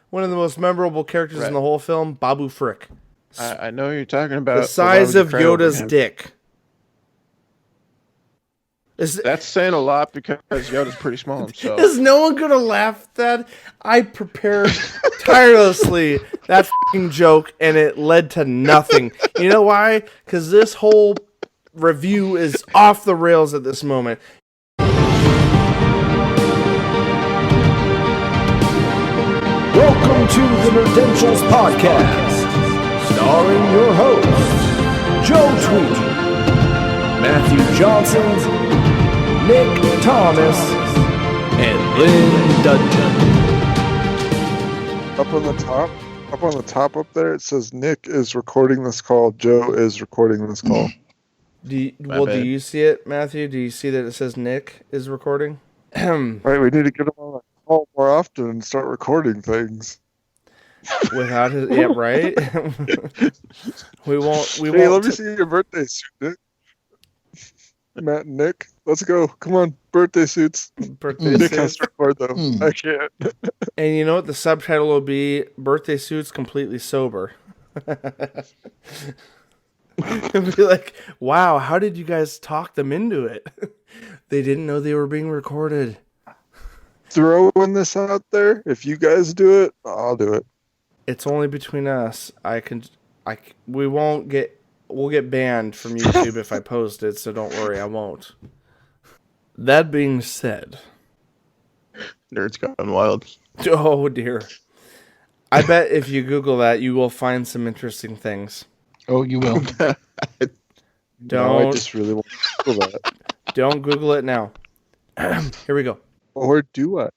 one of the most memorable characters in the whole film, Babu Frick. I know you're talking about. The size of Yoda's dick. That's saying a lot because Yoda's pretty small himself. Is no one going to laugh at that? I prepared tirelessly that fucking joke, and it led to nothing. You know why? Because this whole review is off the rails at this moment. Welcome to the Nerdentials podcast, starring your hosts, Joe Tweedy, Matthew Johnson, Nick Thomas, and Lynn Dudgeon. Up on the top up there, it says Nick is recording this call, Joe is recording this call. Do you see it, Matthew? Do you see that it says Nick is recording? Right, we need to get him on the call more often and start recording things. Without his, yeah, right? we won't. Hey, let me see your birthday suit, Nick. Matt and Nick, let's go. Come on, birthday suits. Nick has to record though. I can't. And you know what? The subtitle will be "Birthday Suits Completely Sober." It'll be like, wow, how did you guys talk them into it? They didn't know they were being recorded. Throwing this out there. If you guys do it, I'll do it. It's only between us. We'll get banned from YouTube if I post it, so don't worry, I won't. That being said, Nerds gone wild. Oh dear. I bet if you Google that, you will find some interesting things. Oh, you will. Don't. I just really want to Google that. Don't Google it now. Here we go. Or do I?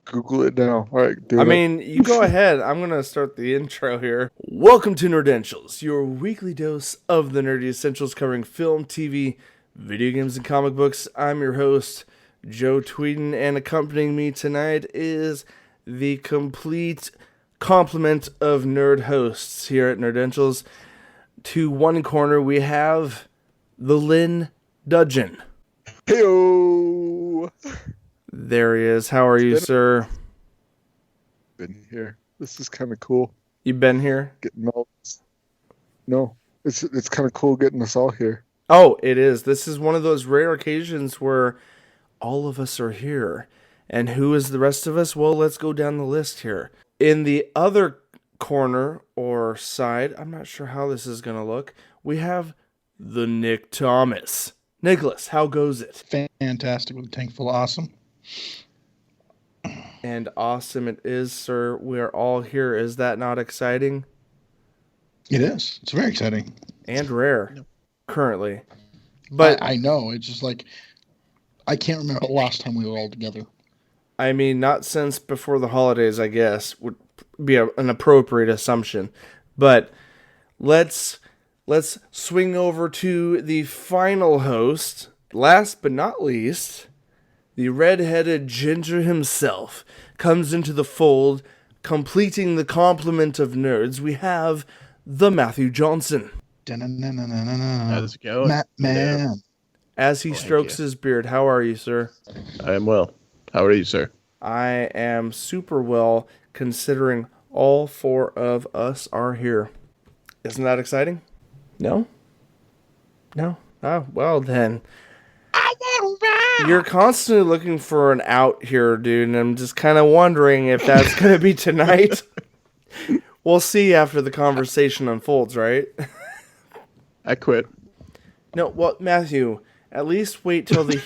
Google it now. All right, I mean, you go ahead. I'm going to start the intro here. Welcome to Nerdentials, your weekly dose of the nerdy essentials covering film, TV, video games, and comic books. I'm your host, Joe Tweeden, and accompanying me tonight is the complete complement of nerd hosts here at Nerdentials. To one corner, we have the Lynn Dudgeon. Heyo! There he is. How are you, sir? Been here. This is kind of cool. You've been here? Getting all this. No, it's kind of cool getting us all here. Oh, it is. This is one of those rare occasions where all of us are here. And who is the rest of us? Well, let's go down the list here. In the other corner or side, I'm not sure how this is going to look, we have the Nick Thomas. Nicholas, how goes it? Fantastic with a tank full of awesome. And awesome it is, sir. We are all here. Is that not exciting? It is. It's very exciting. And rare, currently. But I know. It's just like, I can't remember the last time we were all together. I mean, not since before the holidays, I guess, would be an appropriate assumption. But let's swing over to the final host. Last but not least, the red-headed ginger himself comes into the fold, completing the complement of nerds. We have the Matthew Johnson. How's it going? Man. As he strokes his beard, how are you, sir? I am well. How are you, sir? I am super well, considering all four of us are here. Isn't that exciting? No? No? Oh, well then. You're constantly looking for an out here, dude, and I'm just kind of wondering if that's going to be tonight. We'll see after the conversation unfolds, right? I quit. No, well, Matthew, at least wait till the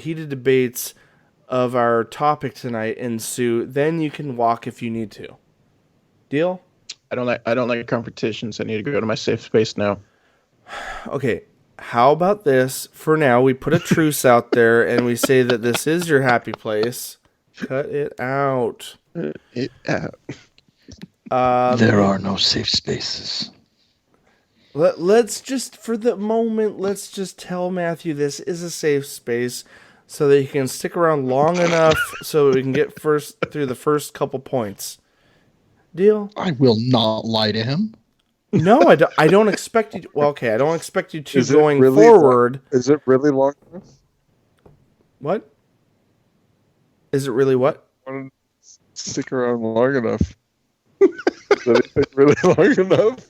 heated debates of our topic tonight ensue. Then you can walk if you need to. Deal? I don't like competitions. I need to go to my safe space now. Okay. How about this? For now, we put a truce out there and we say that this is your happy place. Cut it out. It out. There are no safe spaces. Let's just, for the moment, let's just tell Matthew this is a safe space so that he can stick around long enough so we can get through the first couple points. Deal? I will not lie to him. No, I don't expect you to. Well, okay, I don't expect you to going really forward. Is it really long enough? What? Is it really what? stick around long enough. Is anything really long enough?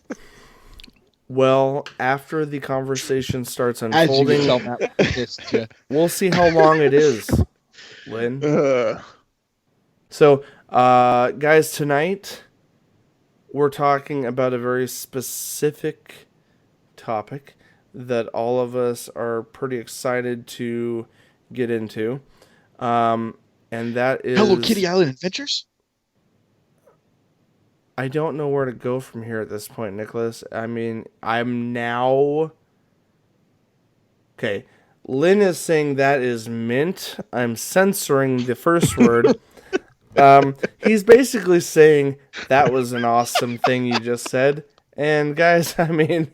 Well, after the conversation starts As you unfolding, can tell, Matt pissed you. we'll see how long it is, Lynn. Uh, So, guys, tonight we're talking about a very specific topic that all of us are pretty excited to get into. And that is... Hello Kitty Island Adventures? I don't know where to go from here at this point, Nicholas. I mean, I'm now... Okay, Lynn is saying that is mint. I'm censoring the first word. He's basically saying that was an awesome thing you just said. And guys, I mean,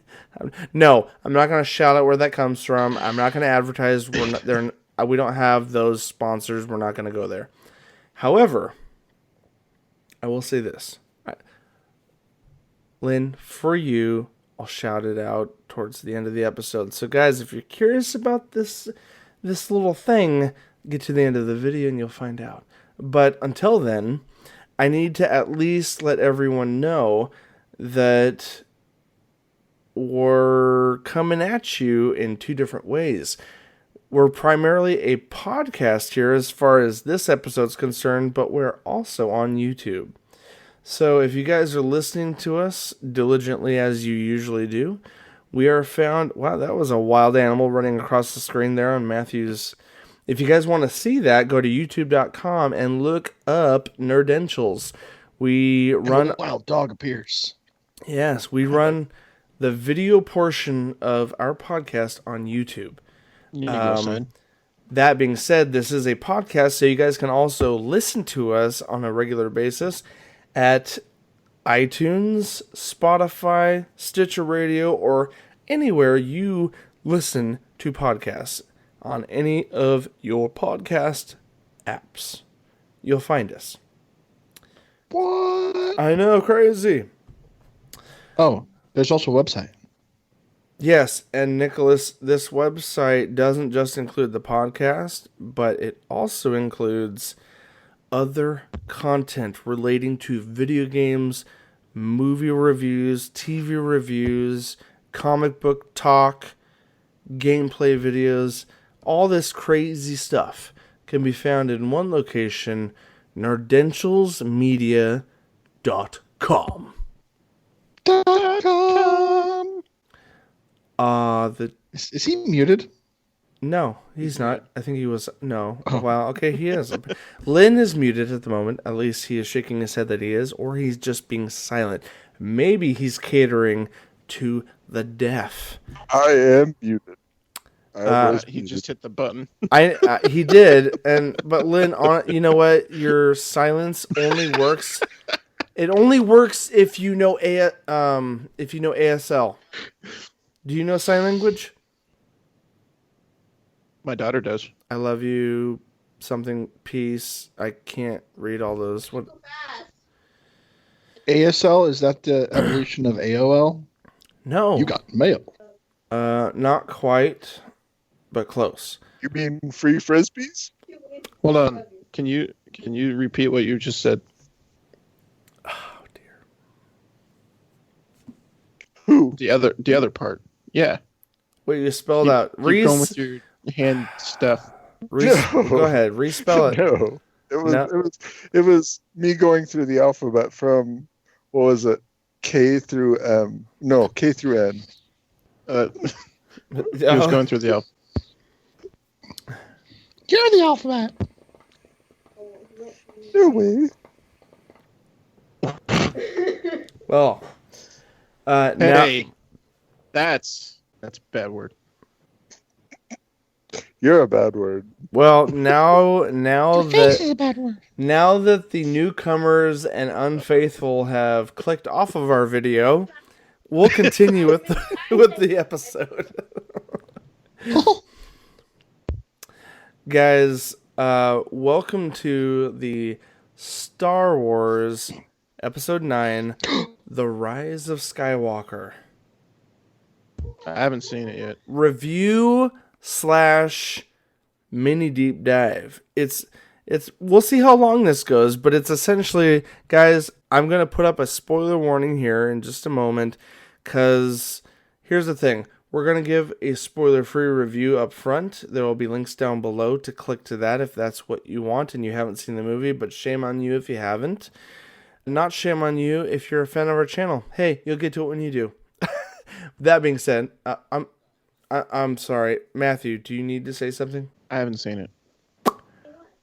no, I'm not going to shout out where that comes from. I'm not going to advertise. We don't have those sponsors. We're not going to go there. However, I will say this. Lynn, for you, I'll shout it out towards the end of the episode. So guys, if you're curious about this little thing, get to the end of the video and you'll find out. But until then, I need to at least let everyone know that we're coming at you in two different ways. We're primarily a podcast here as far as this episode's concerned, but we're also on YouTube. So if you guys are listening to us diligently as you usually do, we are found... Wow, that was a wild animal running across the screen there on Matthew's... If you guys want to see that, go to youtube.com and look up Nerdentials. We run... A wild dog appears. Yes, we run the video portion of our podcast on YouTube. That being said, this is a podcast, so you guys can also listen to us on a regular basis at iTunes, Spotify, Stitcher Radio, or anywhere you listen to podcasts. On any of your podcast apps, you'll find us. What? I know, crazy. Oh, there's also a website. Yes, and Nicholas, this website doesn't just include the podcast, but it also includes other content relating to video games, movie reviews, TV reviews, comic book talk, gameplay videos. All this crazy stuff can be found in one location, nerdentialsmedia.com. Is he muted? No, he's not. I think he was... No. Oh. Well, okay, he is. Lynn is muted at the moment. At least he is shaking his head that he is. Or he's just being silent. Maybe he's catering to the deaf. I am muted. He just hit the button. He did. But Lynn, you know what? Your silence only works... It only works if you know ASL. Do you know sign language? My daughter does. I love you. Something. Peace. I can't read all those. What? ASL, is that the evolution of AOL? No. You got mail. Not quite, but close. You mean free frisbees? Hold on. Can you repeat what you just said? Oh dear. Who? The other part. Yeah. Wait, you spelled out. Keep going with your hand stuff. No. Go ahead. Respell it. No. It was me going through the alphabet from, what was it? K through M. No, K through N. He was going through the alphabet. You're the alphabet. No way. Well, Hey, that's a bad word. You're a bad word. well, now Face is a bad word. now that the newcomers and unfaithful have clicked off of our video, we'll continue with the episode. Guys, welcome to the Star Wars Episode 9, The Rise of Skywalker. I haven't seen it yet. Review / mini deep dive. It's We'll see how long this goes, but it's essentially, guys, I'm going to put up a spoiler warning here in just a moment, because here's the thing. We're going to give a spoiler-free review up front. There will be links down below to click to that if that's what you want and you haven't seen the movie, but shame on you if you haven't. Not shame on you if you're a fan of our channel. Hey, you'll get to it when you do. That being said, I'm sorry. Matthew, do you need to say something? I haven't seen it.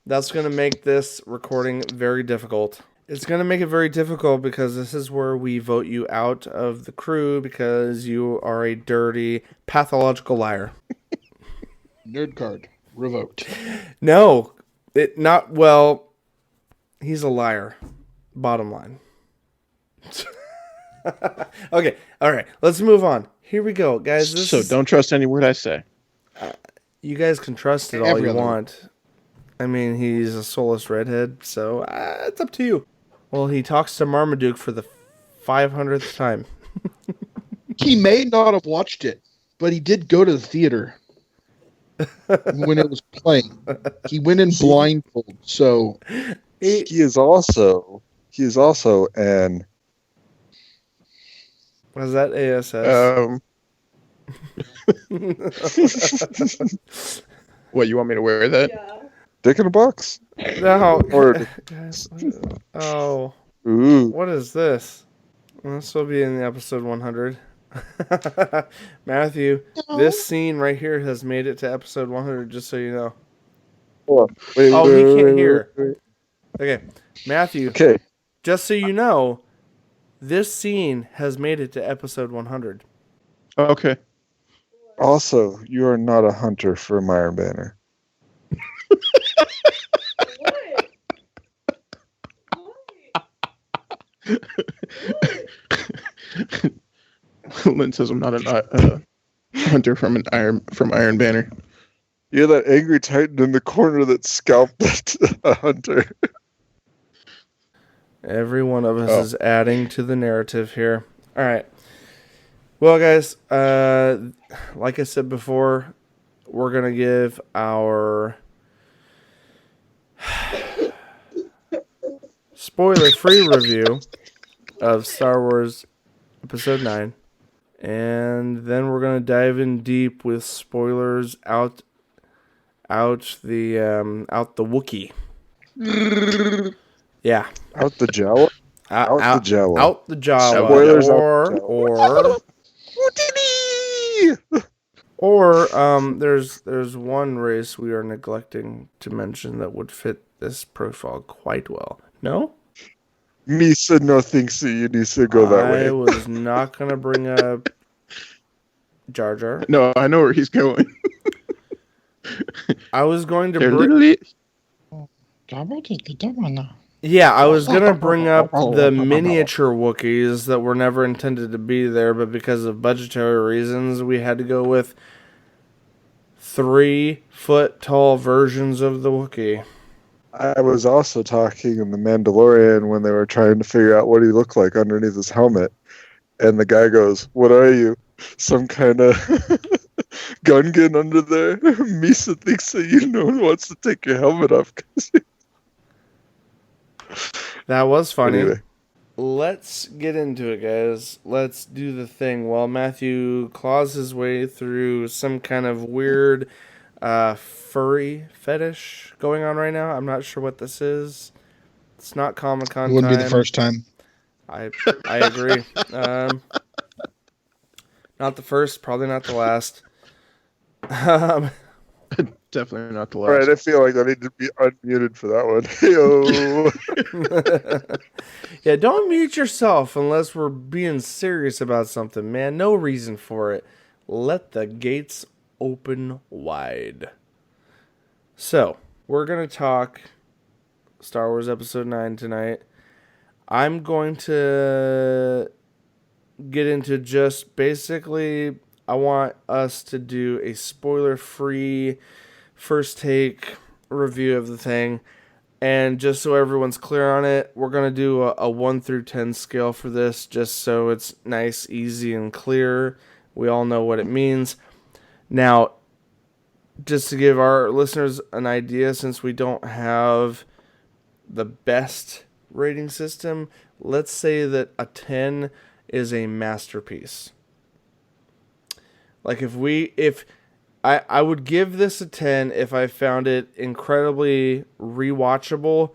That's going to make this recording very difficult. It's going to make it very difficult because this is where we vote you out of the crew because you are a dirty, pathological liar. Nerd card revoked. No, he's a liar. Bottom line. Okay, all right, let's move on. Here we go, guys. Don't trust any word I say. You guys can trust it all you want. I mean, he's a soulless redhead, so it's up to you. Well, he talks to Marmaduke for the 500th time. He may not have watched it, but he did go to the theater when it was playing. He went in blindfold, so he is also an. Was that ASS? What, you want me to wear that? Yeah. Dick in a box? No. Or, oh. ooh. What is this? This will be in the episode 100. Matthew, this scene right here has made it to episode 100, just so you know. Wait, he can't hear. Okay, Matthew. Okay. Just so you know, this scene has made it to episode 100. Okay. Also, you are not a hunter for Iron Banner. Lynn says I'm not a hunter from Iron Banner. You're that angry titan in the corner that scalped a hunter. Every one of us is adding to the narrative here. All right. Well, guys, like I said before, we're going to give our spoiler-free review of Star Wars Episode 9. And then we're going to dive in deep with spoilers out the Wookiee. Yeah. Out the Jawa? Out the Jawa. Out the Jawa. Spoilers There's one race we are neglecting to mention that would fit this profile quite well. No? Misa no thinks that you need to go that way. I was not going to bring up Jar Jar. No, I know where he's going. I was going to bring... Yeah, I was going to bring up the miniature Wookiees that were never intended to be there, but because of budgetary reasons, we had to go with 3-foot-tall versions of the Wookiee. I was also talking in The Mandalorian when they were trying to figure out what he looked like underneath his helmet. And the guy goes, "What are you? Some kind of Gungan under there?" Misa thinks that no one wants to take your helmet off. That was funny. Anyway. Let's get into it, guys. Let's do the thing. While Matthew claws his way through some kind of weird furry fetish going on right now. I'm not sure what this is. It's not Comic-Con time. It wouldn't be the first time. I agree. Not the first, probably not the last. Definitely not the last. All right, I feel like I need to be unmuted for that one. Yeah, don't mute yourself unless we're being serious about something, man. No reason for it. Let the gates open wide. So, we're going to talk Star Wars Episode 9 tonight. I'm going to get into just basically, I want us to do a spoiler-free first take review of the thing. And just so everyone's clear on it, we're going to do a 1 through 10 scale for this, just so it's nice, easy, and clear. We all know what it means. Now, just to give our listeners an idea, since we don't have the best rating system, let's say that a 10 is a masterpiece. Like if I would give this a 10 if I found it incredibly rewatchable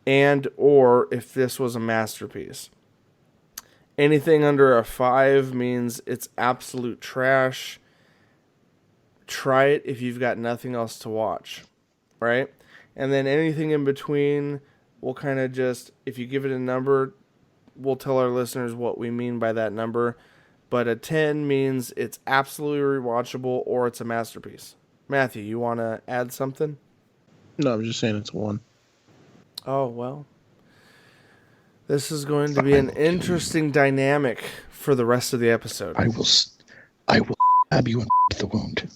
and or if this was a masterpiece. Anything under a 5 means it's absolute trash. Try it if you've got nothing else to watch, right? And then anything in between, we'll kind of just, if you give it a number, we'll tell our listeners what we mean by that number. But a 10 means it's absolutely rewatchable or it's a masterpiece. Matthew, you want to add something? No, I'm just saying it's a 1. Oh, well. This is going to be an interesting dynamic for the rest of the episode. I will stab you in the wound.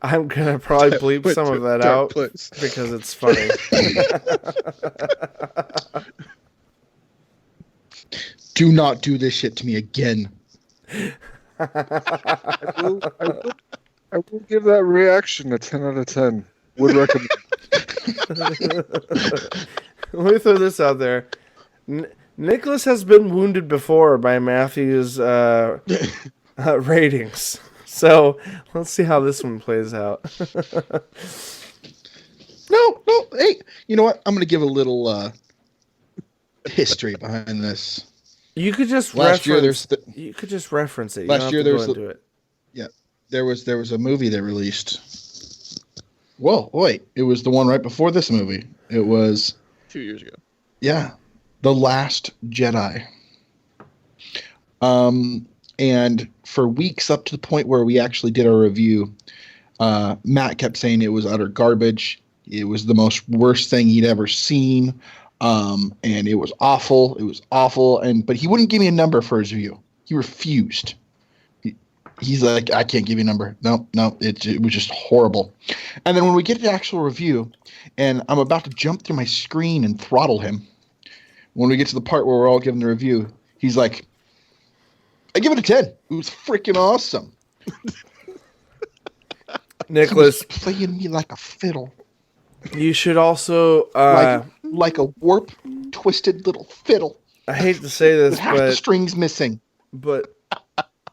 I'm going to probably bleep some of that out because it's funny. Do not do this shit to me again. I will give that reaction a 10 out of 10. Would recommend. Let me throw this out there. Nicholas has been wounded before by Matthew's ratings. So let's see how this one plays out. No. Hey, you know what? I'm going to give a little history behind this. You could just Last year, you could just reference it. You last don't have year to there go was into it. Yeah, there was a movie they released. Whoa, wait! It was the one right before this movie. It was 2 years ago. Yeah, The Last Jedi. And for weeks up to the point where we actually did our review, Matt kept saying it was utter garbage. It was the worst thing he'd ever seen. And it was awful. It was awful. But he wouldn't give me a number for his review. He refused. He's like, I can't give you a number. No, it was just horrible. And then when we get to the actual review, and I'm about to jump through my screen and throttle him, when we get to the part where we're all giving the review, he's like, I give it a 10. It was freaking awesome. Nicholas, playing me like a fiddle. You should also like a warp twisted little fiddle. I hate to say this, with half the strings missing. But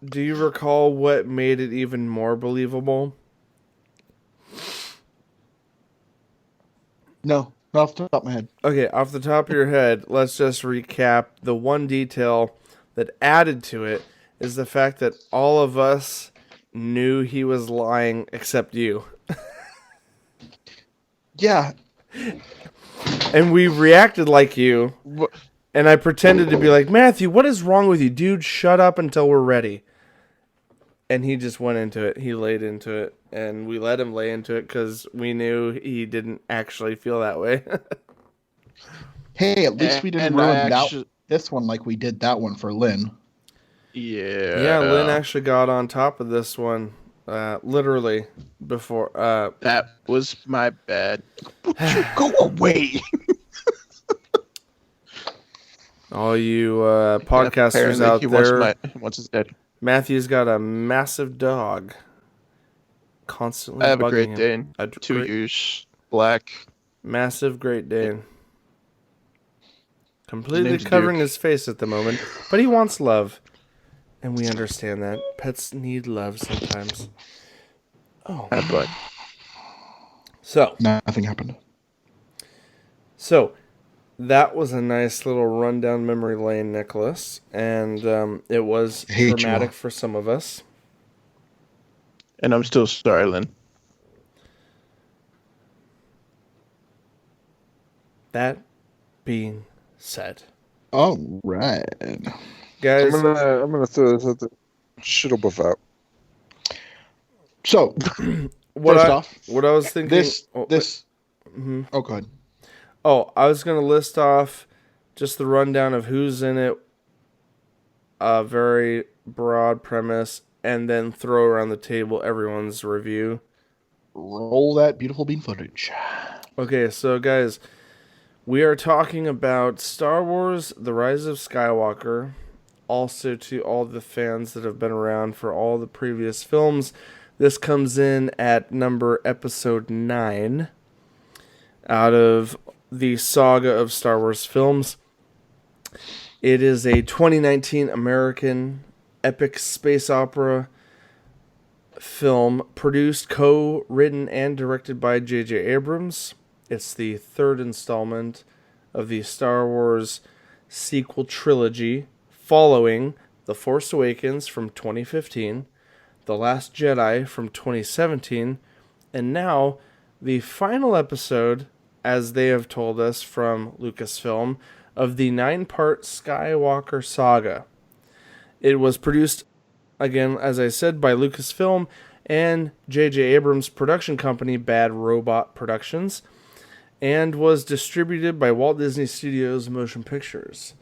do you recall what made it even more believable? No, not off the top of my head. Okay, off the top of your head, let's just recap. The one detail that added to it is the fact that all of us knew he was lying except you. Yeah. And we reacted like you. And I pretended to be like, Matthew, what is wrong with you? Dude, shut up until we're ready. And he just went into it. He laid into it. And we let him lay into it because we knew he didn't actually feel that way. Hey, at least we didn't ruin this one like we did that one for Lynn. Yeah. Yeah, Lynn actually got on top of this one. Literally before. That was my bad. Go away. All you podcasters out there. Wants his daddy. Matthew's got a massive dog. Constantly I have bugging a Great him. Dane. 2 years. Black. Massive Great Dane. Completely name's covering Duke. his face at the moment. But he wants love. And we understand that. Pets need love sometimes. Oh. But So. Nothing happened. So. That was a nice little run down memory lane, Nicholas. And it was traumatic for some of us. And I'm still sorry, Lynn. That being said. All right. Guys. I'm gonna throw this at the shit'll buff out. So, what I was thinking. Oh, go ahead. Oh, I was going to list off just the rundown of who's in it, a very broad premise, and then throw around the table everyone's review. Roll that beautiful bean footage. Okay, so guys, we are talking about Star Wars The Rise of Skywalker, also to all the fans that have been around for all the previous films. This comes in at episode 9 out of the saga of Star Wars films. It is a 2019 American epic space opera film produced, co-written, and directed by J.J. Abrams. It's the third installment of the Star Wars sequel trilogy following The Force Awakens from 2015, The Last Jedi from 2017, and now the final episode, as they have told us from Lucasfilm, of the 9-part Skywalker saga. It was produced, again, as I said, by Lucasfilm and J.J. Abrams' production company, Bad Robot Productions, and was distributed by Walt Disney Studios Motion Pictures.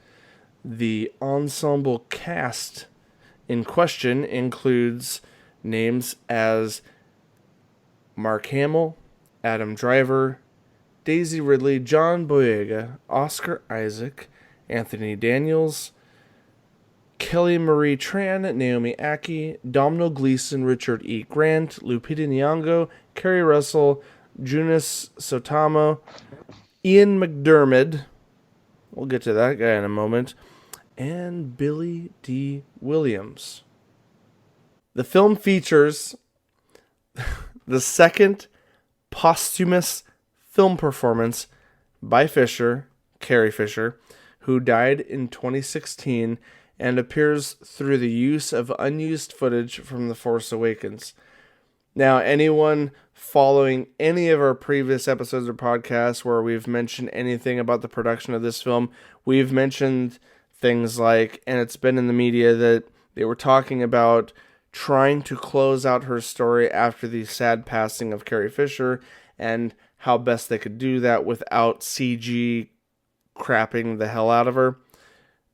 The ensemble cast in question includes names as Mark Hamill, Adam Driver, Daisy Ridley, John Boyega, Oscar Isaac, Anthony Daniels, Kelly Marie Tran, Naomi Aki, Domhnall Gleeson, Richard E. Grant, Lupita Nyong'o, Kerry Russell, Jonas Sotamo, Ian McDermott, we'll get to that guy in a moment, and Billy D. Williams. The film features the second posthumous film performance by Carrie Fisher, who died in 2016 and appears through the use of unused footage from The Force Awakens. Now, anyone following any of our previous episodes or podcasts where we've mentioned anything about the production of this film, we've mentioned things like, and it's been in the media, that they were talking about trying to close out her story after the sad passing of Carrie Fisher, and how best they could do that without CG crapping the hell out of her.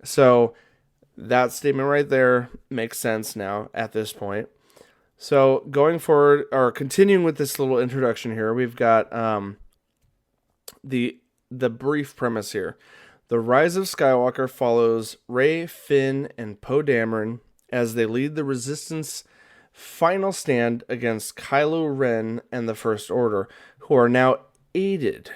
So that statement right there makes sense now at this point. So going forward, or continuing with this little introduction here, we've got the brief premise here. The Rise of Skywalker follows Rey, Finn, and Poe Dameron as they lead the Resistance final stand against Kylo Ren and the First Order, who are now aided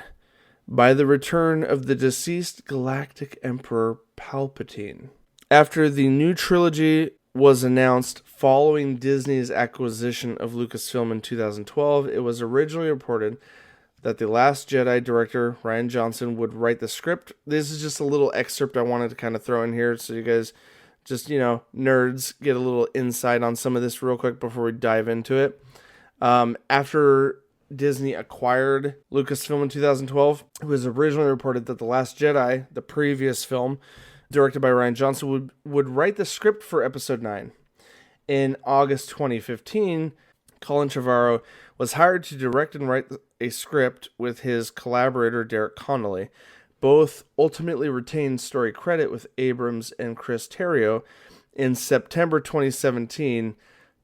by the return of the deceased Galactic Emperor Palpatine. After the new trilogy was announced following Disney's acquisition of Lucasfilm in 2012, it was originally reported that The Last Jedi director Rian Johnson would write the script. This is just a little excerpt I wanted to kind of throw in here so you guys, just, nerds, get a little insight on some of this real quick before we dive into it. After Disney acquired Lucasfilm in 2012, it was originally reported that The Last Jedi, the previous film, directed by Rian Johnson, would write the script for Episode 9. In August 2015, Colin Trevorrow was hired to direct and write a script with his collaborator Derek Connolly. Both ultimately retained story credit with Abrams and Chris Terrio. In September 2017,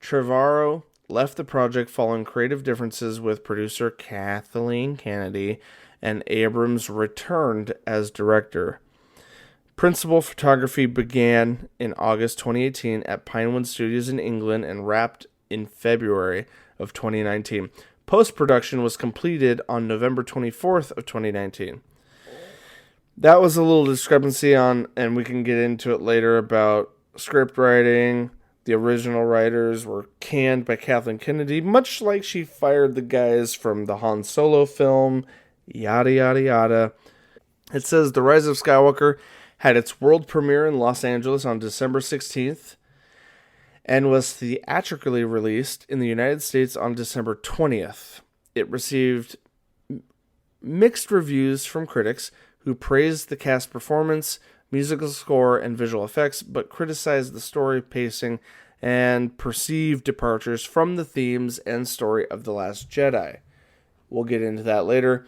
Trevorrow left the project following creative differences with producer Kathleen Kennedy, and Abrams returned as director. Principal photography began in August 2018 at Pinewood Studios in England and wrapped in February of 2019. Post-production was completed on November 24th of 2019. That was a little discrepancy on, and we can get into it later, about script writing. The original writers were canned by Kathleen Kennedy, much like she fired the guys from the Han Solo film, yada, yada, yada. It says The Rise of Skywalker had its world premiere in Los Angeles on December 16th and was theatrically released in the United States on December 20th. It received mixed reviews from critics who praised the cast performance, musical score, and visual effects, but criticized the story pacing and perceived departures from the themes and story of The Last Jedi. We'll get into that later.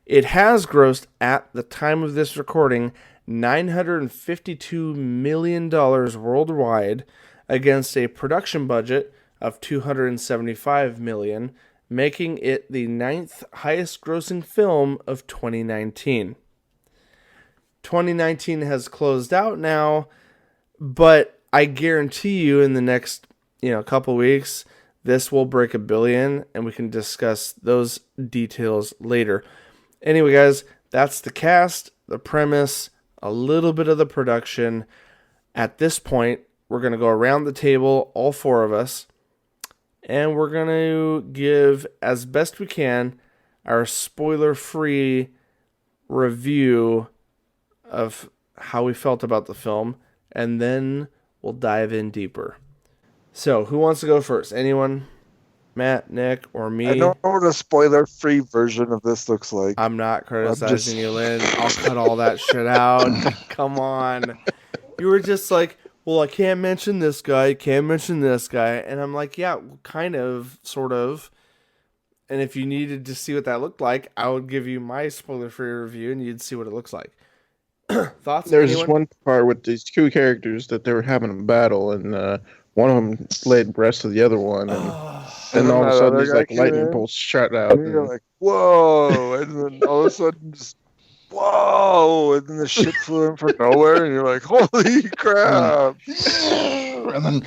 It has grossed, at the time of this recording, $952 million worldwide against a production budget of $275 million, making it the 9th highest grossing film of 2019. 2019 has closed out now, But I guarantee you in the next, couple weeks, this will break 1 billion, and we can discuss those details later. Anyway, guys, that's the cast, the premise, a little bit of the production. At this point, we're going to go around the table, all 4 of us, and we're going to give, as best we can, our spoiler-free review of how we felt about the film, and then we'll dive in deeper. So, who wants to go first? Anyone? Matt, Nick, or me? I know what a spoiler-free version of this looks like. I'm not criticizing you, Lynn. I'll cut all that shit out. Come on. You were just like, well, I can't mention this guy, can't mention this guy. And I'm like, yeah, kind of, sort of. And if you needed to see what that looked like, I would give you my spoiler-free review, and you'd see what it looks like. Thoughts? There's anyone? this one part with these 2 characters that they were having a battle, and one of them laid breast to the other one, and all of a sudden these like lightning bolts shot out. And you're like, whoa! And then all of a sudden, just whoa! And then the shit flew in from nowhere, and you're like, holy crap! And then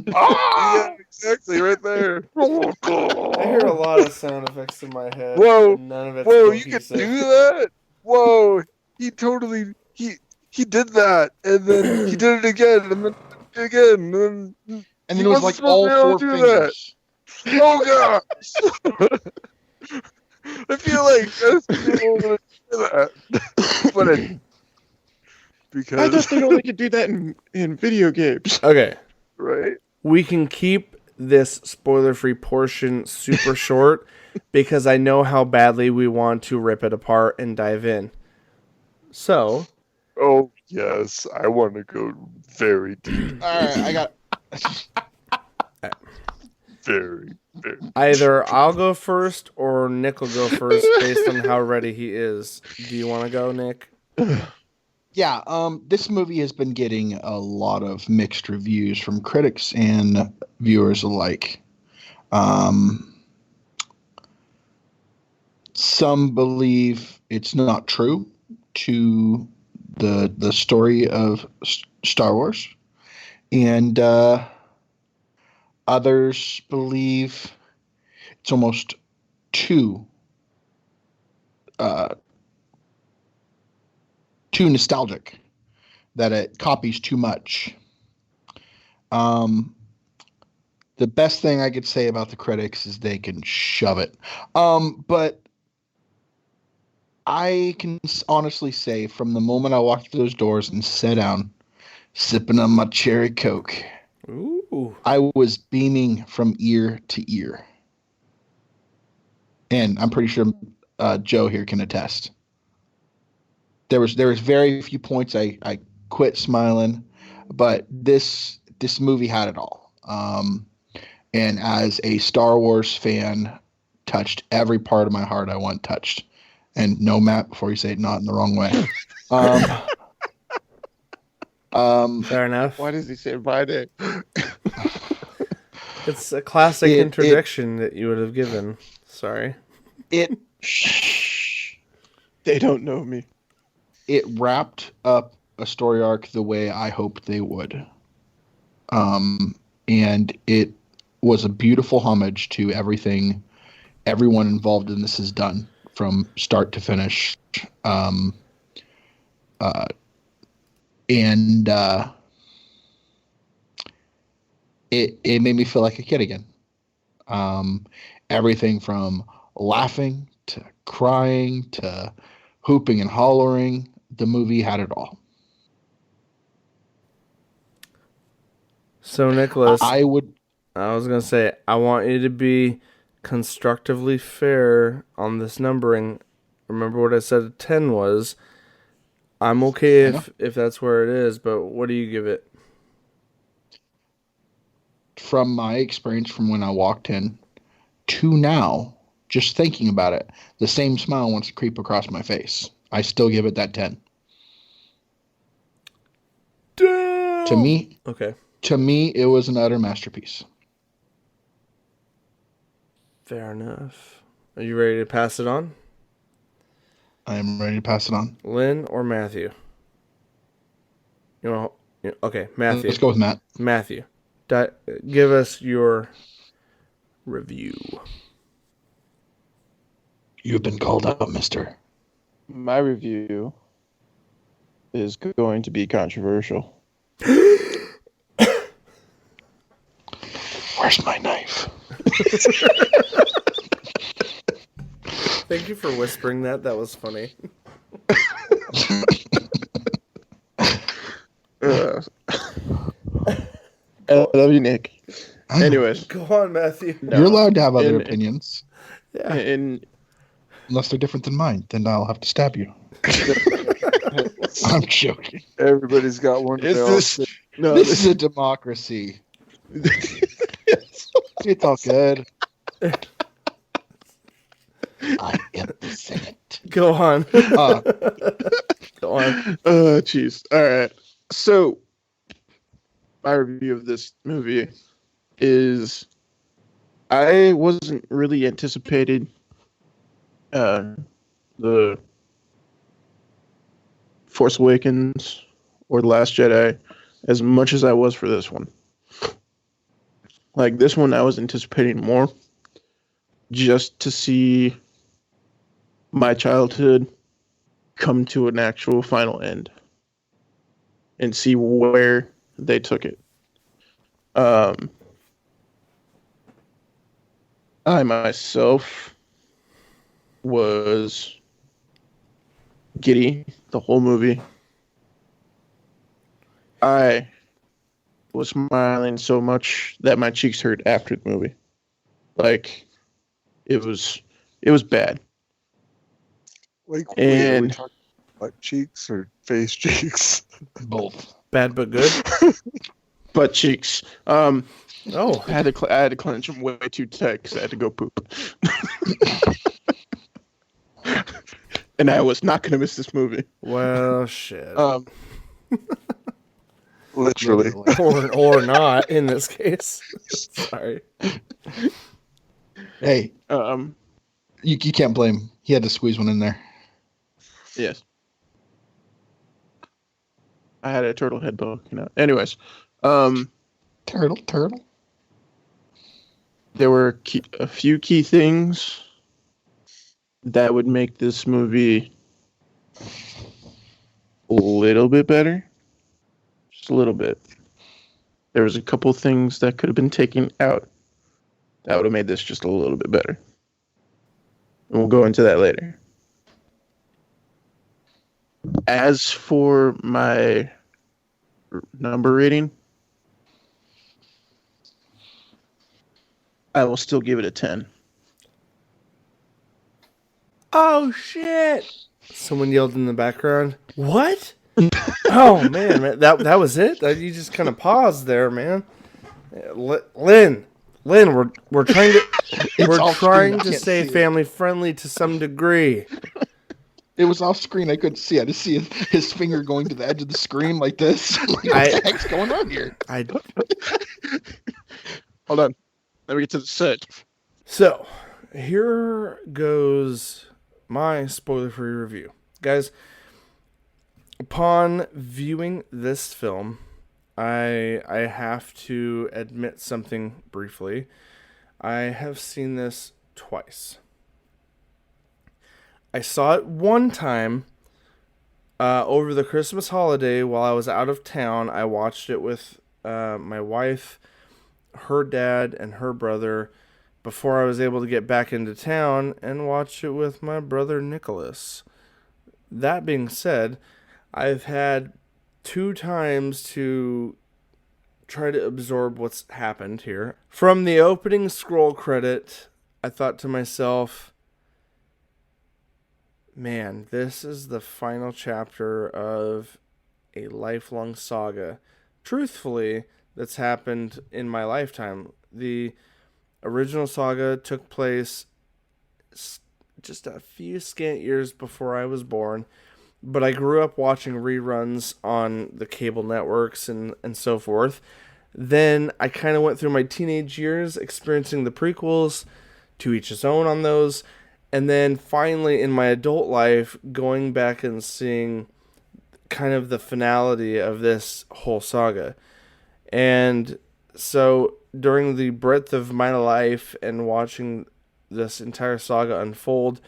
Yeah, exactly, right there. I hear a lot of sound effects in my head. Whoa! And none of it's Whoa! You cohesive. can do that? Whoa! He totally he did that, and then he did it again, and then again, and then it was like all 4 fingers. Oh gosh! I feel like most people would do that, but because I thought they only could do that in video games. Okay. right? We can keep this spoiler-free portion super short because I know how badly we want to rip it apart and dive in. So, Oh yes, I want to go very deep, All right, I got. very. either I'll go first or Nick will go first based on how ready he is. Do you want to go, Nick? Yeah, this movie has been getting a lot of mixed reviews from critics and viewers alike. Some believe it's not true to the story of Star Wars, and others believe it's almost too nostalgic, that it copies too much. The best thing I could say about the critics is they can shove it. But I can honestly say from the moment I walked through those doors and sat down, sipping on my cherry Coke, Ooh. I was beaming from ear to ear. And I'm pretty sure Joe here can attest. There was very few points I quit smiling, but this movie had it all. And as a Star Wars fan, touched every part of my heart I want touched. And no, Matt, before you say it, not in the wrong way. Fair enough. Why does he say my name? It's a classic introduction that you would have given. Sorry. Shh. They don't know me. It wrapped up a story arc the way I hoped they would. And it was a beautiful homage to everything everyone involved in this has done from start to finish. It made me feel like a kid again. Everything from laughing to crying to hooping and hollering, the movie had it all. So, Nicholas, I was going to say, I want you to be constructively fair on this numbering. Remember what I said 10 was. I'm okay if that's where it is, but what do you give it? From my experience from when I walked in to now, just thinking about it, the same smile wants to creep across my face. I still give it that 10. Damn! To me, it was an utter masterpiece. Fair enough. Are you ready to pass it on? I am ready to pass it on. Lynn or Matthew? You Okay, Matthew. Let's go with Matt. Matthew, give us your review. You've been called out, mister. My review is going to be controversial. Where's my knife? Thank you for whispering that. That was funny. I love you, Nick. Anyways, Go on, Matthew. no. You're allowed to have other opinions. Yeah. Unless they're different than mine, then I'll have to stab you. I'm joking. Everybody's got one. This is a democracy. It's all good. I am the Senate. Go on. Go on. Jeez. All right. So, my review of this movie is I wasn't really anticipated the Force Awakens or The Last Jedi as much as I was for this one. Like, this one I was anticipating more just to see my childhood come to an actual final end and see where they took it. I myself was giddy the whole movie. I was smiling so much that my cheeks hurt after the movie. Like, it was bad. Like, And- are we talking about cheeks or face cheeks? Both. Bad but good. Butt cheeks. Oh, I had to clench them way too tight because I had to go poop. And I was not going to miss this movie. well, shit. Literally. Or not in this case. Sorry. Hey, Um, you can't blame him. He had to squeeze one in there. yes. I had a turtle head poking out. Anyways, Turtle. there were a few key things that would make this movie a little bit better. Just a little bit. There was a couple things that could have been taken out that would have made this just a little bit better. And we'll go into that later. As for my number rating, I will still give it a 10. Oh, shit. Someone yelled in the background. What? Oh, man. That was it? You just kind of paused there, man. Lynn, we're trying to It's off screen. I to can't stay see it. family friendly to some degree. It was off screen. I couldn't see. I just see his finger going to the edge of the screen like this. Like, what the heck's going on here? Hold on. Let me get to the set. So, here goes my spoiler-free review. Guys, upon viewing this film, I have to admit something briefly. I have seen this twice. I saw it one time over the Christmas holiday while I was out of town. I watched it with my wife, her dad, and her brother before I was able to get back into town and watch it with my brother Nicholas. That being said, I've had 2 times to try to absorb what's happened here. From the opening scroll credit, I thought to myself, man, this is the final chapter of a lifelong saga. Truthfully, that's happened in my lifetime. The original saga took place just a few scant years before I was born, but I grew up watching reruns on the cable networks and so forth. Then I kind of went through my teenage years experiencing the prequels, to each his own on those, and then finally in my adult life going back and seeing kind of the finality of this whole saga. And so during the breadth of my life and watching this entire saga unfold,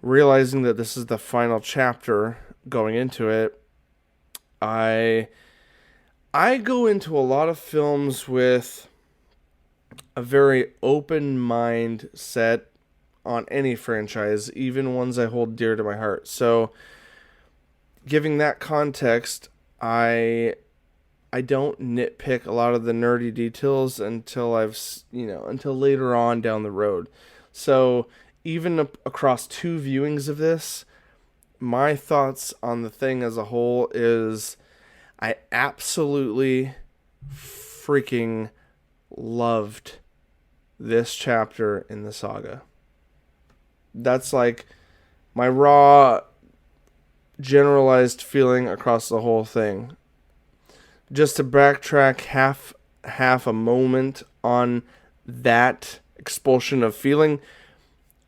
realizing that this is the final chapter going into it, I go into a lot of films with a very open mind set on any franchise, even ones I hold dear to my heart. So, giving that context, I don't nitpick a lot of the nerdy details until until later on down the road. So, even across 2 viewings of this, my thoughts on the thing as a whole is I absolutely freaking loved this chapter in the saga. That's like my raw, generalized feeling across the whole thing. Just to backtrack half a moment on that expulsion of feeling,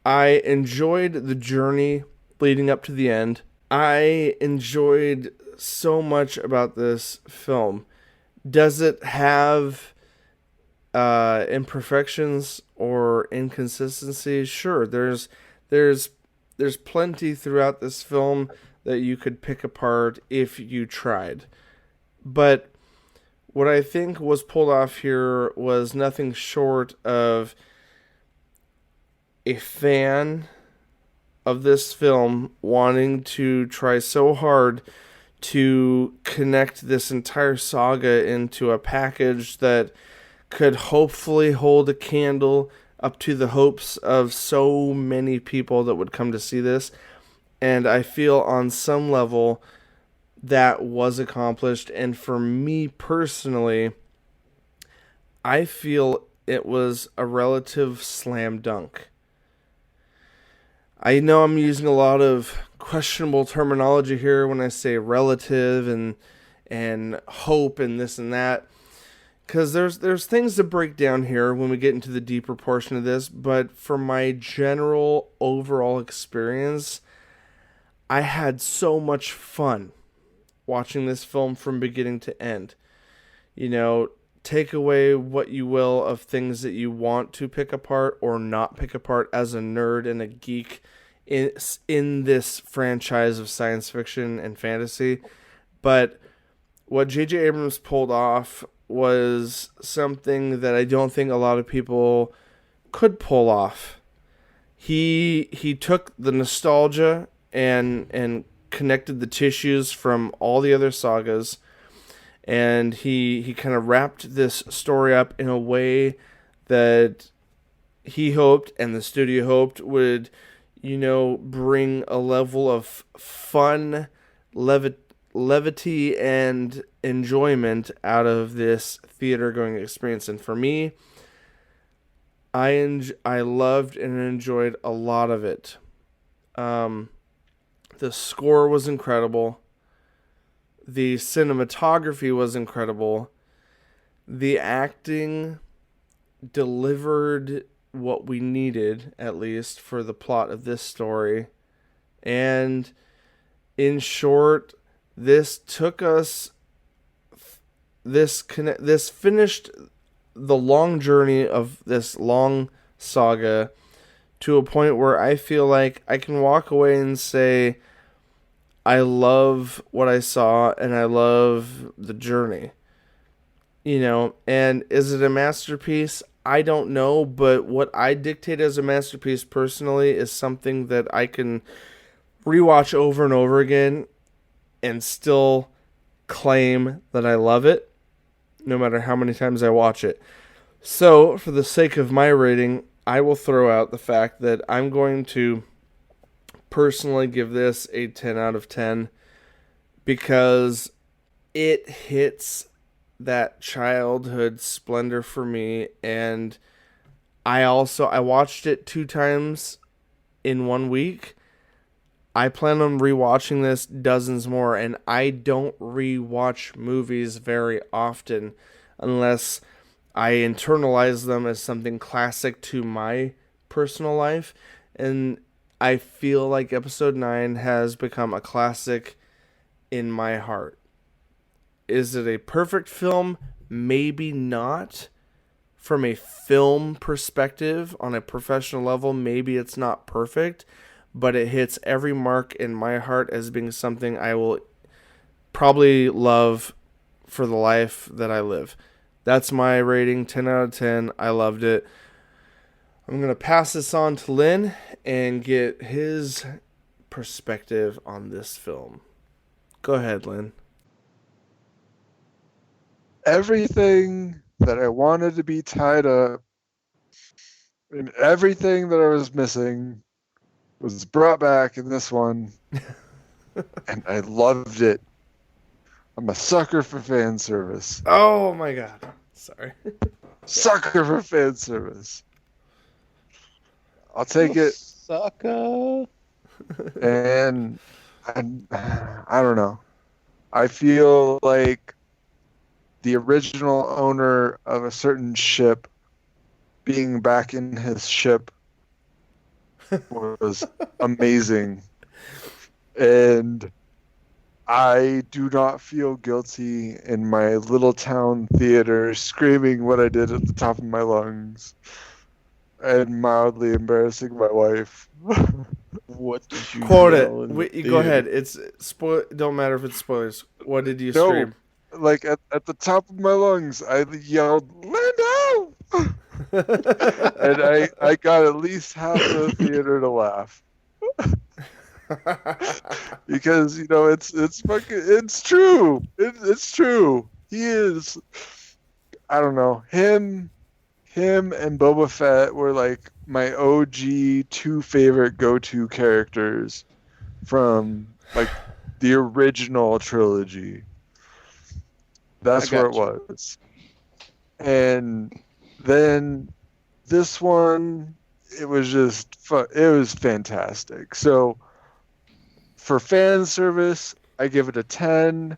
I enjoyed the journey leading up to the end. I enjoyed so much about this film. Does it have imperfections or inconsistencies? Sure, there's plenty throughout this film that you could pick apart if you tried. But what I think was pulled off here was nothing short of a fan of this film wanting to try so hard to connect this entire saga into a package that could hopefully hold a candle up to the hopes of so many people that would come to see this. And I feel on some level that was accomplished. And for me personally, I feel it was a relative slam dunk. I know I'm using a lot of questionable terminology here when I say relative and hope and this and that, because there's things to break down here when we get into the deeper portion of this. But for my general overall experience, I had so much fun watching this film from beginning to end. Take away what you will of things that you want to pick apart or not pick apart as a nerd and a geek in this franchise of science fiction and fantasy. But what J.J. Abrams pulled off was something that I don't think a lot of people could pull off. He took the nostalgia and connected the tissues from all the other sagas, and he kind of wrapped this story up in a way that he hoped and the studio hoped would, bring a level of fun, levity, and enjoyment out of this theater-going experience. And for me, I loved and enjoyed a lot of it. The score was incredible. The cinematography was incredible. The acting delivered what we needed, at least, for the plot of this story. And in short, this took us... This finished the long journey of this long saga to a point where I feel like I can walk away and say, I love what I saw and I love the journey. And is it a masterpiece? I don't know, but what I dictate as a masterpiece personally is something that I can rewatch over and over again and still claim that I love it, no matter how many times I watch it. So, for the sake of my rating, I will throw out the fact that I'm going to personally give this a 10 out of 10 because it hits that childhood splendor for me. And I watched it 2 times in 1 week. I plan on rewatching this dozens more, and I don't rewatch movies very often unless I internalize them as something classic to my personal life. And I feel like Episode 9 has become a classic in my heart. Is it a perfect film? Maybe not. From a film perspective, on a professional level, maybe it's not perfect, but it hits every mark in my heart as being something I will probably love for the life that I live. That's my rating, 10 out of 10. I loved it. I'm going to pass this on to Lynn and get his perspective on this film. Go ahead, Lynn. Everything that I wanted to be tied up and everything that I was missing was brought back in this one. And I loved it. I'm a sucker for fan service. Oh my god. Sorry. Sucker for fan service. I'll take it. Sucker. And I don't know. I feel like the original owner of a certain ship being back in his ship was amazing. And I do not feel guilty in my little town theater screaming what I did at the top of my lungs and mildly embarrassing my wife. What did you Quote yell it. in Wait, the go theater? ahead. It's don't matter if it's spoilers. What did you No. scream? Like at the top of my lungs, I yelled, "Lindo!" And I got at least half the theater to laugh. Because it's true. It's true. He is. I don't know. Him and Boba Fett were like my OG two favorite go-to characters from like the original trilogy. That's where it was. And then this one, it was just fun. It was fantastic. So for fan service, I give it a 10.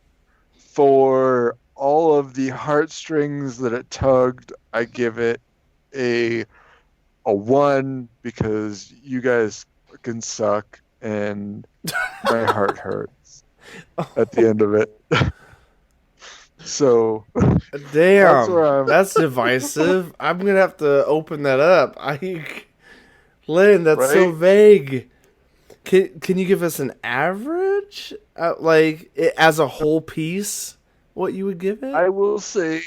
For all of the heartstrings that it tugged, I give it a 1 because you guys fucking suck and my heart hurts at the end of it. So Damn, that's divisive. I'm gonna have to open that up. Lynn, that's so Right? vague. Can you give us an average, as a whole piece, what you would give it? I will say,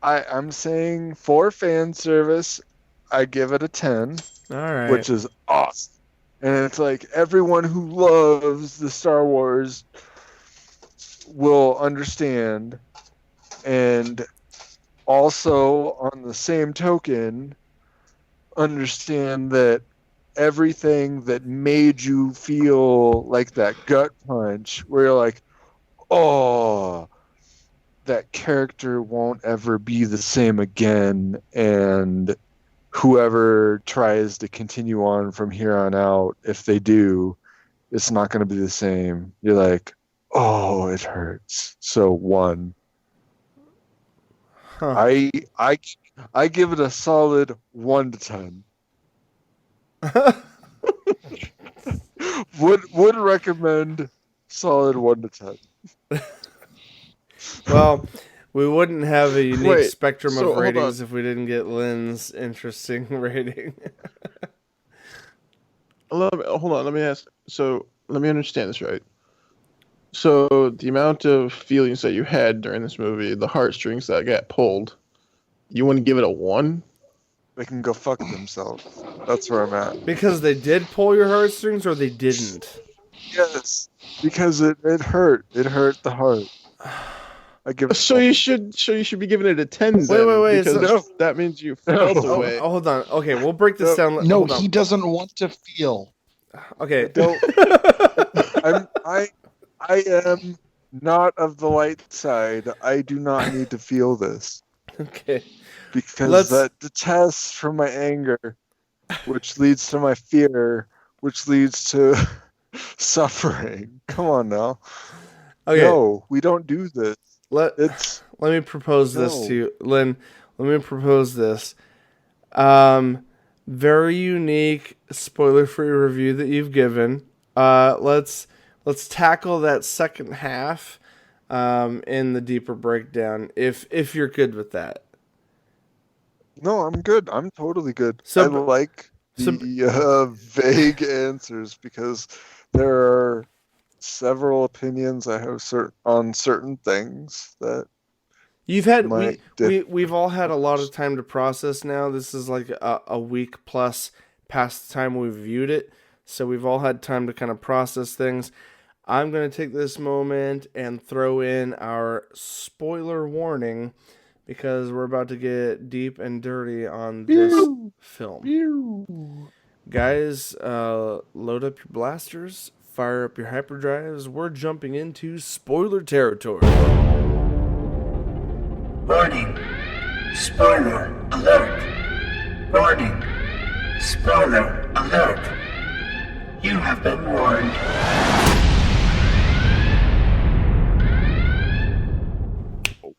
I'm saying for fan service, I give it a 10, All right. which is awesome. And it's like everyone who loves the Star Wars will understand. And also, on the same token, understand that everything that made you feel like that gut punch, where you're like, oh, that character won't ever be the same again, and whoever tries to continue on from here on out, if they do, it's not going to be the same. You're like, oh, it hurts. So 1. Huh. I give it a solid 1 to 10. Would recommend solid 1 to 10. Well, we wouldn't have a unique Wait, spectrum so of hold ratings on. if we didn't get Lynn's interesting rating. Hold on, let me ask. So, let me understand this right. So, the amount of feelings that you had during this movie, the heartstrings that got pulled, you wouldn't give it a 1? They can go fuck themselves. That's where I'm at. Because they did pull your heartstrings, or they didn't? Yes, because it hurt. It hurt the heart. I give it. So you should be giving it a 10 then. Wait, because no. that means you felt No. a way. Oh, hold on. Okay, we'll break this down. No, Hold on. he doesn't want to feel. Okay. I am not of the light side. I do not need to feel this Okay. because that detests from my anger, which leads to my fear, which leads to suffering. Come on now. Okay. No, we don't do this. Let me propose this No. to you, Lynn. Let me propose this. Very unique spoiler-free review that you've given. Let's let's tackle that second half in the deeper breakdown, if you're good with that. No, I'm good. I'm totally good. So- I like so- the vague answers because there are several opinions I have on certain things that You've had might we've all had a lot of time to process now. This is like a week plus past the time we've viewed it, so we've all had time to kind of process things. I'm going to take this moment and throw in our spoiler warning because we're about to get deep and dirty on this film. Guys, load up your blasters, fire up your hyperdrives. We're jumping into spoiler territory. Warning. Spoiler alert. Warning. Spoiler alert. You have been warned.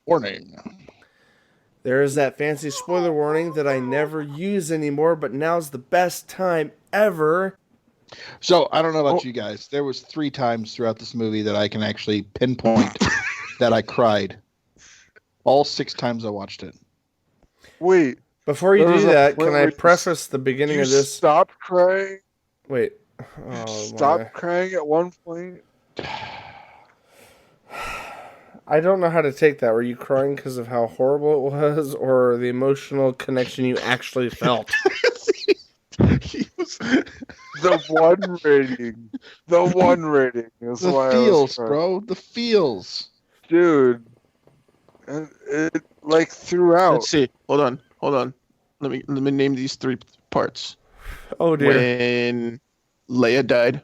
Warning. There is that fancy spoiler warning that I never use anymore, but now's the best time ever. So I don't know about you guys. There was 3 times throughout this movie that I can actually pinpoint that I cried. All 6 times I watched it. Wait. Before you There was do a that, point can I where preface the beginning You of this? stopped crying. Wait. Stop crying at one point. I don't know how to take that. Were you crying because of how horrible it was, or the emotional connection you actually felt? He was The one rating. The one rating is the why feels, I was crying. bro. The feels. Dude. And it like throughout. Let's see. Hold on. Let me name these 3 parts. Oh dear. When Leia died.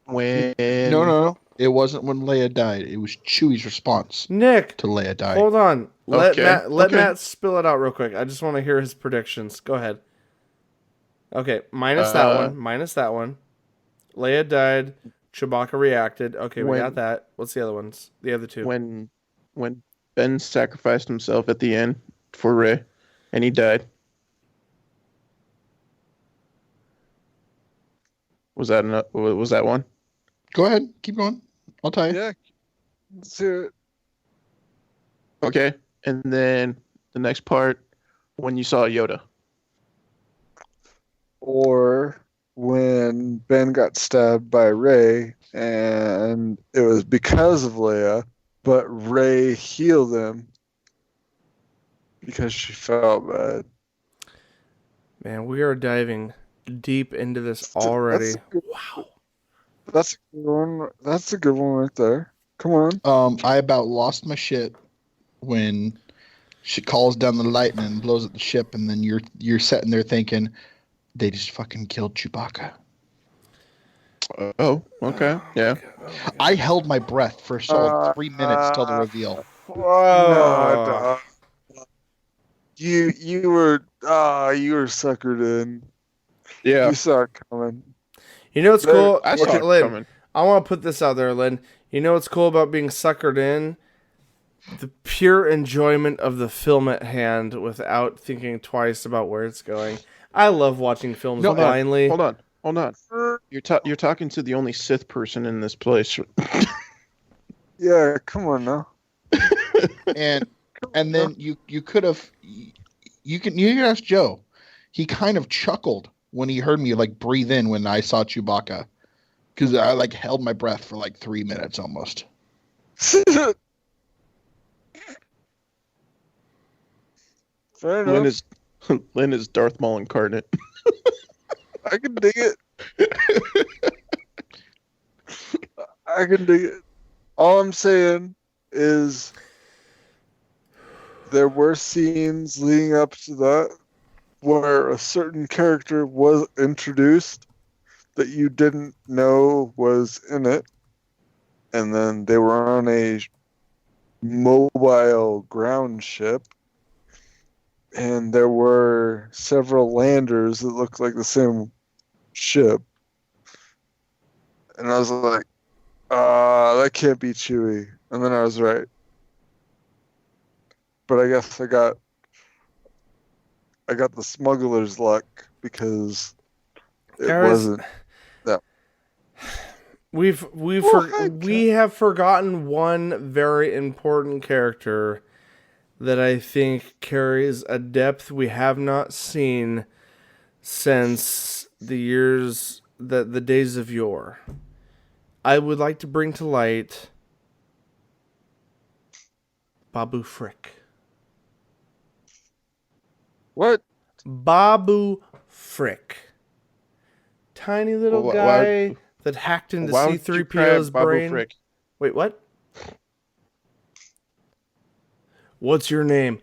When No. It wasn't when Leia died. It was Chewie's response Nick, to Leia die. hold on. Let Okay, Matt spill it out real quick. I just want to hear his predictions. Go ahead. Okay, minus that one. Minus that one. Leia died. Chewbacca reacted. Okay, we got that. What's the other ones? The other 2. when Ben sacrificed himself at the end for Rey, and he died. Was that one? Go ahead. Keep going. I'll tell you. Yeah. Let's hear it. Okay, and then the next part, when you saw Yoda. Or when Ben got stabbed by Rey, and it was because of Leia, but Rey healed him because she felt bad. Man, we are diving deep into this already. Wow. That's a good one. That's a good one right there. Come on. I about lost my shit when she calls down the lightning and blows up the ship, and then you're sitting there thinking they just fucking killed Chewbacca. Oh, okay, yeah. I held my breath for a solid 3 minutes till the reveal. Whoa. No, you were suckered in. Yeah. You saw it coming. You know what's cool? I saw it Lynn, coming. I want to put this out there, Lynn. You know what's cool about being suckered in? The pure enjoyment of the film at hand without thinking twice about where it's going. I love watching films blindly. Hold on. You're talking to the only Sith person in this place. Yeah, come on now. And then you could have you can ask Joe. He kind of chuckled when he heard me like breathe in when I saw Chewbacca, because I like held my breath for like 3 minutes almost. Fair enough. Lynn is Darth Maul incarnate. I can dig it. I can dig it. All I'm saying is there were scenes leading up to that where a certain character was introduced that you didn't know was in it, and then they were on a mobile ground ship, and there were several landers that looked like the same ship, and I was like, that can't be Chewie. And then I was right. But I guess I got the smuggler's luck because it wasn't that. We hi, have forgotten one very important character that I think carries a depth we have not seen since the days of yore. I would like to bring to light Babu Frick. What? Babu Frick. Tiny little guy that hacked into Why would you cry C-3PO's Babu brain. Frick? Wait, what? What's your name?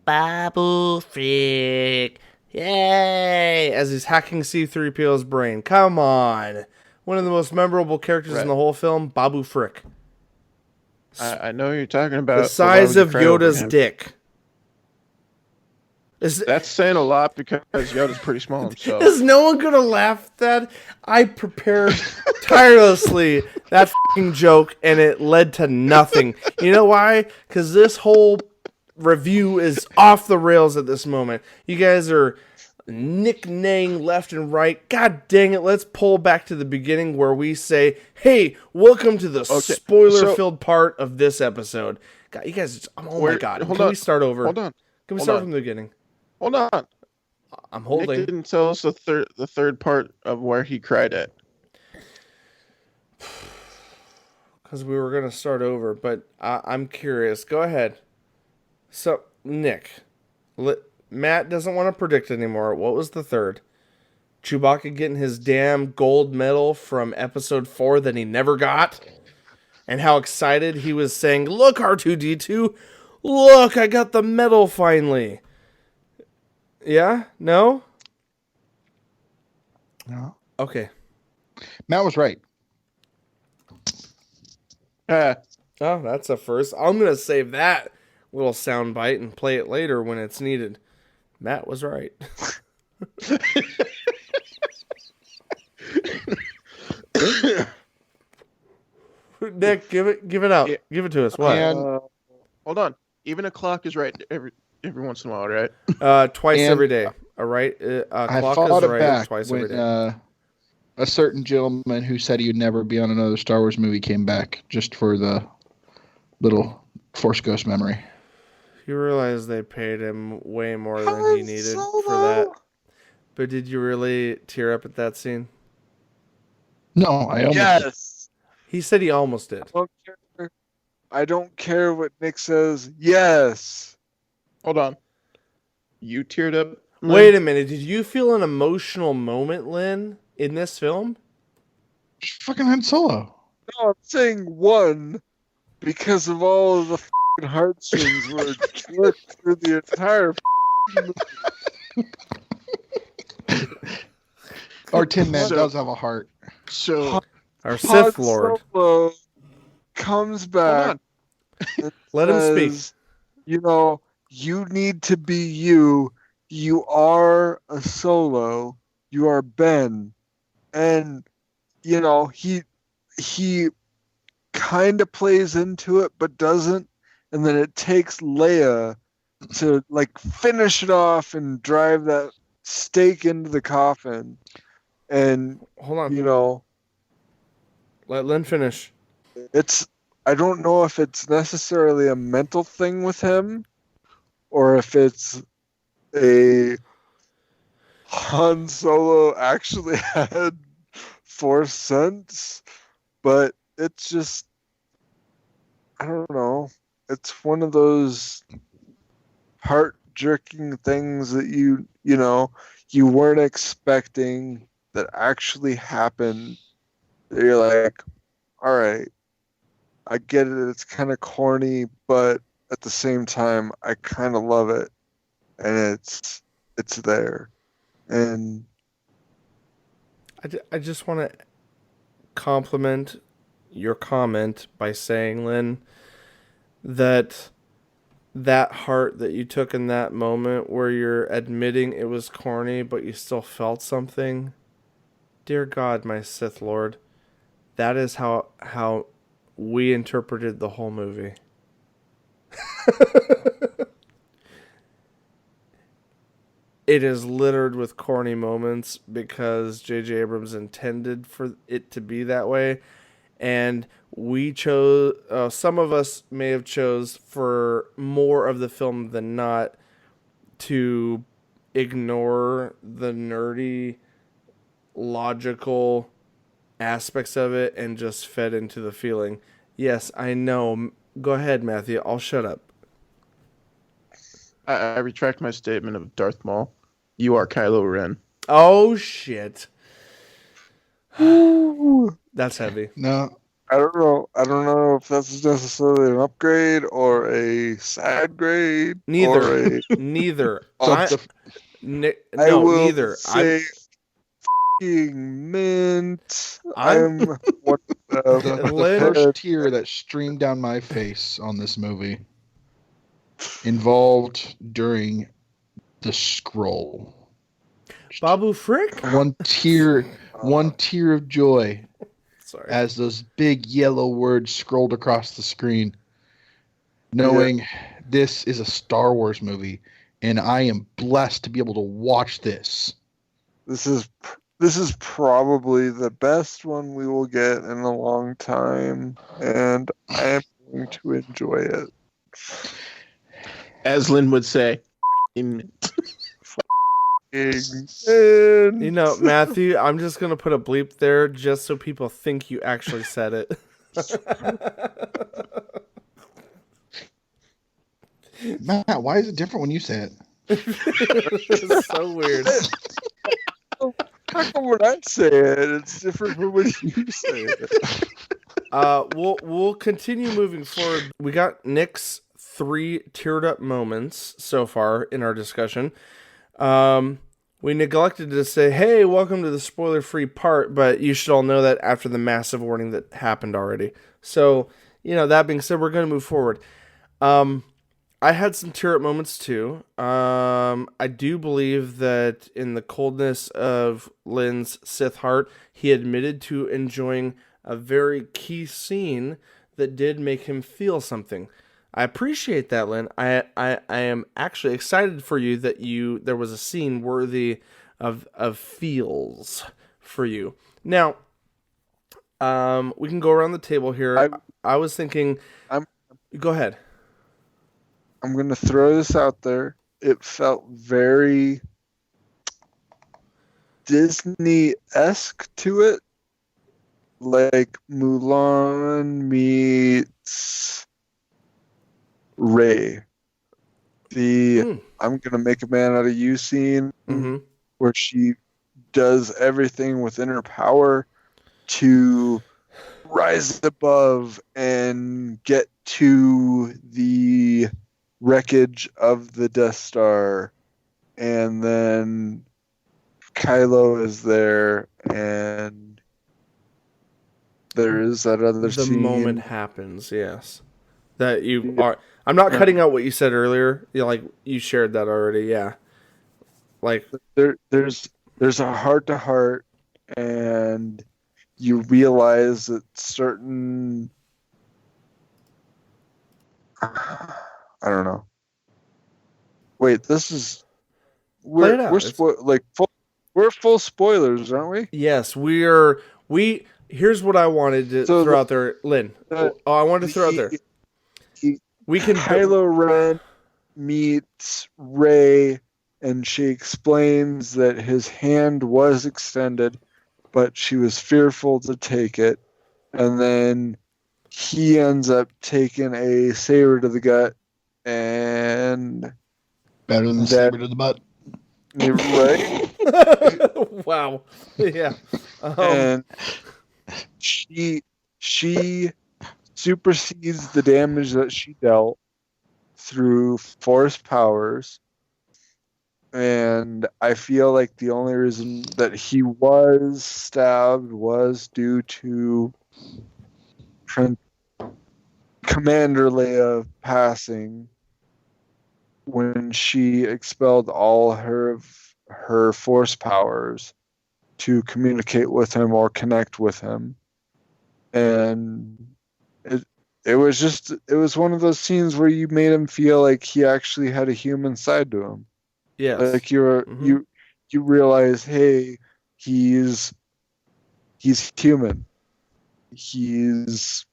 Babu Frick. Yay! As he's hacking C-3PO's brain. Come on. One of the most memorable characters in the whole film, Babu Frick. I know who you're talking about. The size of Yoda's dick. That's saying a lot because Yoda's pretty small himself. Is no one gonna laugh at that? I prepared tirelessly that fucking joke, and it led to nothing. You know why? Because this whole review is off the rails at this moment. You guys are nicknaying left and right. God dang it, let's pull back to the beginning where we say, hey, welcome to the spoiler-filled part of this episode. God, you guys, my God. Can we start over? Hold on. Can we start from the beginning? Hold on. I'm holding. Nick didn't tell us the third part of where he cried at. Because we were going to start over, but I'm curious. Go ahead. So, Nick, Matt doesn't want to predict anymore. What was the third? Chewbacca getting his damn gold medal from episode 4 that he never got? And how excited he was saying, look, R2-D2, look, I got the medal finally. Yeah? No? No. Okay. Matt was right. Oh, that's a first. I'm going to save that little soundbite and play it later when it's needed. Matt was right. Nick, give it out. Yeah. Give it to us. What? And Hold on. Even a clock is right every once in a while, right? Twice And every day. All right. I Clock fought is it right back twice when every day. a certain gentleman who said he would never be on another Star Wars movie came back just for the little Force Ghost memory. You realize they paid him way more than he needed for that. But did you really tear up at that scene? No, I almost Yes. He said he almost did. I don't care what Nick says. Yes. Hold on. You teared up? Lynn? Wait a minute. Did you feel an emotional moment, Lynn, in this film? fucking Han Solo. No, I'm saying one because of all of the f***ing heartstrings were jerked through the entire Our Tin Man does have a heart. So Our Sith Lord. Solo comes back. and Let him speak. says, You know, you need to be you. You are a Solo. You are Ben. And, you know, he kind of plays into it, but doesn't. And then it takes Leia to, like, finish it off and drive that stake into the coffin. And, Hold on. you know, Let Lynn finish. I don't know if it's necessarily a mental thing with him or if it's a Han Solo actually had Force sense, but it's just, I don't know. It's one of those heart-jerking things that you weren't expecting that actually happened. You're like, all right, I get it. It's kind of corny, but at the same time, I kind of love it, and it's there. And I just want to compliment your comment by saying, Lynn, that heart that you took in that moment where you're admitting it was corny, but you still felt something. Dear God, my Sith Lord, that is how we interpreted the whole movie. It is littered with corny moments because J.J. Abrams intended for it to be that way. and we chose. Some of us may have chose for more of the film than not to ignore the nerdy, logical aspects of it and just fed into the feeling. Yes, I know. Go ahead, Matthew. I'll shut up. I retract my statement of Darth Maul. You are Kylo Ren. Oh, shit. That's heavy. No, I don't know. I don't know if that's necessarily an upgrade or a sad grade. Neither. Or Neither. I I will Neither. say f***ing mint. I'm- I'm one of the Lynn- first tear that streamed down my face on this movie involved during the scroll. Babu Frick? One tear of joy Sorry. as those big yellow words scrolled across the screen, knowing this is a Star Wars movie, and I am blessed to be able to watch this. This is probably the best one we will get in a long time, and I am going to enjoy it. As Lynn would say. You know, Matthew, I'm just going to put a bleep there just so people think you actually said it. Matt, why is it different when you say it? It's so weird. How come when I say it, it's different from when you say it? We'll continue moving forward. We got Nick's 3 teared up moments so far in our discussion. We neglected to say, hey, welcome to the spoiler-free part, but you should all know that after the massive warning that happened already. So, that being said, we're going to move forward. I had some tear-up moments too. I do believe that in the coldness of Lynn's Sith heart, he admitted to enjoying a very key scene that did make him feel something. I appreciate that, Lynn. I am actually excited for you that there was a scene worthy of feels for you. Now, we can go around the table here. I was thinking. Go ahead. I'm going to throw this out there. It felt very Disney-esque to it. Like Mulan meets Rey. I'm going to make a man out of you scene, where she does everything within her power to rise above and get to the wreckage of the Death Star, and then Kylo is there, and there is that other scene. The moment happens, yes. That you are. I'm not cutting out what you said earlier. You shared that already. Yeah. Like there's a heart to heart, and you realize that certain. I don't know. Wait, this is we're full spoilers, aren't we? Yes, here's what I wanted to throw out there, Lynn. I wanted to throw out there. We can Kylo Ren meets Rey, and she explains that his hand was extended, but she was fearful to take it, and then he ends up taking a saber to the gut, and better than saber to the butt. Right? Wow. Yeah. And she supersedes the damage that she dealt through force powers. And I feel like the only reason that he was stabbed was due to Commander Leia passing when she expelled all her force powers to communicate with him or connect with him. And it was one of those scenes where you made him feel like he actually had a human side to him. Yes. Like you realize, hey, he's human. he's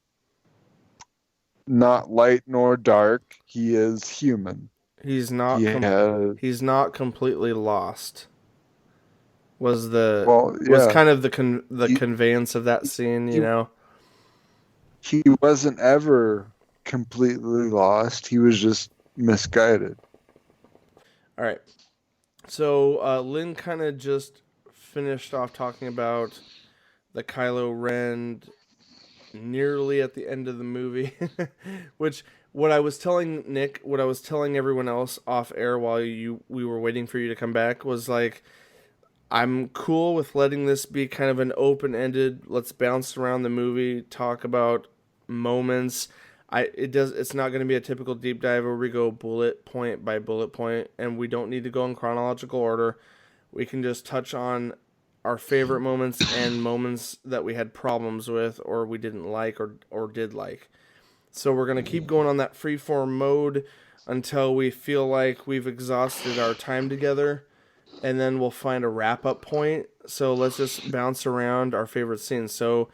not light nor dark. He is human. He's not. He has, He's not completely lost. Was well, was yeah. kind of the He- conveyance of that scene, you he- know? He wasn't ever completely lost. He was just misguided. All right. So Lynn kind of just finished off talking about the Kylo Ren nearly at the end of the movie, which what I was telling Nick, what I was telling everyone else off air while we were waiting for you to come back was like, I'm cool with letting this be kind of an open-ended, let's bounce around the movie, talk about moments. It's not going to be a typical deep dive where we go bullet point by bullet point, and we don't need to go in chronological order. We can just touch on our favorite moments and moments that we had problems with or we didn't like or did like. So we're going to keep going on that freeform mode until we feel like we've exhausted our time together, and then we'll find a wrap-up point. So let's just bounce around our favorite scenes. So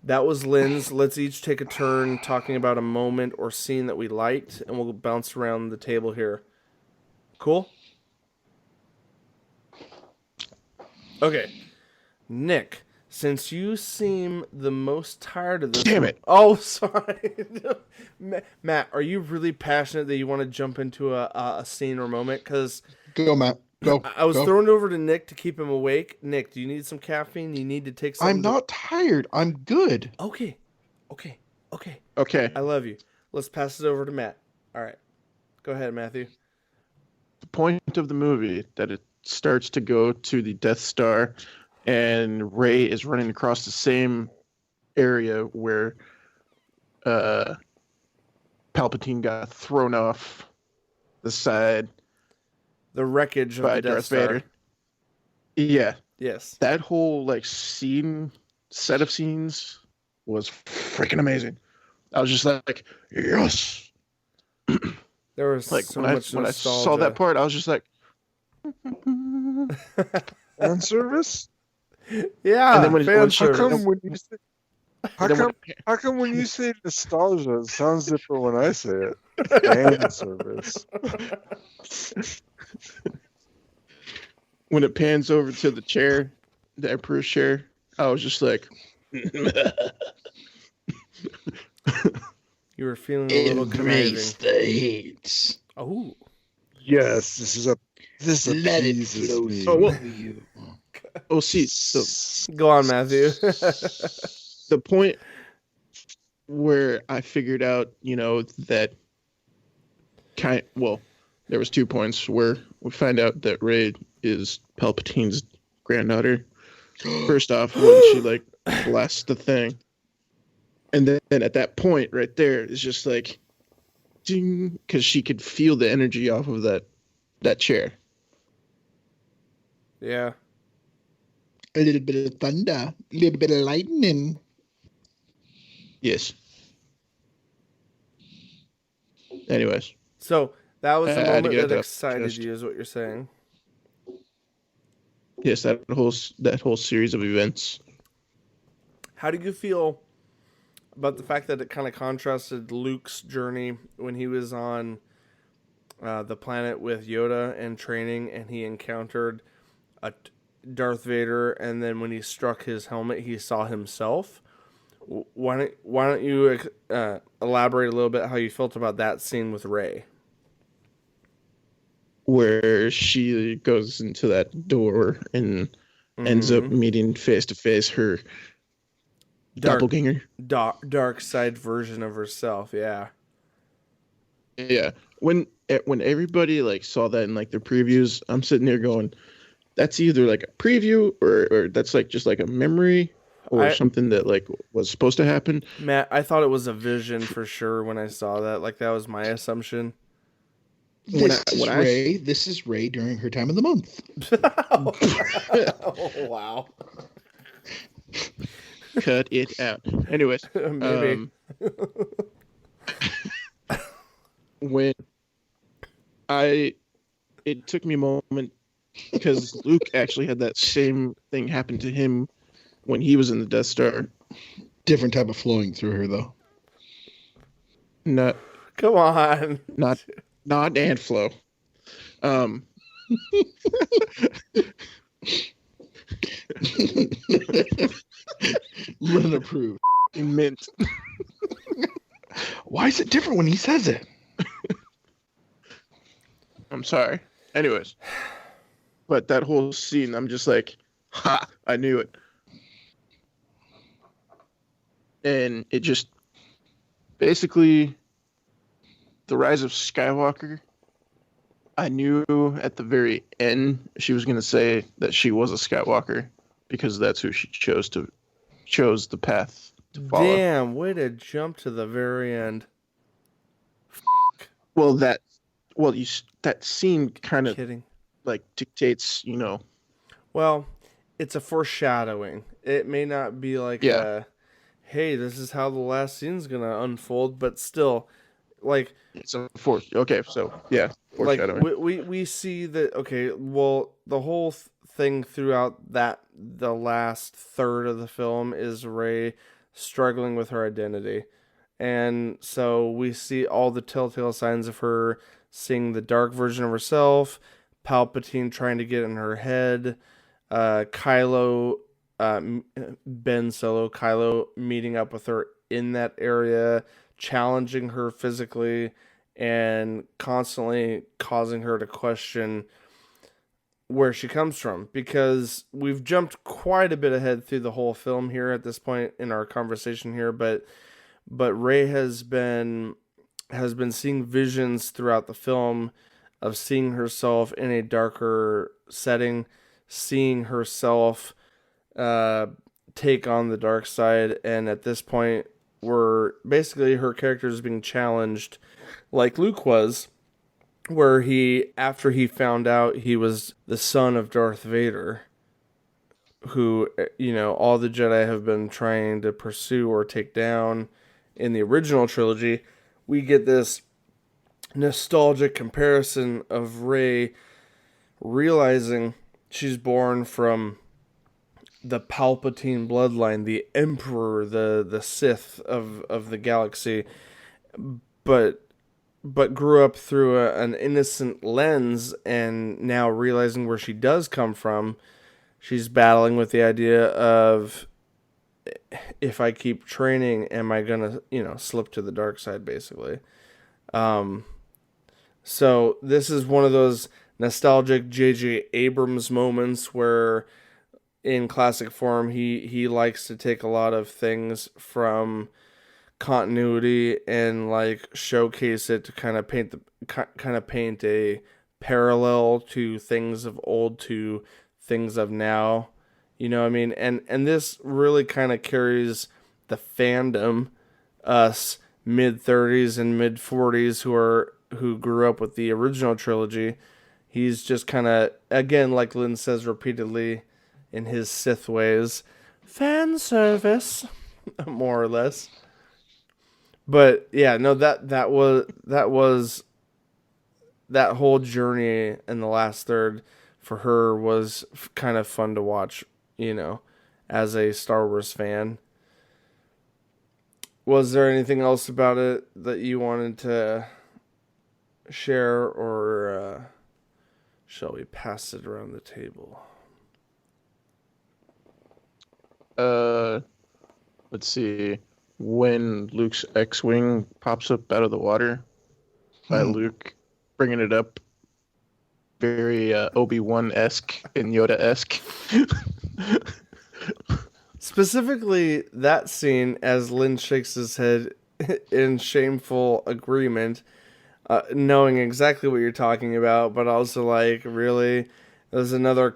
that was Lynn's. Let's each take a turn talking about a moment or scene that we liked, and we'll bounce around the table here. Cool? Okay. Nick, since you seem the most tired of this... Damn it. Oh, sorry. Matt, are you really passionate that you want to jump into a scene or moment? Because... Go, Matt. Go. I was Go. throwing it over to Nick to keep him awake. Nick, do you need some caffeine? You need to take some... I'm not tired. I'm good. Okay. Okay. I love you. Let's pass it over to Matt. All right. Go ahead, Matthew. The point of the movie that it starts to go to the Death Star, and Rey is running across the same area where Palpatine got thrown off the side The wreckage of by the Death Darth Star. Vader. Yeah, Yes. that whole set of scenes was freaking amazing. I was just like, yes. There was Like so when much I nostalgia. saw that part, I was just like, Fan service? Yeah, And then when- fan when she How service. come when you say how come when you say nostalgia, it sounds different when I say it? Fan service. when it pans over to the chair, the Emperor's chair, I was just like, You were feeling a little conniving. the hate. Oh, Yes, this Let it appeases flow me. Oh, well- through you. oh, see, so go on, Matthew. the point where I figured out, that there was 2 points where we find out that Rey is Palpatine's granddaughter. First off, when she blasts the thing, and then at that point right there, it's just like, ding, because she could feel the energy off of that chair. Yeah. A little bit of thunder, a little bit of lightning. Yes. Anyways, So that was the I had to moment get that that excited just- you, is what you're saying. yes, that whole series of events. How do you feel about the fact that it kind of contrasted Luke's journey when he was on the planet with Yoda and training, and he encountered a Darth Vader, and then when he struck his helmet, he saw himself? Why don't you elaborate a little bit how you felt about that scene with Rey? Where she goes into that door and ends up meeting face to face her doppelganger. Dark side version of herself. Yeah. Yeah. When everybody saw that in their previews, I'm sitting there going, that's either a preview or that's just a memory or something that was supposed to happen. Matt, I thought it was a vision for sure when I saw that. That was my assumption. This is Rey during her time of the month. Oh, wow. Cut it out. Anyways, Maybe. when it took me a moment because Luke actually had that same thing happen to him when he was in the Death Star, Different type of flowing through her, though. Not Come on. not ant flow. Lynn approved. Mint. Why is it different when he says it? I'm sorry. Anyways, but that whole scene, I'm just like, ha! I knew it. And it just basically the rise of Skywalker. I knew at the very end she was going to say that she was a Skywalker because that's who she chose the path to follow. Damn, way to jump to the very end. Well, that scene kind of Kidding. like dictates, Well, it's a foreshadowing. It may not be like hey, this is how the last scene's gonna unfold, but still, like, it's a force. Okay, so yeah, foreshadowing. like we see that. Okay, well, the whole thing throughout the last third of the film is Rey struggling with her identity, and so we see all the telltale signs of her seeing the dark version of herself, Palpatine trying to get in her head, Kylo. Ben Solo, Kylo meeting up with her in that area, challenging her physically, and constantly causing her to question where she comes from. Because we've jumped quite a bit ahead through the whole film here at this point in our conversation here, but Rey has been seeing visions throughout the film of seeing herself in a darker setting, seeing herself take on the dark side, and at this point where basically her character is being challenged like Luke was, where after he found out he was the son of Darth Vader, who all the Jedi have been trying to pursue or take down in the original trilogy, we get this nostalgic comparison of Rey realizing she's born from the Palpatine bloodline, the Emperor, the Sith of the galaxy, but grew up through an innocent lens, and now realizing where she does come from, she's battling with the idea of, if I keep training, am I gonna slip to the dark side, basically. So this is one of those nostalgic J.J. Abrams moments where, in classic form, he likes to take a lot of things from continuity and like showcase it to kind of paint a parallel to things of old to things of now. You know what I mean? And this really kind of carries the fandom, us mid-30s and mid-40s who grew up with the original trilogy. He's just kind of, again, like Lynn says repeatedly, in his Sith ways, fan service, more or less. But yeah, no, that was that whole journey in the last third for her was kind of fun to watch, as a Star Wars fan. Was there anything else about it that you wanted to share, or shall we pass it around the table? Let's see. When Luke's X-Wing pops up out of the water by Luke bringing it up, very Obi-Wan-esque and Yoda-esque. Specifically, that scene, as Lynn shakes his head in shameful agreement, knowing exactly what you're talking about, but also like, really, there's another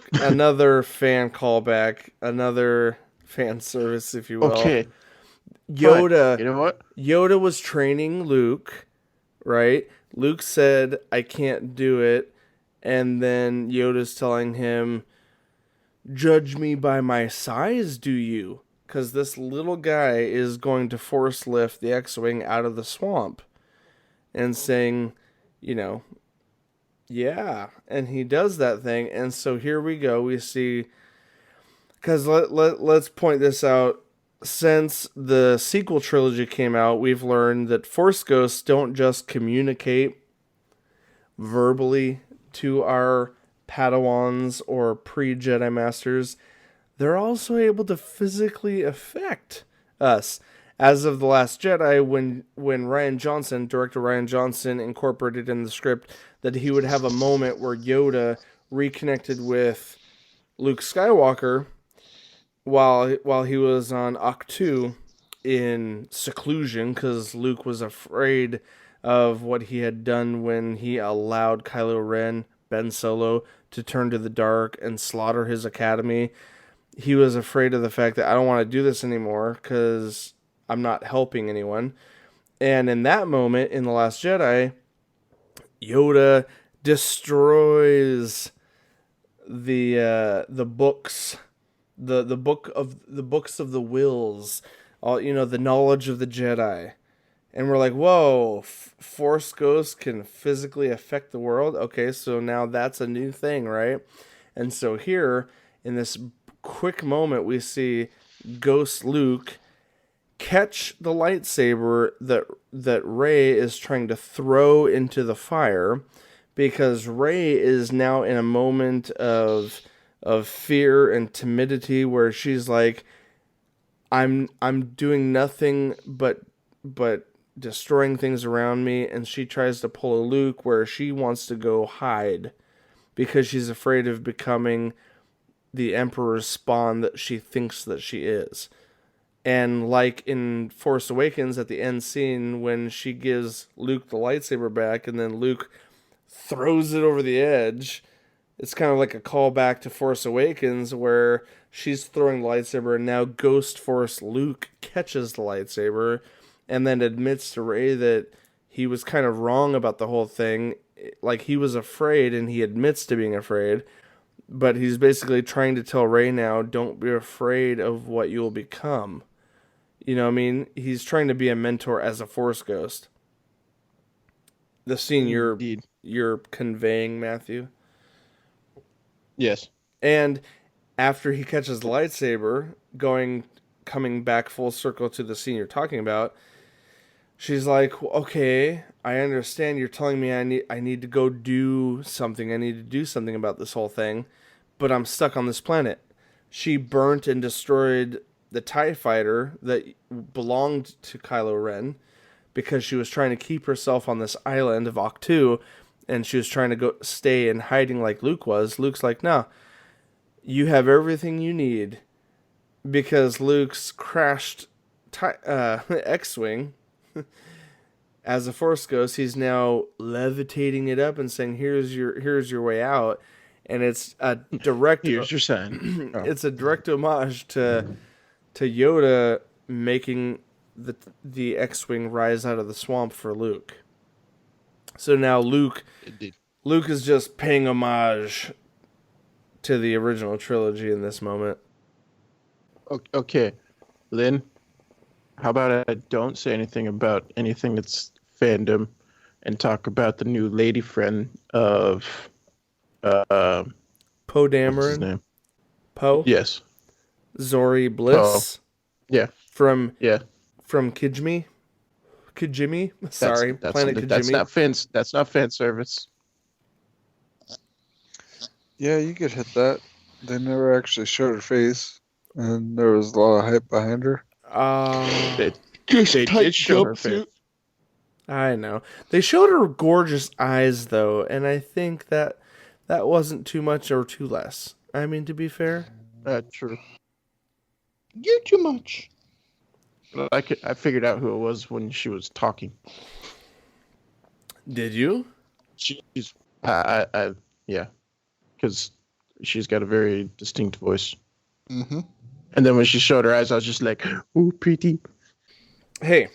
fan callback, another fan service, if you will. Okay. Yoda, but, you know what? Yoda was training Luke, right? Luke said, I can't do it. And then Yoda's telling him, judge me by my size, do you? Because this little guy is going to force lift the X-Wing out of the swamp. And saying, yeah. And he does that thing. And so here we go. We see, because let's point this out. since the sequel trilogy came out, we've learned that Force ghosts don't just communicate verbally to our Padawans or pre-Jedi Masters. They're also able to physically affect us. As of The Last Jedi, when director Ryan Johnson, incorporated in the script that he would have a moment where Yoda reconnected with Luke Skywalker while he was on Ahch-To in seclusion, because Luke was afraid of what he had done when he allowed Kylo Ren, Ben Solo, to turn to the dark and slaughter his academy. He was afraid of the fact that I don't want to do this anymore because I'm not helping anyone. And in that moment, in The Last Jedi, Yoda destroys the books, the books of the wills, all the knowledge of the Jedi. And we're like, whoa, Force ghosts can physically affect the world? Okay, so now that's a new thing, right? And so here, in this quick moment, we see Ghost Luke catch the lightsaber that Rey is trying to throw into the fire, because Rey is now in a moment of fear and timidity where she's like, I'm doing nothing but destroying things around me, and she tries to pull a Luke where she wants to go hide because she's afraid of becoming the Emperor's spawn that she thinks that she is. And like in Force Awakens at the end scene when she gives Luke the lightsaber back and then Luke throws it over the edge, it's kind of like a callback to Force Awakens where she's throwing the lightsaber and now Ghost Force Luke catches the lightsaber and then admits to Rey that he was kind of wrong about the whole thing. Like, he was afraid, and he admits to being afraid, but he's basically trying to tell Rey now, don't be afraid of what you'll become. You know what I mean? He's trying to be a mentor as a Force ghost. The scene you're conveying, Matthew. Yes. And after he catches the lightsaber, coming back full circle to the scene you're talking about, she's like, okay, I understand you're telling me I need to go do something. I need to do something about this whole thing, but I'm stuck on this planet. She burnt and destroyed the TIE fighter that belonged to Kylo Ren because she was trying to keep herself on this island of Ahch-To, and she was trying to stay in hiding like Luke was. Luke's like, no, you have everything you need, because Luke's crashed X-Wing. As a Force ghost, he's now levitating it up and saying, "Here's your way out," and it's a direct. Here's your sign. Oh. It's a direct homage to Yoda making the X-Wing rise out of the swamp for Luke. So now Luke is just paying homage to the original trilogy in this moment. Okay, Lynn, how about I don't say anything about anything that's fandom and talk about the new lady friend of Poe what's his Dameron? name? Poe? Yes. Zori Bliss? Yeah. From Yeah. Kijimi? Sorry, Planet Kijimi. That's not fan service. Yeah, you could hit that. They never actually showed her face, and there was a lot of hype behind her. They did show her face. I know. They showed her gorgeous eyes, though, and I think that wasn't too much or too less. I mean, to be fair. True. You're too much. I figured out who it was when she was talking. Did you? She's yeah, because she's got a very distinct voice. Mm-hmm. And then when she showed her eyes, I was just like, "Ooh, pretty." Hey,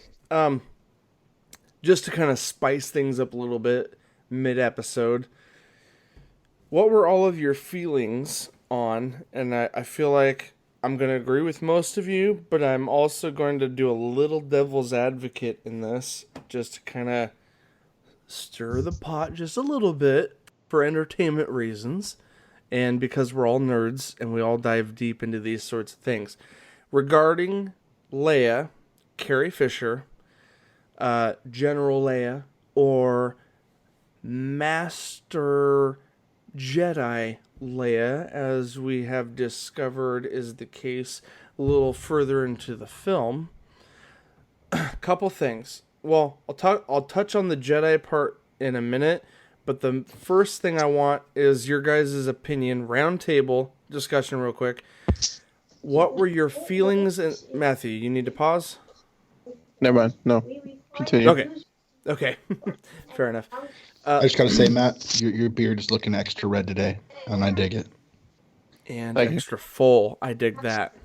just to kind of spice things up a little bit mid-episode, what were all of your feelings on? And I feel like I'm going to agree with most of you, but I'm also going to do a little devil's advocate in this, just to kind of stir the pot just a little bit for entertainment reasons, and because we're all nerds and we all dive deep into these sorts of things. Regarding Leia, Carrie Fisher, General Leia, or Master Jedi Leia, as we have discovered is the case a little further into the film. Couple things. Well, I'll touch on the Jedi part in a minute, but the first thing I want is your guys' opinion, round table discussion real quick. What were your feelings? Matthew, you need to pause? Never mind. No. Continue. Okay. Fair enough. I just got to say, Matt, your beard is looking extra red today, and I dig it. And Thank extra full. I dig that.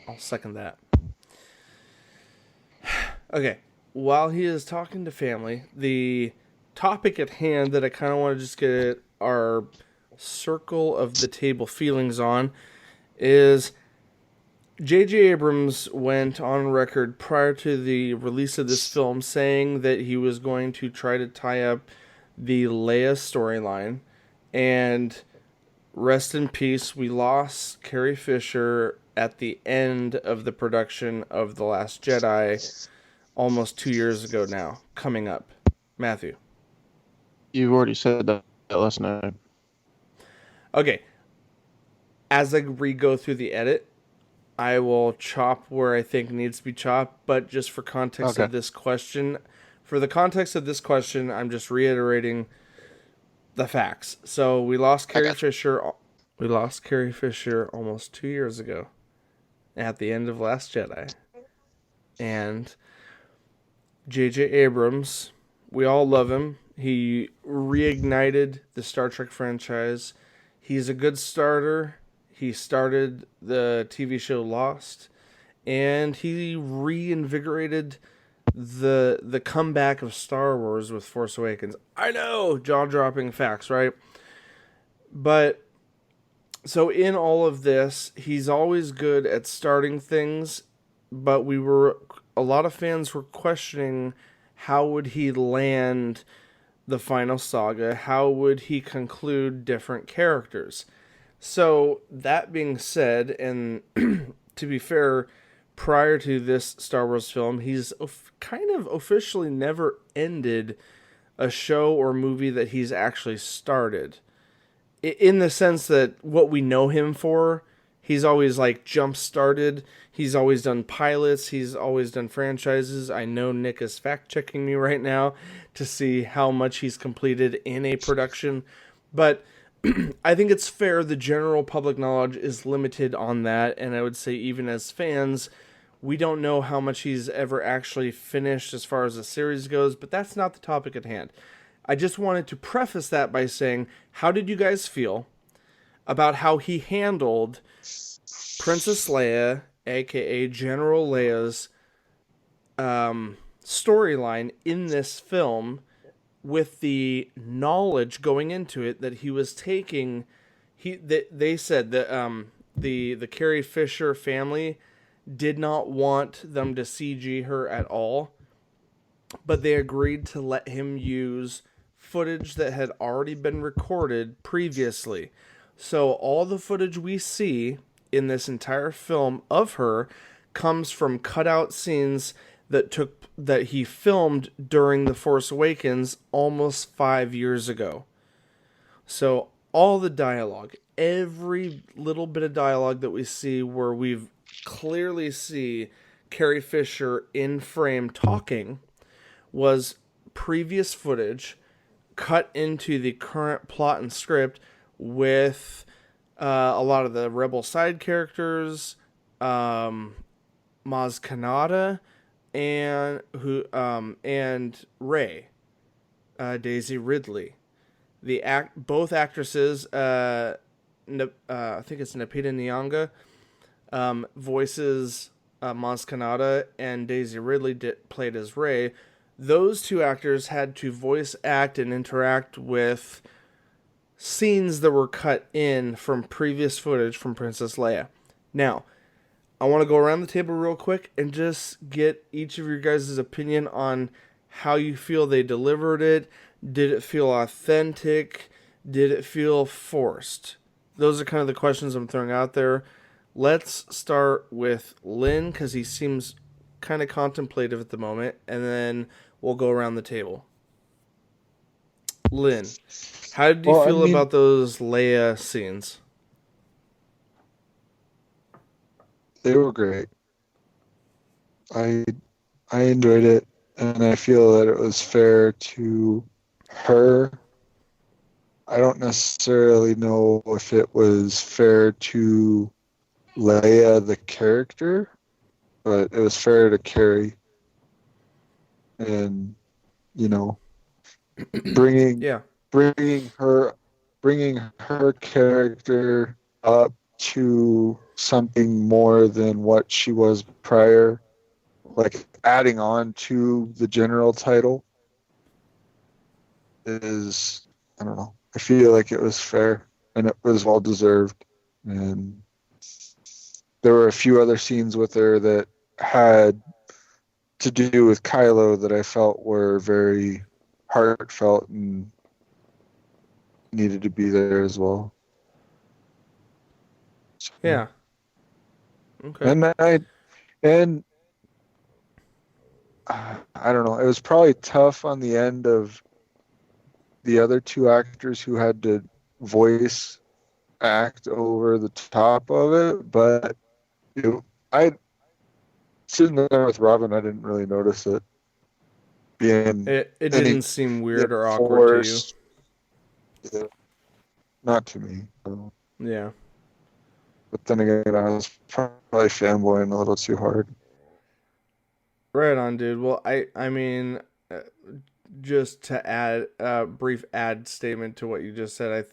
I'll second that. Okay. While he is talking to family, the topic at hand that I kind of want to just get our circle of the table feelings on is J.J. Abrams went on record prior to the release of this film saying that he was going to try to tie up the Leia storyline. And rest in peace, we lost Carrie Fisher at the end of the production of The Last Jedi almost 2 years ago now, coming up. Matthew. You've already said that last night. Okay. As I re-go through the edit, I will chop where I think needs to be chopped, but just for context of this question, I'm just reiterating the facts. So we lost Carrie Fisher. We lost Carrie Fisher almost 2 years ago, at the end of Last Jedi, and J.J. Abrams. We all love him. He reignited the Star Trek franchise. He's a good starter. He started the TV show Lost, and he reinvigorated the comeback of Star Wars with Force Awakens. I know, jaw-dropping facts, right? But, so in all of this, he's always good at starting things, but a lot of fans were questioning how would he land the final saga, how would he conclude different characters. So, that being said, and to be fair, prior to this Star Wars film, he's kind of officially never ended a show or movie that he's actually started. In the sense that what we know him for, he's always like jump-started, he's always done pilots, he's always done franchises. I know Nick is fact-checking me right now to see how much he's completed in a production, but I think it's fair the general public knowledge is limited on that, and I would say even as fans, we don't know how much he's ever actually finished as far as the series goes, but that's not the topic at hand. I just wanted to preface that by saying, how did you guys feel about how he handled Princess Leia, aka General Leia's storyline in this film, with the knowledge going into it that he was taking, they said that the Carrie Fisher family did not want them to CG her at all, but they agreed to let him use footage that had already been recorded previously. So all the footage we see in this entire film of her comes from cutout scenes that he filmed during The Force Awakens almost 5 years ago. So all the dialogue, every little bit of dialogue that we see where we've clearly see Carrie Fisher in frame talking was previous footage cut into the current plot and script with a lot of the Rebel side characters, Maz Kanata, and Rey, Daisy Ridley. Both actresses, I think it's Lupita Nyong'o, voices Maz Kanata, and Daisy Ridley played as Rey. Those two actors had to voice act and interact with scenes that were cut in from previous footage from Princess Leia. Now, I want to go around the table real quick and just get each of your guys' opinion on how you feel they delivered it. Did it feel authentic? Did it feel forced? Those are kind of the questions I'm throwing out there. let's start with Lynn, because he seems kind of contemplative at the moment, and then we'll go around the table. Lynn, how did you feel about those Leia scenes? They were great. I enjoyed it, and I feel that it was fair to her. I don't necessarily know if it was fair to Leia the character, but it was fair to Carrie. And bringing Yeah. bringing her character up to something more than what she was prior, like adding on to the general title is, I don't know, I feel like it was fair and it was well deserved. And there were a few other scenes with her that had to do with Kylo that I felt were very heartfelt and needed to be there as well. So, Yeah. Okay. and I don't know. It was probably tough on the end of the other two actors who had to voice act over the top of it, but I sitting there with Robin, I didn't really notice it being It didn't seem weird or awkward forced. to you. Not to me. So. Yeah. But then again, I was probably fanboying a little too hard. Right on, dude. Well, I mean, just to add a brief add statement to what you just said,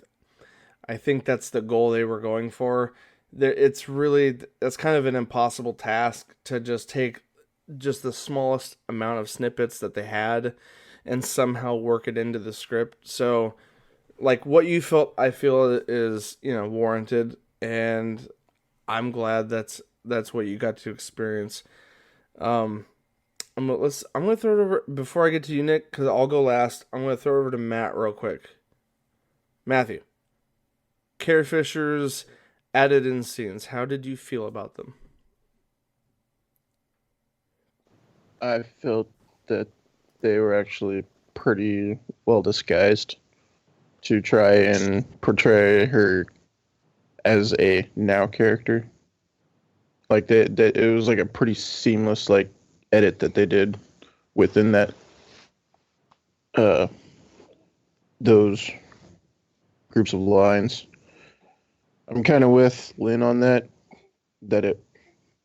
I think that's the goal they were going for. That's kind of an impossible task to just take just the smallest amount of snippets that they had and somehow work it into the script. So, like, what you felt, I feel is, warranted, and I'm glad that's what you got to experience. I'm gonna throw it over before I get to you, Nick, because I'll go last. I'm gonna throw it over to Matt real quick. Matthew, Carrie Fisher's added in scenes. How did you feel about them? I felt that they were actually pretty well disguised to try and portray her as a now character. Like it was like a pretty seamless like edit that they did within that those groups of lines. I'm kind of with Lynn on that it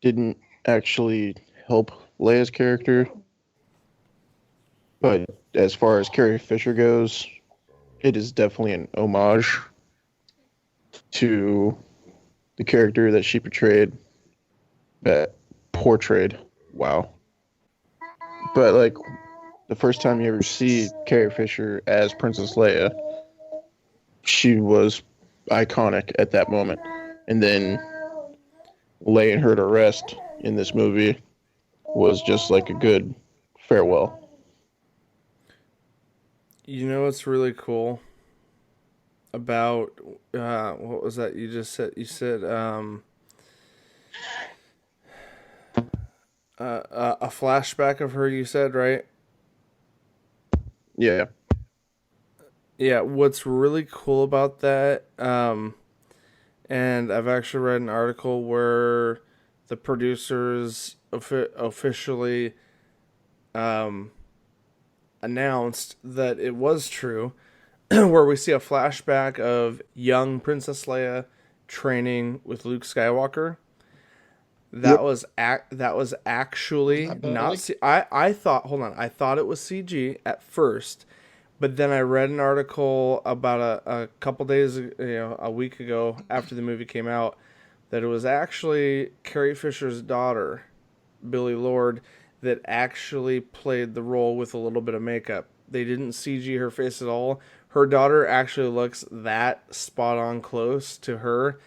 didn't actually help Leia's character. But as far as Carrie Fisher goes, it is definitely an homage to the character that she portrayed. Wow. But like the first time you ever see Carrie Fisher as Princess Leia, she was iconic at that moment. And then laying her to rest in this movie was just like a good farewell. You know what's really cool about what was that you just said? You said a flashback of her. You said, right? Yeah. Yeah. What's really cool about that? And I've actually read an article where the producers officially announced that it was true, where we see a flashback of young Princess Leia training with Luke Skywalker. That was actually not. I thought. Hold on. I thought it was CG at first, but then I read an article about a couple days, a week ago after the movie came out, that it was actually Carrie Fisher's daughter, Billie Lourd, that actually played the role with a little bit of makeup. They didn't CG her face at all. Her daughter actually looks that spot on close to her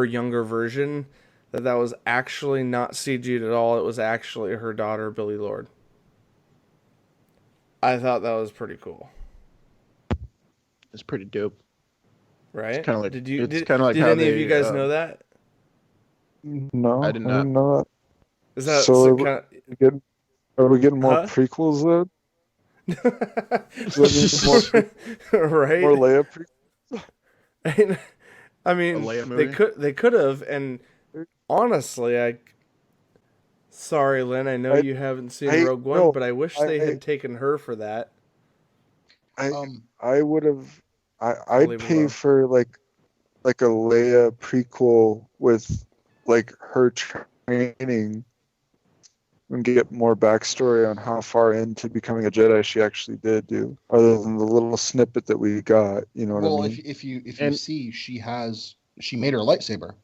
younger version, that was actually not CG'd at all. It was actually her daughter, Billie Lourd. I thought that was pretty cool. It's pretty dope. Right? It's kind of like did how any of you guys know that? No, I I did not. didn't know that. Is that So so are we kind getting, are we getting more huh? prequels then? Is that gonna be more Right? Leia prequels? I A mean, Leia they movie? could have, and honestly, sorry, Lynn, I know I you haven't seen I Rogue One, no, but I wish they I had taken her for that. I Um, I would have. I'll I'd leave it pay alone. for like a Leia prequel with like her training and get more backstory on how far into becoming a Jedi she actually did do, other than the little snippet that we got. You know what I well, if mean? if you And see, she made her lightsaber,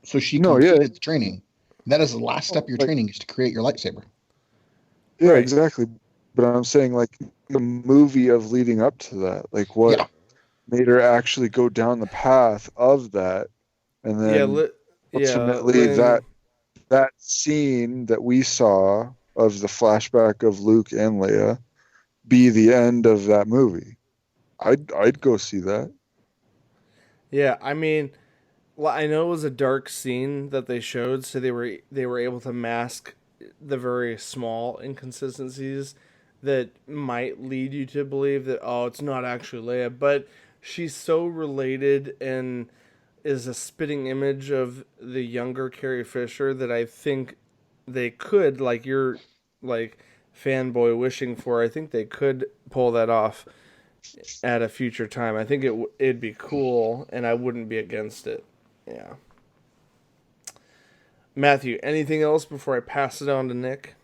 so she No, yeah, completed the training. That is the last step of your like training is to create your lightsaber. yeah, Right. exactly. But I'm saying like the movie of leading up to that, like what Yeah, made her actually go down the path of that, and Yeah, then ultimately Lynn. that scene that we saw of the flashback of Luke and Leia be the end of that movie. I'd go see that. Yeah, I mean, well, I know it was a dark scene that they showed, so they were able to mask the very small inconsistencies that might lead you to believe that it's not actually Leia, but she's so related and is a spitting image of the younger Carrie Fisher that I think they could, like you're like fanboy wishing for. I think they could pull that off at a future time. I think it'd be cool, and I wouldn't be against it. Yeah. Matthew, anything else before I pass it on to Nick?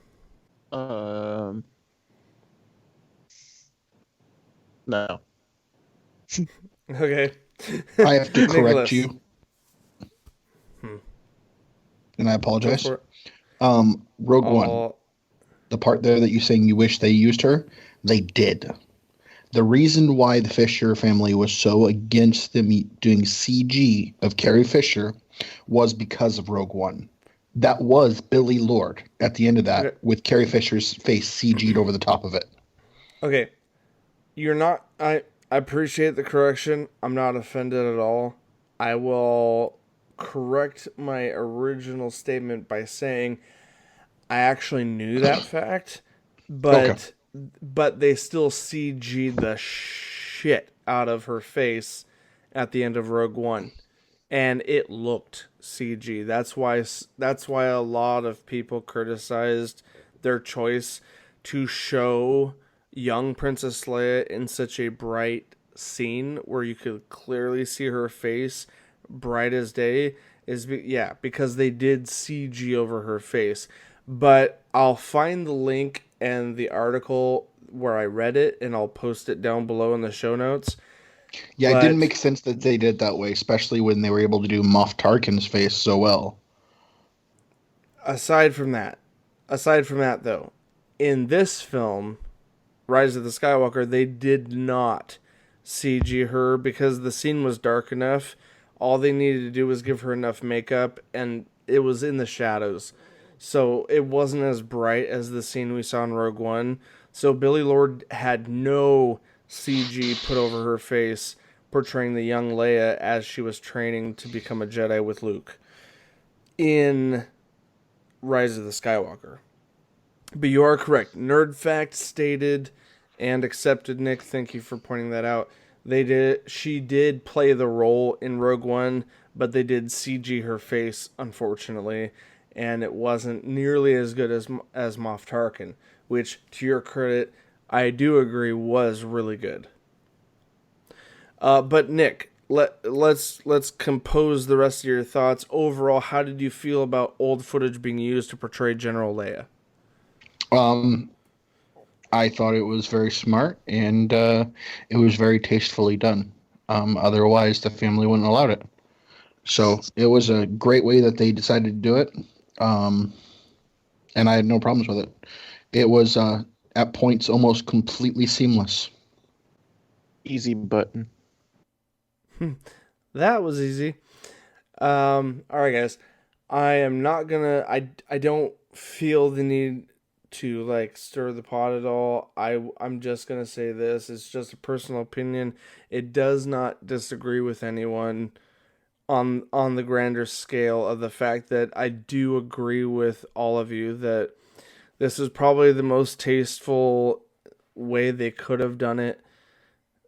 um, no. Okay. I have to correct Nicholas. you, and I Go apologize. for it. Rogue One, All the part there that you're saying you wish they used her, they did. The reason why the Fisher family was so against them doing CG of Carrie Fisher was because of Rogue One. That was Billy Lord at the end of that okay. with Carrie Fisher's face CG'd over the top of it. Okay. You're not I appreciate the correction. I'm not offended at all. I will correct my original statement by saying I actually knew that fact, Okay. but they still CG'd the shit out of her face at the end of Rogue One, and it looked CG. That's why a lot of people criticized their choice to show young Princess Leia in such a bright scene where you could clearly see her face bright as day because they did CG over her face. But I'll find the link and the article where I read it and I'll post it down below in the show notes. Yeah, it didn't But make sense that they did it that way, especially when they were able to do Moff Tarkin's face so well. aside from that, aside from that though, in this film, Rise of the Skywalker, they did not CG her because the scene was dark enough. All they needed to do was give her enough makeup, and it was in the shadows. So it wasn't as bright as the scene we saw in Rogue One. So Billy Lord had no CG put over her face portraying the young Leia as she was training to become a Jedi with Luke in Rise of the Skywalker. But you are correct. Nerd fact stated and accepted, Nick. Thank you for pointing that out. She did play the role in Rogue One, but they did CG her face, unfortunately, and it wasn't nearly as good as Moff Tarkin, which, to your credit, I do agree was really good. But Nick, let's compose the rest of your thoughts. Overall, how did you feel about old footage being used to portray General Leia? Um, I thought it was very smart and it was very tastefully done. Otherwise, the family wouldn't allow it. So it was a great way that they decided to do it. Um, and I had no problems with it. It was at points almost completely seamless. Easy button. That was easy. All right, guys. I am not gonna. I don't feel the need to like stir the pot at all. I'm just gonna say this. It's just a personal opinion. It does not disagree with anyone. on the grander scale of the fact that I do agree with all of you that this is probably the most tasteful way they could have done it.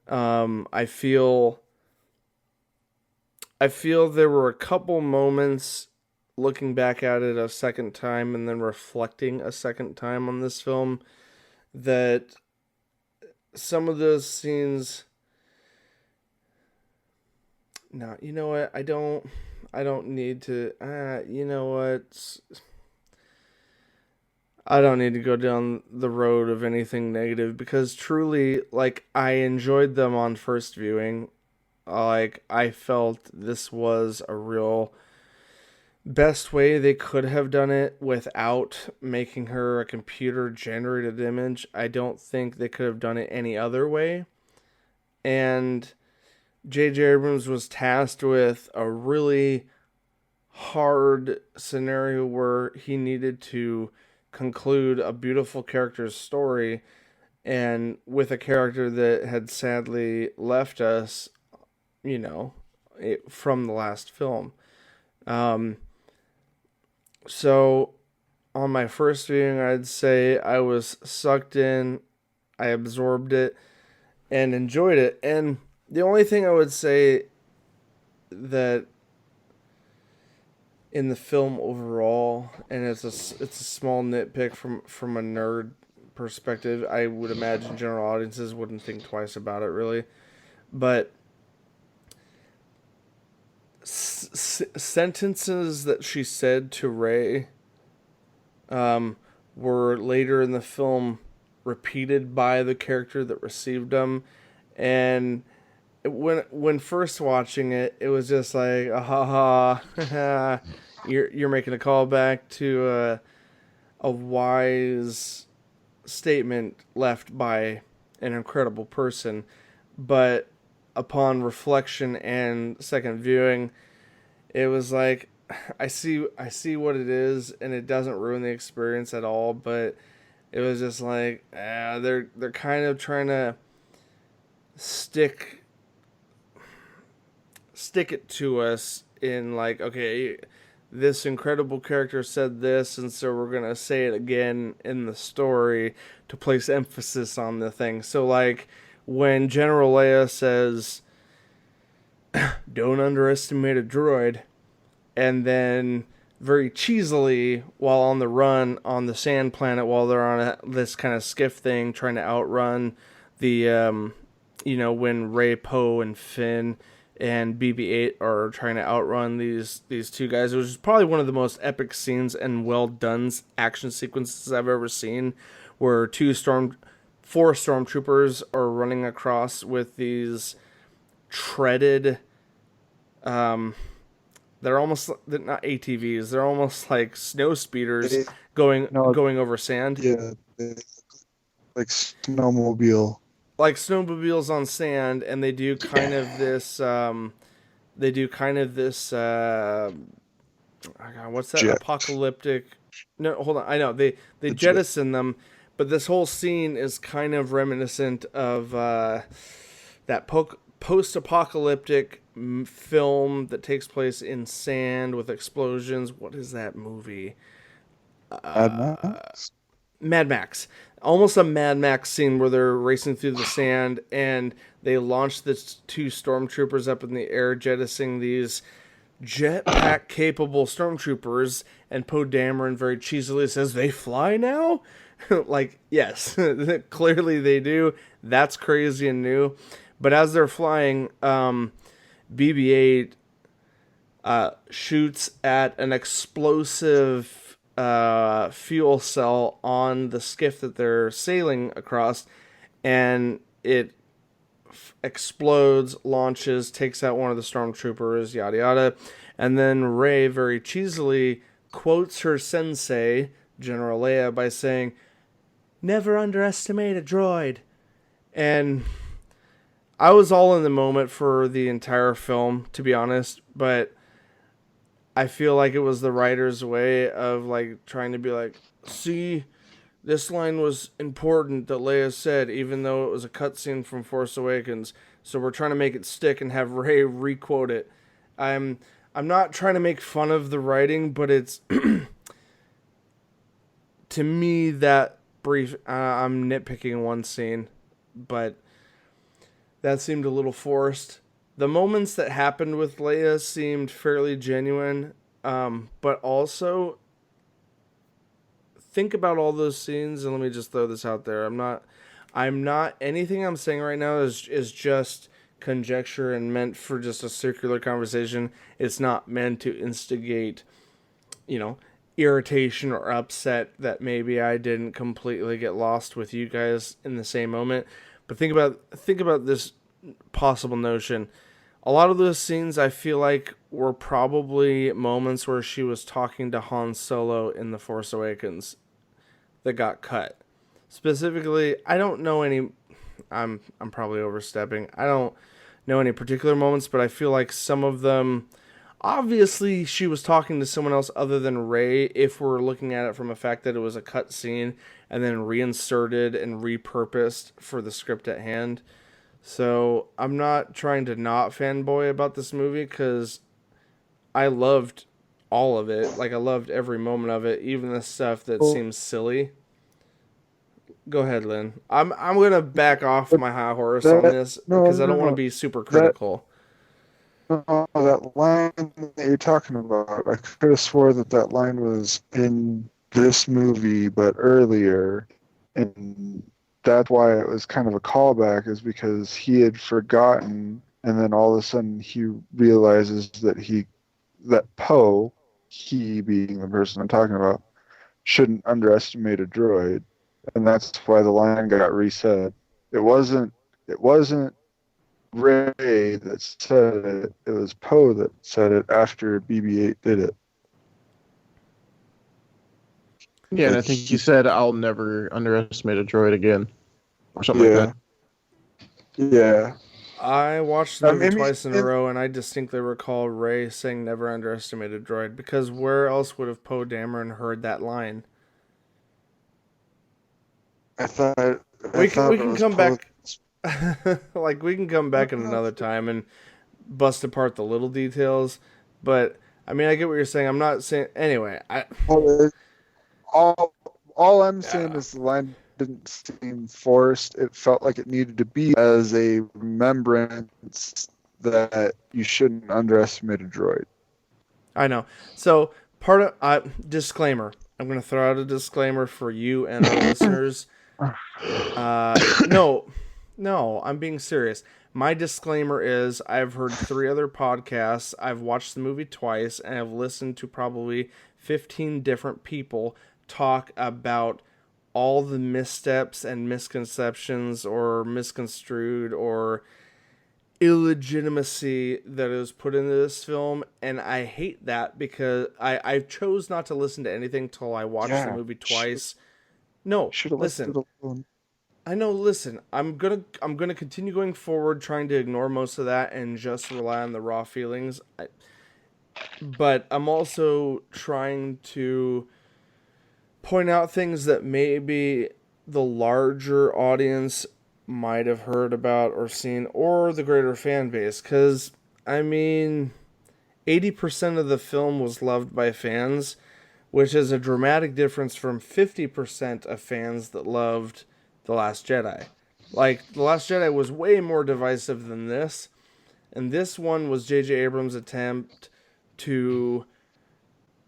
I feel there were a couple moments looking back at it a second time and then reflecting a second time on this film that some of those scenes. No, you know what? I don't need to. You know what? I don't need to go down the road of anything negative because truly, like, I enjoyed them on first viewing. Like, I felt this was a real best way they could have done it without making her a computer generated image. I don't think they could have done it any other way. And J.J. Abrams was tasked with a really hard scenario where he needed to conclude a beautiful character's story, and with a character that had sadly left us, from the last film. So on my first viewing, I'd say I was sucked in, I absorbed it, and enjoyed it. And the only thing I would say that in the film overall, and it's a small nitpick from a nerd perspective, I would imagine general audiences wouldn't think twice about it really, but sentences that she said to Rey were later in the film repeated by the character that received them, and when first watching it, it was just like, ha ha, you're making a callback to a wise statement left by an incredible person. But upon reflection and second viewing, it was like, I see what it is, and it doesn't ruin the experience at all. But it was just like, they're kind of trying to stick it to us in like, okay, this incredible character said this, and so we're gonna say it again in the story to place emphasis on the thing. So like when General Leia says, don't underestimate a droid, and then very cheesily, while on the run on the sand planet, while they're on this kind of skiff thing trying to outrun the when Rey, Poe, and Finn and BB-8 are trying to outrun these two guys. It was probably one of the most epic scenes and well done action sequences I've ever seen, where four stormtroopers are running across with these treaded, they're almost not ATVs, they're almost like snow speeders going over sand. Yeah, like snowmobile. Like snowmobiles on sand, and they do kind of this. What's that? Jet. Apocalyptic. No, hold on. I know they jettison them, but this whole scene is kind of reminiscent of that post-apocalyptic film that takes place in sand with explosions. What is that movie? Mad Max. Almost a Mad Max scene where they're racing through the sand and they launch the two stormtroopers up in the air, jettisoning these jetpack capable stormtroopers, and Poe Dameron very cheesily says, "They fly now?" Like, yes, clearly they do. That's crazy and new. But as they're flying, BB-8 shoots at an explosive fuel cell on the skiff that they're sailing across, and it explodes, launches, takes out one of the stormtroopers, yada yada, and then Rey very cheesily quotes her sensei, General Leia, by saying, "Never underestimate a droid." And I was all in the moment for the entire film, to be honest, but I feel like it was the writer's way of like trying to be like, see, this line was important that Leia said, even though it was a cutscene from Force Awakens. So we're trying to make it stick and have Rey re-quote it. I'm not trying to make fun of the writing, but it's to me that brief. I'm nitpicking one scene, but that seemed a little forced. The moments that happened with Leia seemed fairly genuine, but also think about all those scenes. And let me just throw this out there: I'm not. Anything I'm saying right now is just conjecture and meant for just a circular conversation. It's not meant to instigate, irritation or upset that maybe I didn't completely get lost with you guys in the same moment. But think about this possible notion. A lot of those scenes I feel like were probably moments where she was talking to Han Solo in The Force Awakens that got cut. Specifically, I don't know any. I'm probably overstepping. I don't know any particular moments, but I feel like some of them. Obviously, she was talking to someone else other than Rey. If we're looking at it from a fact that it was a cut scene and then reinserted and repurposed for the script at hand. So I'm not trying to not fanboy about this movie because I loved all of it. Like I loved every moment of it, even the stuff that seems silly. Go ahead, Lynn. I'm gonna back off my high horse on this because I don't want to be super critical. That line that you're talking about, I could have swore that line was in this movie, but earlier, and that's why it was kind of a callback, is because he had forgotten, and then all of a sudden he realizes that Poe, he being the person I'm talking about, shouldn't underestimate a droid. And that's why the line got reset. It wasn't Rey that said it. It was Poe that said it after BB-8 did it. Yeah, and I think he said, "I'll never underestimate a droid again," or something like that. Yeah. I watched the movie twice in a row, and I distinctly recall Rey saying "never underestimate a droid" because where else would have Poe Dameron heard that line? We can come back. Like we can come back in another time and bust apart the little details, but I mean I get what you're saying. I'm not saying anyway. All I'm saying is the line didn't seem forced. It felt like it needed to be as a remembrance that you shouldn't underestimate a droid. I know. So disclaimer. I'm going to throw out a disclaimer for you and our listeners. No, I'm being serious. My disclaimer is I've heard 3 other podcasts, I've watched the movie twice, and I've listened to probably 15 different people talk about all the missteps and misconceptions or misconstrued or illegitimacy that is put into this film, and I hate that because I chose not to listen to anything till I watched the movie twice. No, listen. I know. Listen, I'm gonna continue going forward, trying to ignore most of that and just rely on the raw feelings. But I'm also trying to point out things that maybe the larger audience might have heard about or seen, or the greater fan base. Because I mean, 80% of the film was loved by fans, which is a dramatic difference from 50% of fans that loved The Last Jedi. Like, The Last Jedi was way more divisive than this, and this one was J.J. Abrams' attempt to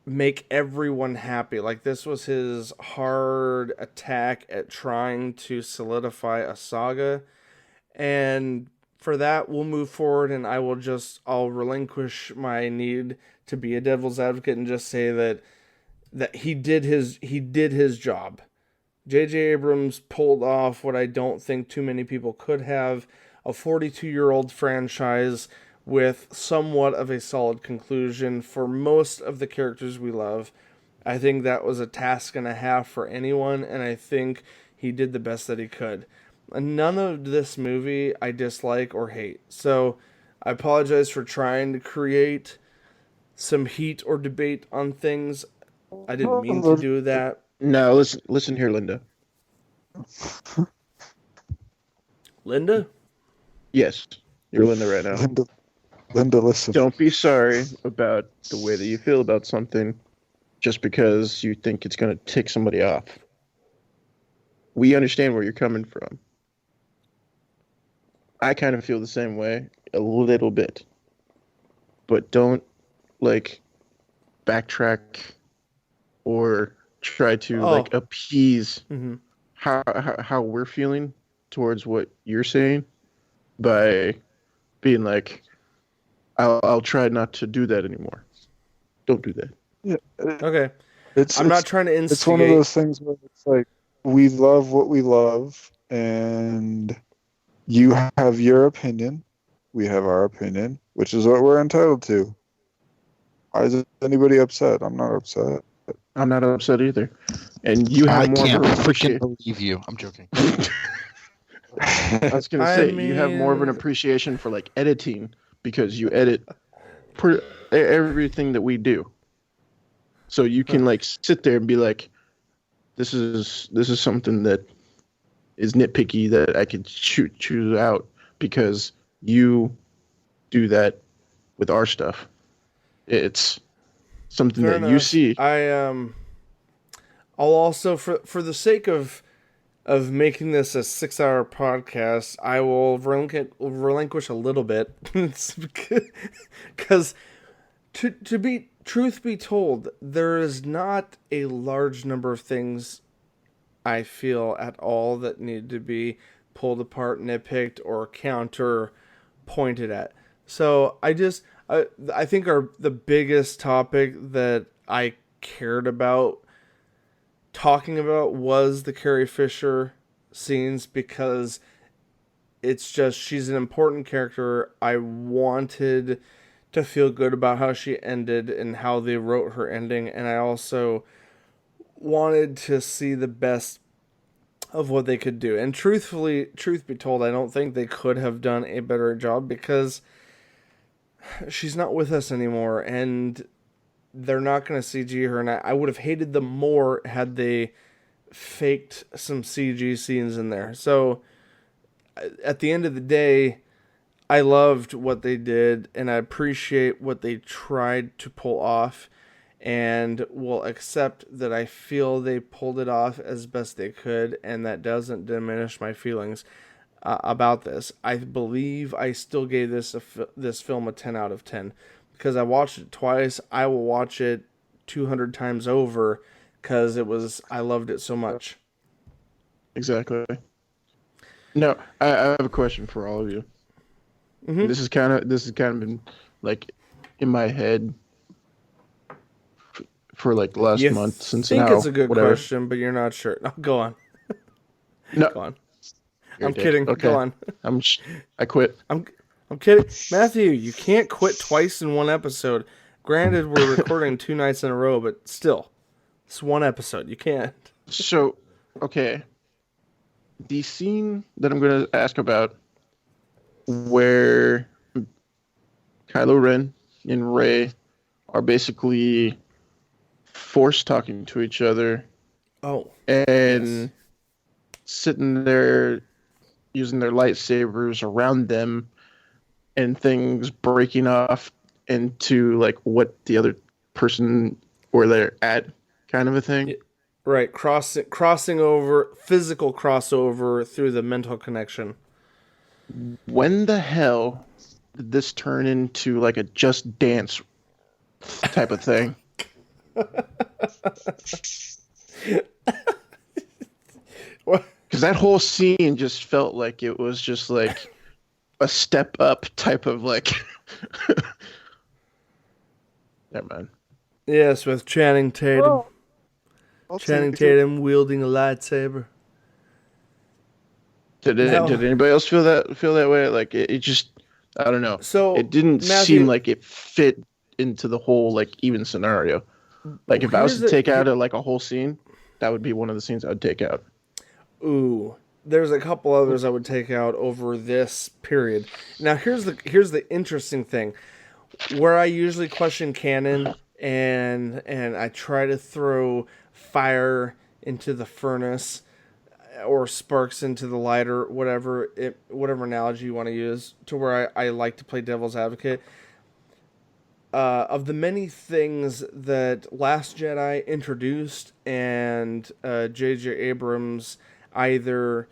make everyone happy. Like, this was his hard attack at trying to solidify a saga, and for that, we'll move forward, and I'll relinquish my need to be a devil's advocate and just say that he did his job. J.J. Abrams pulled off what I don't think too many people could have, a 42-year-old franchise with somewhat of a solid conclusion for most of the characters we love. I think that was a task and a half for anyone, and I think he did the best that he could. None of this movie I dislike or hate, so I apologize for trying to create some heat or debate on things. I didn't mean to do that. No, listen here, Linda. Linda? Yes, you're Linda right now. Linda, listen. Don't be sorry about the way that you feel about something just because you think it's going to tick somebody off. We understand where you're coming from. I kind of feel the same way a little bit. But don't, like, backtrack or try to, like, appease how we're feeling towards what you're saying by being like, I'll try not to do that anymore. Don't do that. Yeah, Okay. I'm not trying to instigate. It's one of those things where it's like, we love what we love, and you have your opinion, we have our opinion, which is what we're entitled to. Why is anybody upset? I'm not upset. I'm not upset either. And you have I more can't of an freaking appreciation. believe you. I'm joking. I was going to say, you have more of an appreciation for, like, editing because you edit everything that we do. So you can, like, sit there and be like, this is something that is nitpicky that I could choose out because you do that with our stuff. It's something Fair that enough. you see. I'll also, for the sake of making this a 6-hour podcast, I will relinquish a little bit because truth be told, there is not a large number of things I feel at all that need to be pulled apart, nitpicked, or counter pointed at. So I think the biggest topic that I cared about talking about was the Carrie Fisher scenes because it's just, she's an important character. I wanted to feel good about how she ended and how they wrote her ending, and I also wanted to see the best of what they could do. And truth be told, I don't think they could have done a better job because she's not with us anymore, and they're not going to CG her, and I would have hated them more had they faked some CG scenes in there. So at the end of the day, I loved what they did, and I appreciate what they tried to pull off, and will accept that I feel they pulled it off as best they could, and that doesn't diminish my feelings about this. I believe I still gave this film a 10 out of 10 because I watched it twice. I will watch it 200 times over because I loved it so much. Exactly. No, I have a question for all of you. Mm-hmm. This has kind of been like in my head for like the last month since now. I think it's a good question, but you're not sure. No, go on. No, go on. I'm kidding. Okay. Go on. I quit. I'm kidding, Matthew. You can't quit twice in one episode. Granted, we're recording 2 nights in a row, but still, it's one episode. You can't. So, okay, the scene that I'm going to ask about, where Kylo Ren and Rey are basically force talking to each other. Oh. And sitting there using their lightsabers around them and things breaking off into like what the other person where they're at kind of a thing. Right. Crossing over, physical crossover through the mental connection. When the hell did this turn into like a Just Dance type of thing? Because that whole scene just felt like it was just like a step up type of like. Never mind. Yes, with Channing Tatum. Channing Tatum wielding a lightsaber. Did anybody else feel that way? Like it just, I don't know. So it didn't seem like it fit into the whole like even scenario. Like if I was to take out a whole scene, that would be one of the scenes I would take out. Ooh, there's a couple others I would take out over this period. Now here's the interesting thing, where I usually question canon and I try to throw fire into the furnace. or sparks into the light, or whatever analogy you want to use, to where I like to play devil's advocate. Of the many things that Last Jedi introduced and J.J. Abrams either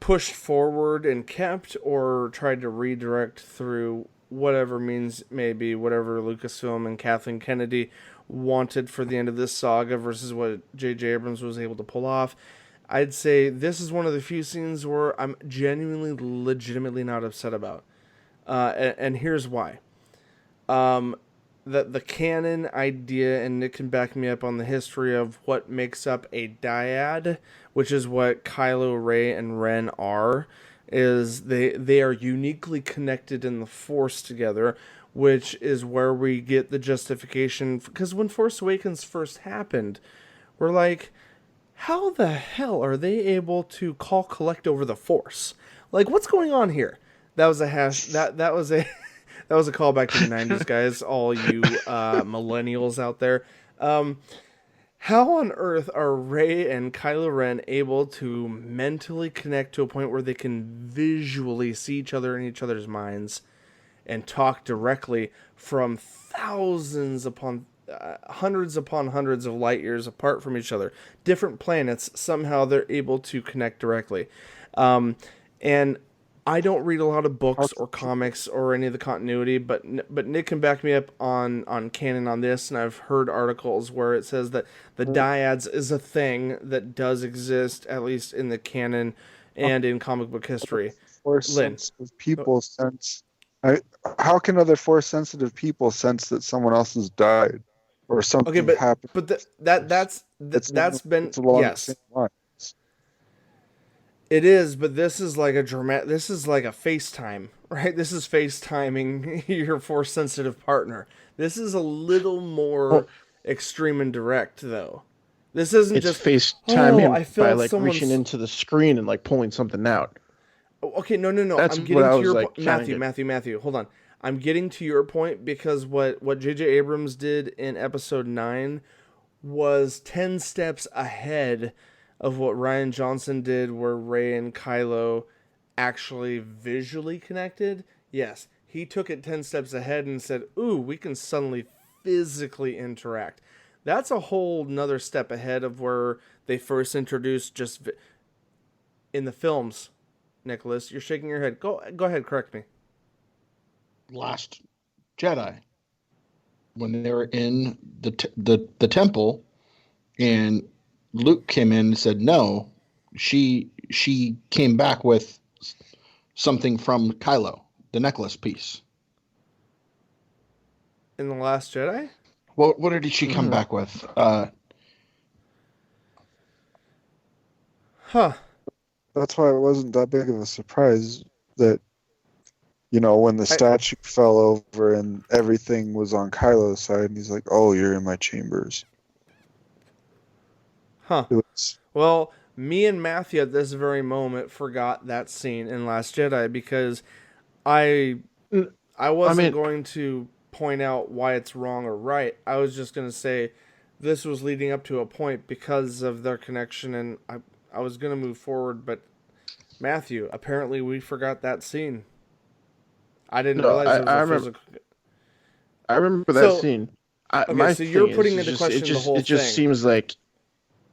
pushed forward and kept, or tried to redirect through whatever means maybe, whatever Lucasfilm and Kathleen Kennedy wanted for the end of this saga versus what J.J. Abrams was able to pull off, I'd say this is one of the few scenes where I'm genuinely, legitimately not upset about. And here's why. The canon idea, and Nick can back me up on the history of what makes up a dyad, which is what Kylo, Rey, and Ren are, is they are uniquely connected in the Force together, which is where we get the justification. Because when Force Awakens first happened, we're like, how the hell are they able to call collect over the Force? Like, what's going on here? That was a that was a that was a callback to the 90s, guys, all you millennials out there. How on earth are Rey and Kylo Ren able to mentally connect to a point where they can visually see each other in each other's minds and talk directly from hundreds upon hundreds of light years apart from each other? Different planets, somehow they're able to connect directly. And I don't read a lot of books or comics or any of the continuity, but Nick can back me up on canon on this, and I've heard articles where it says that the dyads is a thing that does exist, at least in the canon and in comic book history. Force-sensitive people sense. How can other Force-sensitive people sense that someone else has died or something happened? But that's been, yes. It is, but this is like this is like a FaceTime, right? This is FaceTiming your Force-sensitive partner. This is a little more extreme and direct, though. This isn't just FaceTiming by like reaching into the screen and like pulling something out. Okay, no. That's I'm getting to your like, Matthew. Hold on. I'm getting to your point because what J.J. Abrams did in Episode 9 was 10 steps ahead of what Rian Johnson did, where Rey and Kylo actually visually connected. Yes, he took it 10 steps ahead and said, ooh, we can suddenly physically interact. That's a whole nother step ahead of where they first introduced just in the films. Nicholas, you're shaking your head. Go ahead, correct me. Last Jedi, when they were in the temple, and Luke came in and said, no, she came back with something from Kylo, the necklace piece. In The Last Jedi? What did she come back with? That's why it wasn't that big of a surprise that, when the statue fell over and everything was on Kylo's side, and he's like, oh, you're in my chambers. Well, me and Matthew at this very moment forgot that scene in Last Jedi because I wasn't going to point out why it's wrong or right. I was just going to say this was leading up to a point because of their connection, and I was going to move forward, but Matthew, apparently we forgot that scene. I didn't realize there was a physical... I remember that scene. So you're putting into question the whole thing. It just seems like...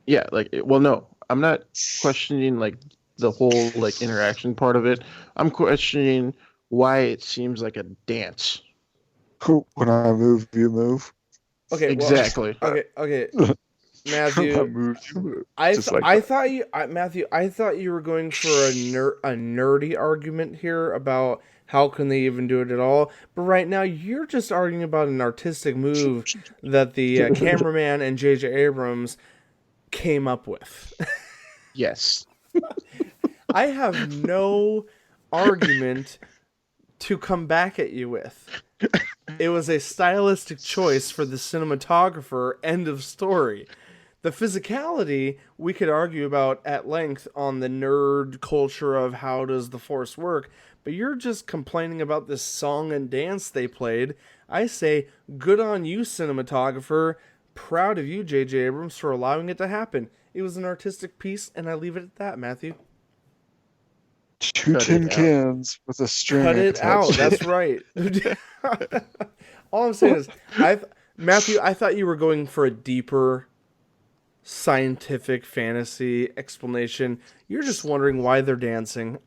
Yeah, no, I'm not questioning, the whole, interaction part of it. I'm questioning why it seems like a dance. When I move, you move. Okay, exactly. Okay. Matthew, I thought you were going for a nerdy argument here about how can they even do it at all. But right now, you're just arguing about an artistic move that the cameraman and J.J. Abrams came up with. Yes. I have no argument to come back at you with. It was a stylistic choice for the cinematographer, end of story. The physicality, we could argue about at length on the nerd culture of how does the Force work, but you're just complaining about this song and dance they played. I say, good on you, cinematographer. Proud of you, J.J. Abrams, for allowing it to happen. It was an artistic piece, and I leave it at that, Matthew. Two Cut it tin out. cans with a string Cut it out. attached. That's right. All I'm saying is, Matthew, I thought you were going for a deeper scientific fantasy explanation. You're just wondering why they're dancing.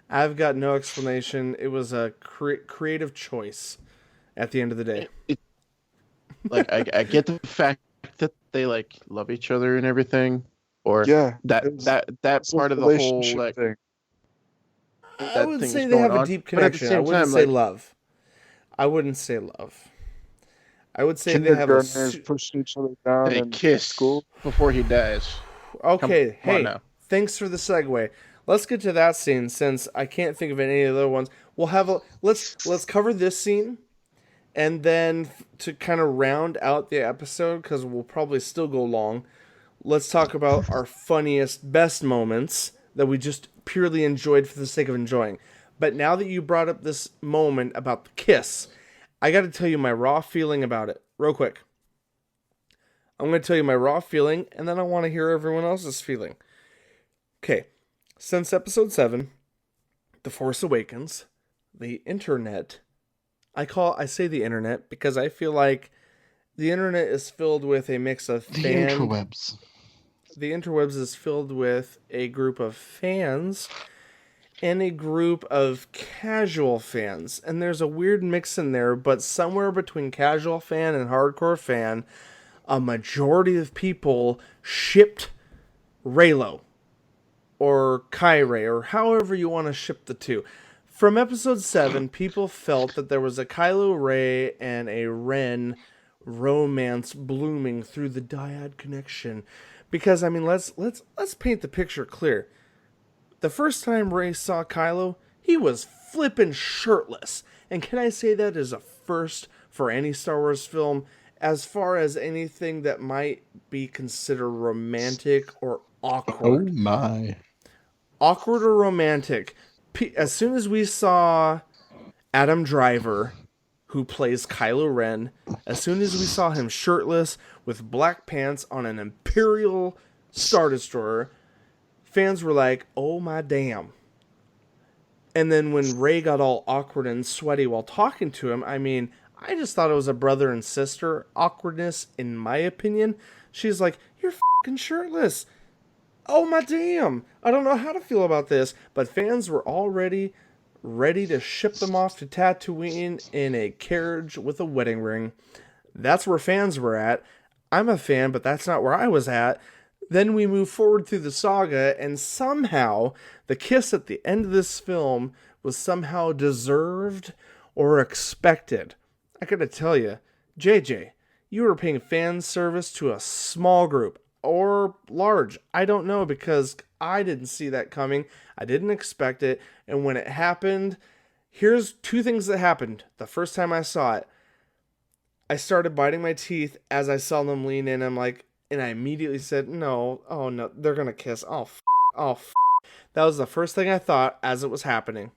I've got no explanation. It was a creative choice at the end of the day. Like I get the fact that they like love each other and everything, or Yeah, that it was- that It's a part of the whole relationship like thing. I that would thing say is they have going a on. deep But at the connection. I same wouldn't time, say like, love. I wouldn't say love. I would say they have a... Kindergartners pushing each other down they in kiss school. before he dies. Okay, Come on hey, now. thanks for the segue. Let's get to that scene since I can't think of any other ones. We'll have a let's cover this scene, and then to kind of round out the episode because we'll probably still go long. Let's talk about our funniest, best moments that we just purely enjoyed for the sake of enjoying. But now that you brought up this moment about the kiss, I got to tell you my raw feeling about it real quick. I'm going to tell you my raw feeling, and then I want to hear everyone else's feeling. Okay, since episode 7, The Force Awakens, the internet, I say the internet because I feel like the internet is filled with a mix of The interwebs. The interwebs is filled with a group of fans and a group of casual fans. And there's a weird mix in there, but somewhere between casual fan and hardcore fan, a majority of people shipped Reylo or Kyrie, or however you want to ship the two. From episode 7, people felt that there was a Kylo Ray and a Ren romance blooming through the dyad connection. Because I mean, let's paint the picture clear. The first time Rey saw Kylo, he was flippin' shirtless. And can I say that is a first for any Star Wars film as far as anything that might be considered romantic or awkward? Oh my. Awkward or romantic. As soon as we saw Adam Driver, who plays Kylo Ren, as soon as we saw him shirtless with black pants on an Imperial Star Destroyer, fans were like, oh my damn. And then when Rey got all awkward and sweaty while talking to him, I mean, I just thought it was a brother and sister awkwardness, in my opinion. She's like, you're fucking shirtless. Oh my damn. I don't know how to feel about this. But fans were already ready to ship them off to Tatooine in a carriage with a wedding ring. That's where fans were at. I'm a fan, but that's not where I was at. Then we move forward through the saga, and somehow the kiss at the end of this film was somehow deserved or expected. I gotta tell you, JJ, you were paying fan service to a small group, or large. I don't know, because I didn't see that coming. I didn't expect it, and when it happened, here's two things that happened. The first time I saw it, I started biting my teeth as I saw them lean in. And I immediately said, no, oh no, they're gonna kiss. Oh, That was the first thing I thought as it was happening.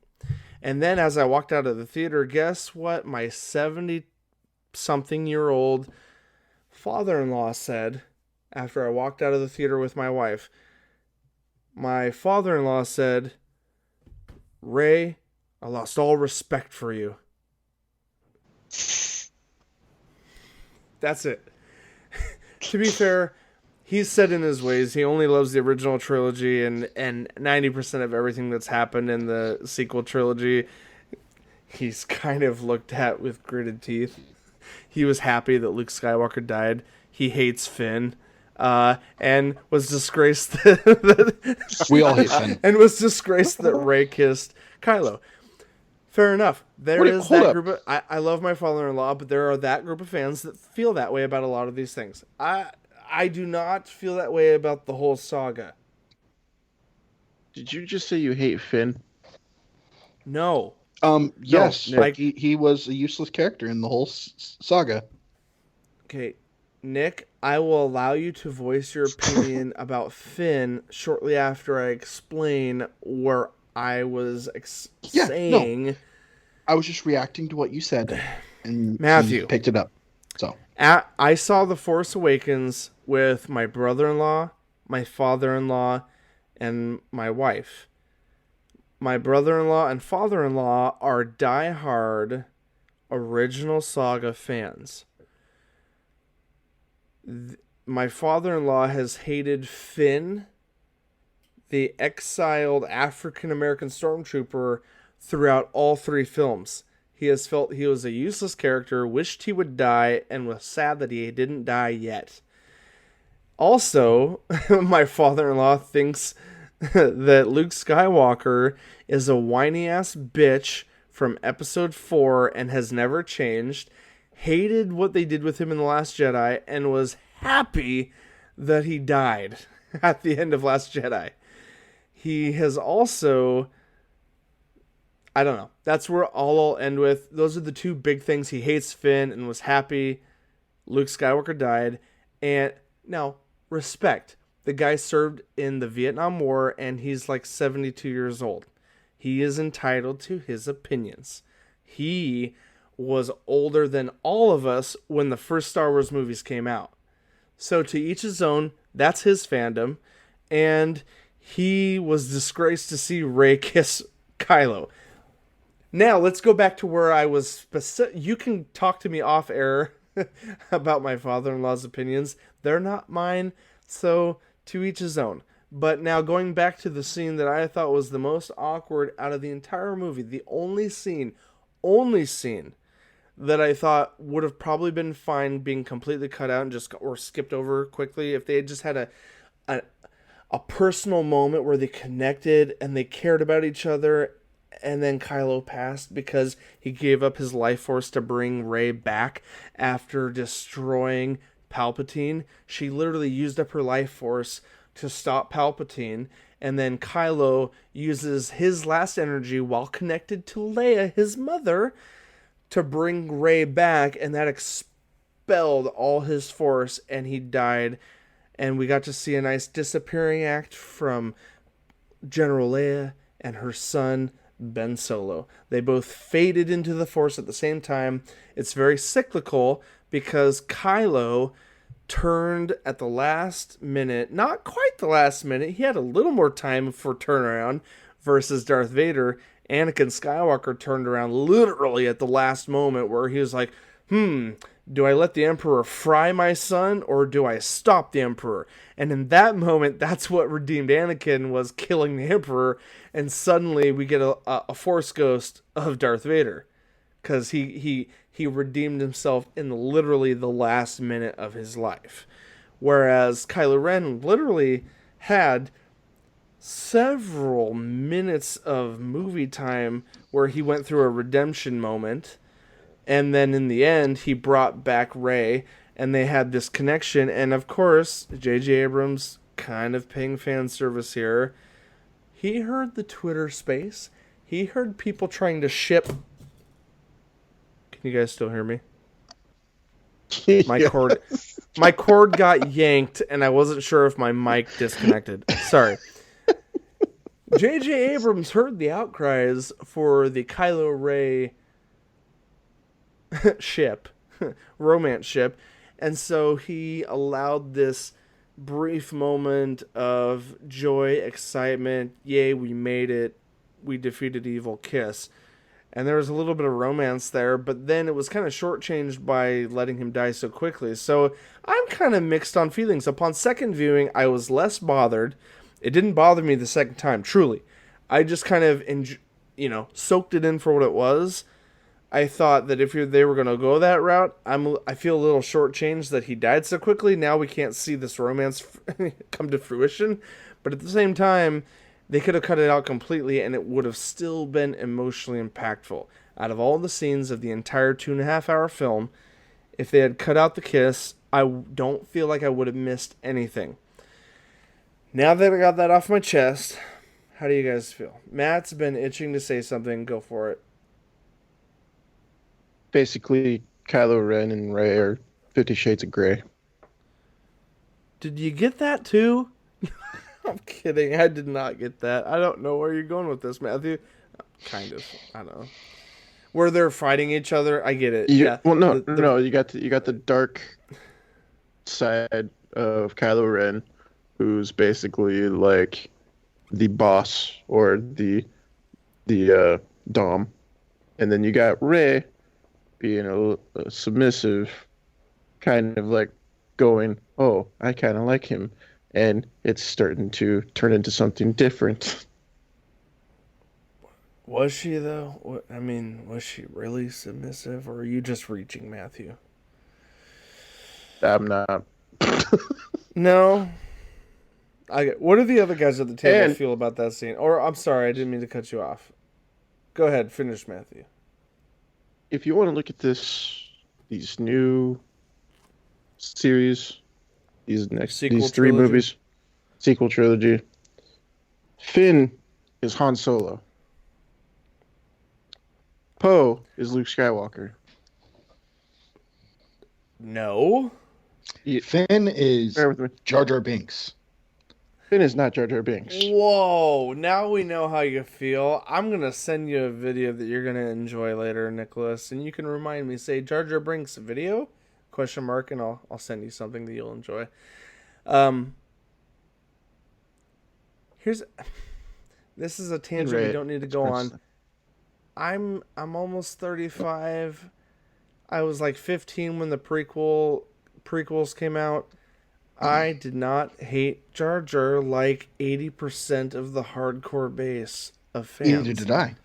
And then as I walked out of the theater, guess what my 70-something-year-old father-in-law said after I walked out of the theater with my wife? My father-in-law said, Ray, I lost all respect for you. That's it. To be fair, he's set in his ways. He only loves the original trilogy, and 90% of everything that's happened in the sequel trilogy, he's kind of looked at with gritted teeth. He was happy that Luke Skywalker died. He hates Finn, and was disgraced that We all hate Finn. and was disgraced that Rey kissed Kylo. Fair enough. There is hold that up. group of... I love my father-in-law, but there are that group of fans that feel that way about a lot of these things. I do not feel that way about the whole saga. Did you just say you hate Finn? Yes, No. like he was a useless character in the whole saga. Okay, Nick, I will allow you to voice your opinion about Finn shortly after I explain where I was saying... I was just reacting to what you said, and Matthew he picked it up. So I saw The Force Awakens with my brother-in-law my father-in-law, and my wife. My brother-in-law and father-in-law are die-hard original saga fans. My father-in-law has hated Finn, the exiled African-American stormtrooper, throughout all 3 films. He has felt he was a useless character, wished he would die, and was sad that he didn't die yet. Also, my father-in-law thinks that Luke Skywalker is a whiny-ass bitch from episode 4 and has never changed, hated what they did with him in The Last Jedi, and was happy that he died at the end of Last Jedi. He has also... I don't know. That's where I'll end with. Those are the 2 big things. He hates Finn and was happy Luke Skywalker died. And now, respect. The guy served in the Vietnam War and he's like 72 years old. He is entitled to his opinions. He was older than all of us when the first Star Wars movies came out. So to each his own, that's his fandom. And he was disgraced to see Rey kiss Kylo. Now, let's go back to where I was specific. You can talk to me off air about my father-in-law's opinions. They're not mine, so to each his own. But now going back to the scene that I thought was the most awkward out of the entire movie, the only scene that I thought would have probably been fine being completely cut out and just or skipped over quickly if they had just had a personal moment where they connected and they cared about each other. And then Kylo passed because he gave up his life force to bring Rey back after destroying Palpatine. She literally used up her life force to stop Palpatine. And then Kylo uses his last energy while connected to Leia, his mother, to bring Rey back. And that expelled all his force and he died. And we got to see a nice disappearing act from General Leia and her son, Ben Solo. They both faded into the Force at the same time. It's very cyclical because Kylo turned at the last minute. Not quite the last minute. He had a little more time for turnaround versus Darth Vader. Anakin Skywalker turned around literally at the last moment where he was like, do I let the Emperor fry my son or do I stop the Emperor? And in that moment, that's what redeemed Anakin, was killing the Emperor. And suddenly we get a Force ghost of Darth Vader because he redeemed himself in literally the last minute of his life. Whereas Kylo Ren literally had several minutes of movie time where he went through a redemption moment. And then in the end, he brought back Rey, and they had this connection. And of course, J.J. Abrams kind of paying fan service here. He heard the Twitter space. He heard people trying to ship. Can you guys still hear me? My cord got yanked, and I wasn't sure if my mic disconnected. Sorry. J.J. Abrams heard the outcries for the Kylo Rey ship, romance ship, and so he allowed this brief moment of joy, excitement, yay, we made it, we defeated evil, kiss. And there was a little bit of romance there, but then it was kind of shortchanged by letting him die so quickly. So I'm kind of mixed on feelings. Upon second viewing, I was less bothered. It didn't bother me the second time, truly. I just kind of soaked it in for what it was. I thought that if they were going to go that route, I feel a little shortchanged that he died so quickly. Now we can't see this romance come to fruition. But at the same time, they could have cut it out completely and it would have still been emotionally impactful. Out of all the scenes of the entire 2.5-hour film, if they had cut out the kiss, I don't feel like I would have missed anything. Now that I got that off my chest, how do you guys feel? Matt's been itching to say something. Go for it. Basically, Kylo Ren and Rey are 50 Shades of Grey. Did you get that too? I'm kidding. I did not get that. I don't know where you're going with this, Matthew. Kind of. I don't know. Where they're fighting each other. I get it. Yeah. Well, no. You got the dark side of Kylo Ren, who's basically like the boss or the dom, and then you got Rey being a submissive, kind of like going, "Oh, I kind of like him," and it's starting to turn into something different. Was she though? I mean, was she really submissive, or are you just reaching, Matthew? I'm not. No. What do the other guys at the table And feel about that scene? Or I'm sorry, I didn't mean to cut you off. Go ahead, finish, Matthew. if you want to look at these new series, these three trilogy? movies, sequel trilogy, Finn is Han Solo. Poe is Luke Skywalker. No. Finn is Bear with me. Jar Jar Binks. Finn is not Jar Jar Binks. Whoa, now we know how you feel. I'm going to send you a video that you're going to enjoy later, Nicholas, and you can remind me, say Jar Jar Binks video, ? And I'll send you something that you'll enjoy. This is a tangent we don't need to go on. I'm almost 35. I was like 15 when the prequels came out. I did not hate Jar Jar like 80% of the hardcore base of fans. Neither did I.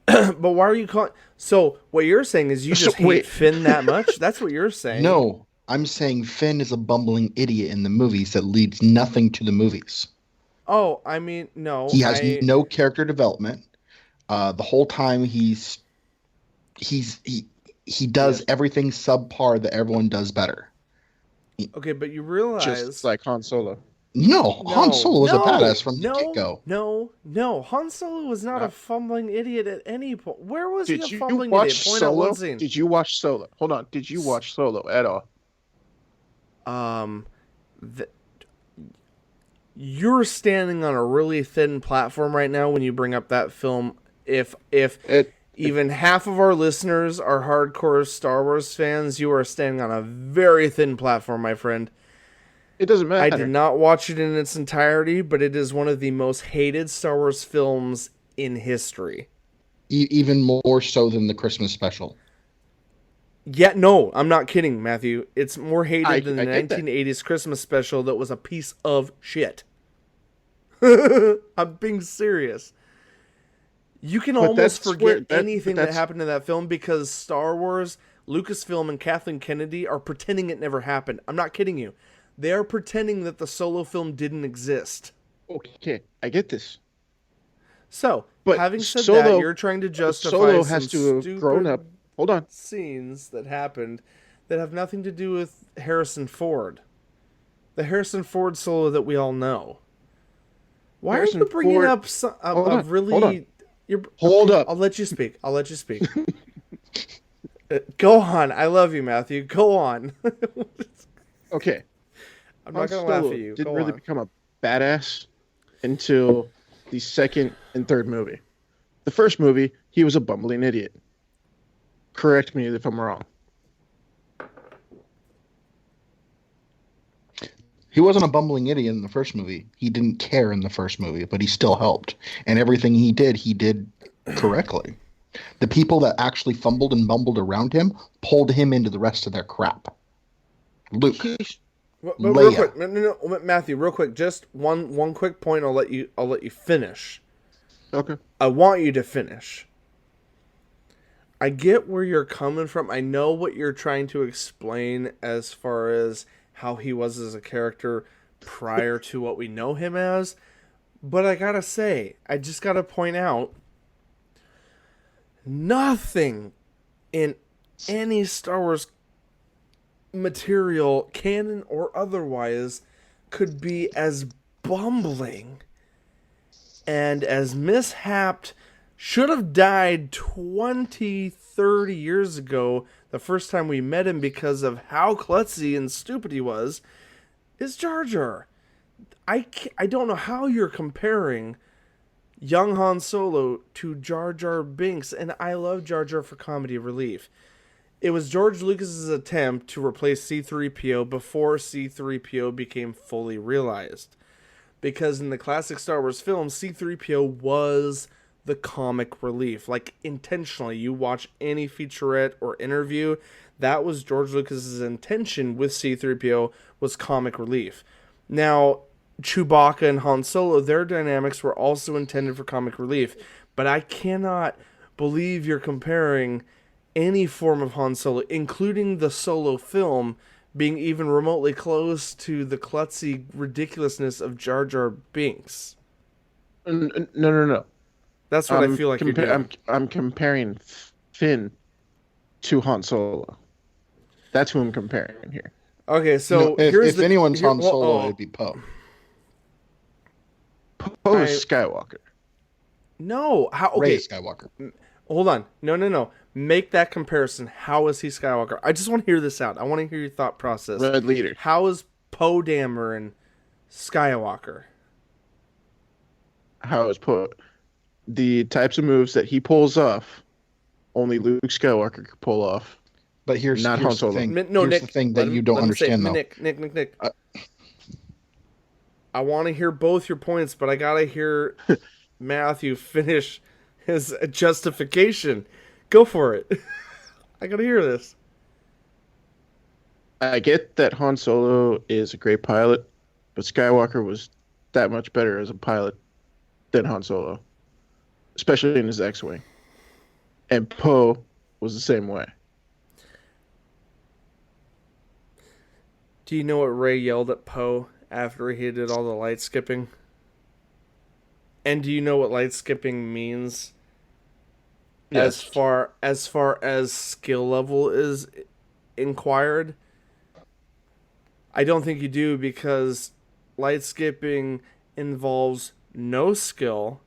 But why are you calling? So what you're saying is you just hate Finn that much? That's what you're saying. No, I'm saying Finn is a bumbling idiot in the movies that leads nothing to the movies. Oh, I mean, no. He has no character development. The whole time he does everything subpar that everyone does better. Okay, but you realize Just like Han Solo. No, Han Solo was a badass from the get-go. No. Han Solo was not a fumbling idiot at any point. Where was he Did a you fumbling watch idiot? Point Solo? out one scene. Did you watch Solo? Hold on. Did you watch Solo at all? You're standing on a really thin platform right now when you bring up that film. If even half of our listeners are hardcore Star Wars fans, you are standing on a very thin platform, my friend. It doesn't matter. I did not watch it in its entirety, but it is one of the most hated Star Wars films in history. Even more so than the Christmas special. Yeah, no, I'm not kidding, Matthew. It's more hated than the get that. 1980s Christmas special that was a piece of shit. I'm being serious. You can almost forget anything that happened in that film because Star Wars, Lucasfilm, and Kathleen Kennedy are pretending it never happened. I'm not kidding you. They are pretending that the Solo film didn't exist. Okay, I get this. So, But having said Solo- that, you're trying to justify Solo some has to have stupid grown up. Hold on. scenes that happened that have nothing to do with Harrison Ford. The Harrison Ford Solo that we all know. Why Harrison are you bringing Ford- up Hold on. Hold up. I'll let you speak. Go on. I love you, Matthew. Go on. Okay. I'm not going to laugh at you. Didn't Go really on. become a badass until the second and third movie. The first movie, he was a bumbling idiot. Correct me if I'm wrong. He wasn't a bumbling idiot in the first movie. He didn't care in the first movie, but he still helped. And everything he did correctly. The people that actually fumbled and bumbled around him pulled him into the rest of their crap. Luke. But real Leia. quick, no, Matthew, real quick, just one quick point. I'll let you finish. Okay. I want you to finish. I get where you're coming from. I know what you're trying to explain as far as how he was as a character prior to what we know him as. But I gotta say, I just gotta point out, nothing in any Star Wars material, canon or otherwise, could be as bumbling and as mishapped, should have died 20, 30 years ago, the first time we met him because of how klutzy and stupid he was, is Jar Jar. I don't know how you're comparing young Han Solo to Jar Jar Binks, and I love Jar Jar for comedy relief. It was George Lucas's attempt to replace C-3PO before C-3PO became fully realized. Because in the classic Star Wars films, C-3PO was the comic relief. Like, intentionally, you watch any featurette or interview, that was George Lucas's intention with C-3PO, was comic relief. Now, Chewbacca and Han Solo, their dynamics were also intended for comic relief. But I cannot believe you're comparing any form of Han Solo, including the Solo film, being even remotely close to the klutzy ridiculousness of Jar Jar Binks. No. That's what I feel like you're doing. I'm comparing Finn to Han Solo. That's who I'm comparing here. Okay, so if anyone's Han Solo, it'd be Poe. Poe is Skywalker. No, how? Okay, Rey Skywalker. Hold on. No. Make that comparison. How is he Skywalker? I just want to hear this out. I want to hear your thought process. Red leader. How is Poe Dameron Skywalker? How is Poe? The types of moves that he pulls off, only Luke Skywalker could pull off. But here's Han the Solo. thing. No, here's Nick, the thing that you don't understand, though. Nick. I want to hear both your points, but I gotta hear Matthew finish his justification. Go for it. I gotta hear this. I get that Han Solo is a great pilot, but Skywalker was that much better as a pilot than Han Solo, especially in his X-Wing. And Poe was the same way. Do you know what Rey yelled at Poe after he did all the light skipping? And do you know what light skipping means? Yes. As far as skill level is inquired? I don't think you do, because light skipping involves no skill,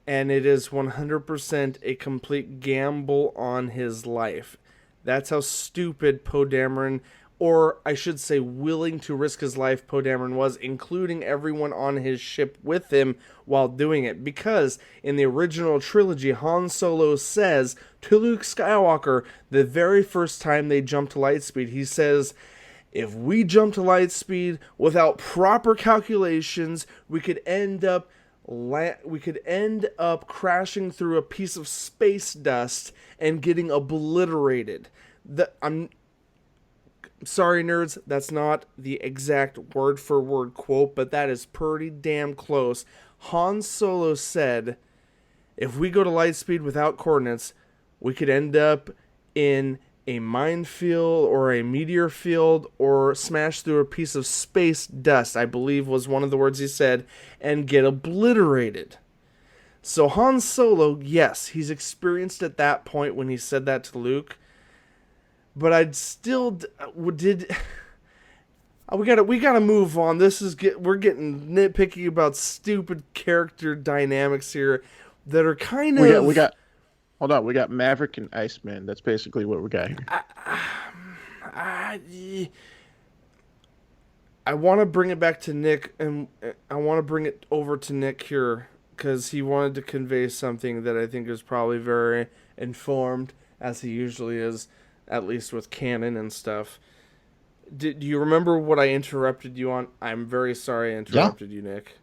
and it is 100% a complete gamble on his life. That's how stupid Poe Dameron, or I should say willing to risk his life, Poe Dameron was, including everyone on his ship with him while doing it. Because in the original trilogy, Han Solo says to Luke Skywalker, the very first time they jump to light speed, he says, if we jump to light speed without proper calculations, we could end up crashing through a piece of space dust and getting obliterated. I'm sorry, nerds, that's not the exact word-for-word quote, but that is pretty damn close. Han Solo said, if we go to light speed without coordinates, we could end up in a minefield or a meteor field or smash through a piece of space dust, I believe was one of the words he said, and get obliterated. So Han Solo, yes, he's experienced at that point when he said that to Luke, but I'd still we gotta move on. We're getting nitpicky about stupid character dynamics here that are kind of. Hold on, we got Maverick and Iceman. That's basically what we got here. I want to bring it back to Nick, and I want to bring it over to Nick here, because he wanted to convey something that I think is probably very informed, as he usually is, at least with canon and stuff. Do you remember what I interrupted you on? I'm very sorry I interrupted you, Nick.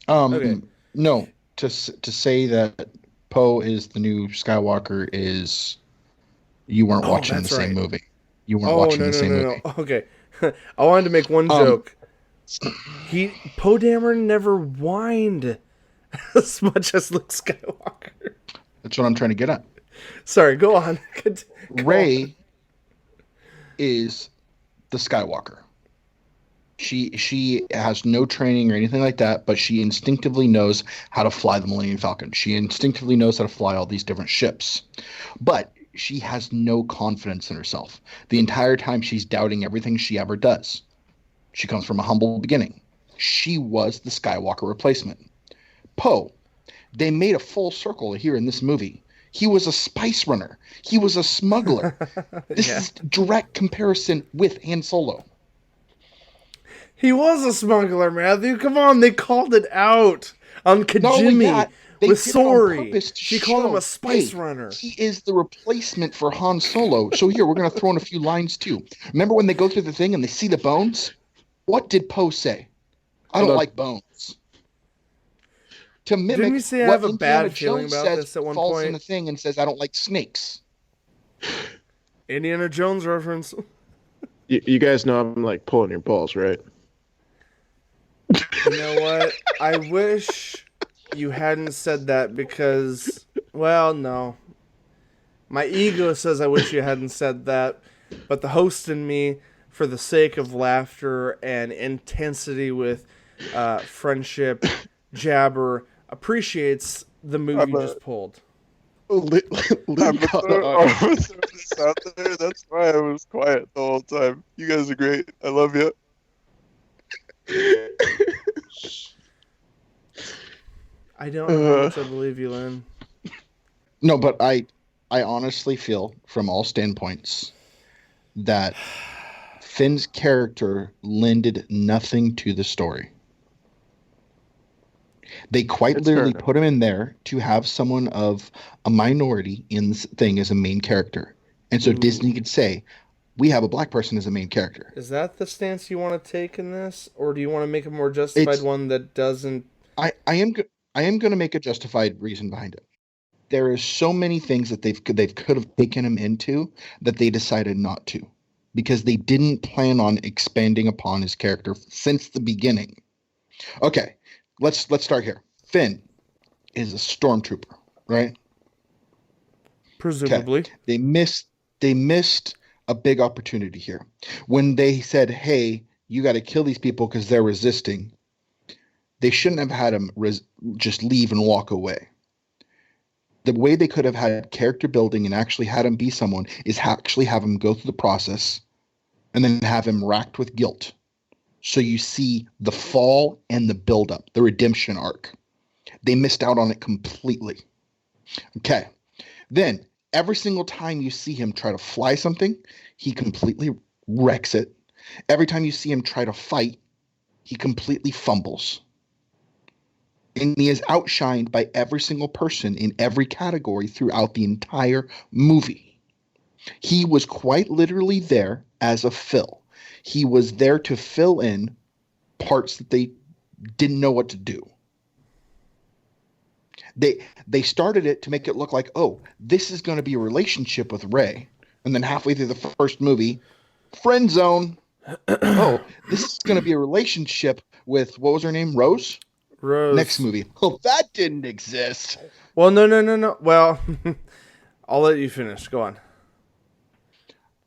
Okay. No, to say that Poe is the new Skywalker is you weren't watching the same movie. You weren't watching the same movie. Okay. I wanted to make one joke. Poe Dameron never whined as much as Luke Skywalker. That's what I'm trying to get at. Sorry, go on. Rey is the Skywalker. She has no training or anything like that, but she instinctively knows how to fly the Millennium Falcon. She instinctively knows how to fly all these different ships. But she has no confidence in herself. The entire time she's doubting everything she ever does. She comes from a humble beginning. She was the Skywalker replacement. Poe, they made a full circle here in this movie. He was a spice runner. He was a smuggler. This is direct comparison with Han Solo. He was a smuggler, Matthew. Come on, they called it out on Kijimi They with did it on Sori. purpose to She called him show, a spice hey, runner. he is the replacement for Han Solo. So here, we're going to throw in a few lines too. Remember when they go through the thing and they see the bones? What did Poe say? I don't like bones. To mimic Didn't he say I what have a Indiana bad feeling Jones about says, this at one falls in point? the thing and says, I don't like snakes. Indiana Jones reference. You guys know I'm like pulling your balls, right? You know what? I wish you hadn't said that because, well, no. My ego says I wish you hadn't said that, but the host in me, for the sake of laughter and intensity with friendship, jabber, appreciates the move you just pulled. I'm gonna throw this out there. That's why I was quiet the whole time. You guys are great. I love you. I don't know how much I believe you, Lynn. No, but I honestly feel, from all standpoints, that Finn's character lended nothing to the story. They quite literally put him in there to have someone of a minority in this thing as a main character. And so Disney could say, we have a black person as a main character. Is that the stance you want to take in this? Or do you want to make a more justified one that doesn't... I am going to make a justified reason behind it. There is so many things that they could have taken him into that they decided not to, because they didn't plan on expanding upon his character since the beginning. Okay, let's start here. Finn is a stormtrooper, right? Presumably. Okay. They missed a big opportunity here when they said, "Hey, you got to kill these people because they're resisting." They shouldn't have had him just leave and walk away. The way they could have had character building and actually had him be someone is actually have him go through the process and then have him racked with guilt. So you see the fall and the buildup, the redemption arc. They missed out on it completely. Okay. Then every single time you see him try to fly something, he completely wrecks it. Every time you see him try to fight, he completely fumbles. And he is outshined by every single person in every category throughout the entire movie. He was quite literally there as a fill. He was there to fill in parts that they didn't know what to do. They started it to make it look like, oh, this is going to be a relationship with Rey. And then halfway through the first movie, friend zone. Oh, this is going to be a relationship with, what was her name? Rose? Rose. Next movie. Oh, that didn't exist. Well, no. Well, I'll let you finish. Go on.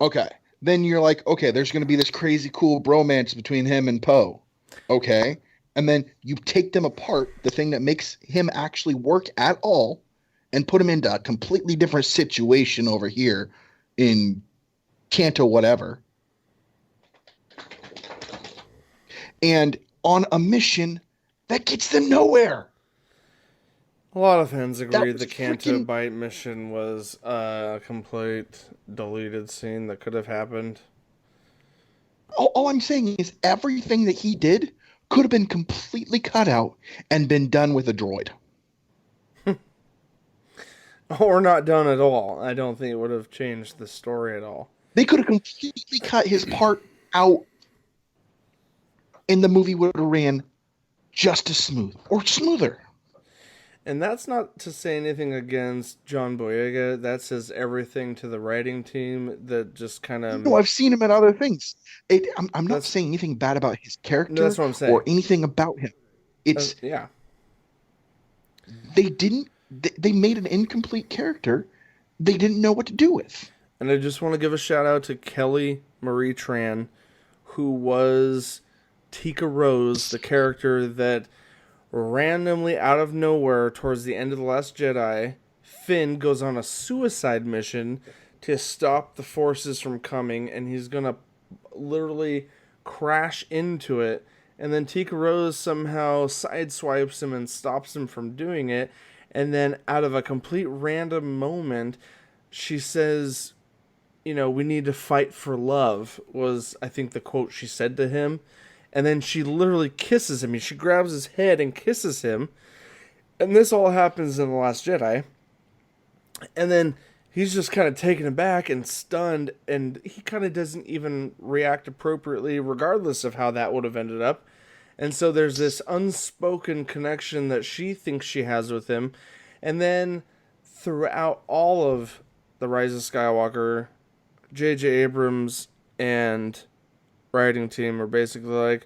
Okay. Then you're like, okay, there's going to be this crazy cool bromance between him and Poe. Okay. And then you take them apart, the thing that makes him actually work at all, and put him into a completely different situation over here in Canto whatever. And on a mission that gets them nowhere. A lot of fans agree was the Canto Bite mission was a complete deleted scene that could have happened. All I'm saying is everything that he did could have been completely cut out and been done with a droid. Or not done at all. I don't think it would have changed the story at all. They could have completely cut his part out, and the movie would have ran just as smooth or smoother. And that's not to say anything against John Boyega. That says everything to the writing team that just kind of... No, I've seen him in other things. I'm not saying anything bad about his character that's what I'm saying. or anything about him. It's yeah. They made an incomplete character they didn't know what to do with. And I just want to give a shout out to Kelly Marie Tran, who was Tika Rose, the character that randomly out of nowhere towards the end of The Last Jedi, Finn goes on a suicide mission to stop the forces from coming, and he's going to literally crash into it. And then Tika Rose somehow sideswipes him and stops him from doing it. And then out of a complete random moment, she says, you know, we need to fight for love, was, I think, the quote she said to him. And then she literally kisses him. She grabs his head and kisses him. And this all happens in The Last Jedi. And then he's just kind of taken aback and stunned, and he kind of doesn't even react appropriately, regardless of how that would have ended up. And so there's this unspoken connection that she thinks she has with him. And then throughout all of The Rise of Skywalker, J.J. Abrams and writing team are basically like,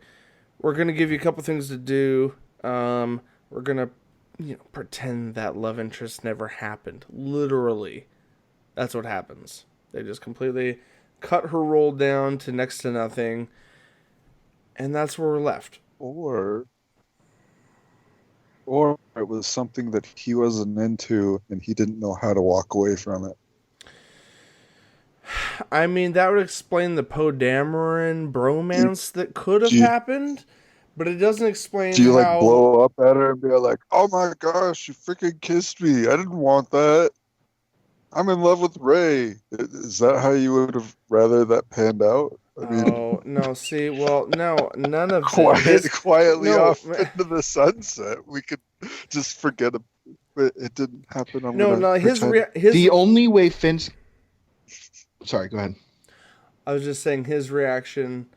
we're going to give you a couple things to do. We're going to pretend that love interest never happened. Literally. That's what happens. They just completely cut her role down to next to nothing. And that's where we're left. Or it was something that he wasn't into and he didn't know how to walk away from it. I mean, that would explain the Poe Dameron bromance that could have happened, but it doesn't explain Do you how... blow up at her and be like, oh my gosh, you freaking kissed me. I didn't want that. I'm in love with Rey. Is that how you would have rather that panned out? I mean, no, see, well, no, none of quietly no, off into the sunset. We could just forget it didn't happen. The only way Finn's... Sorry, go ahead. I was just saying his reaction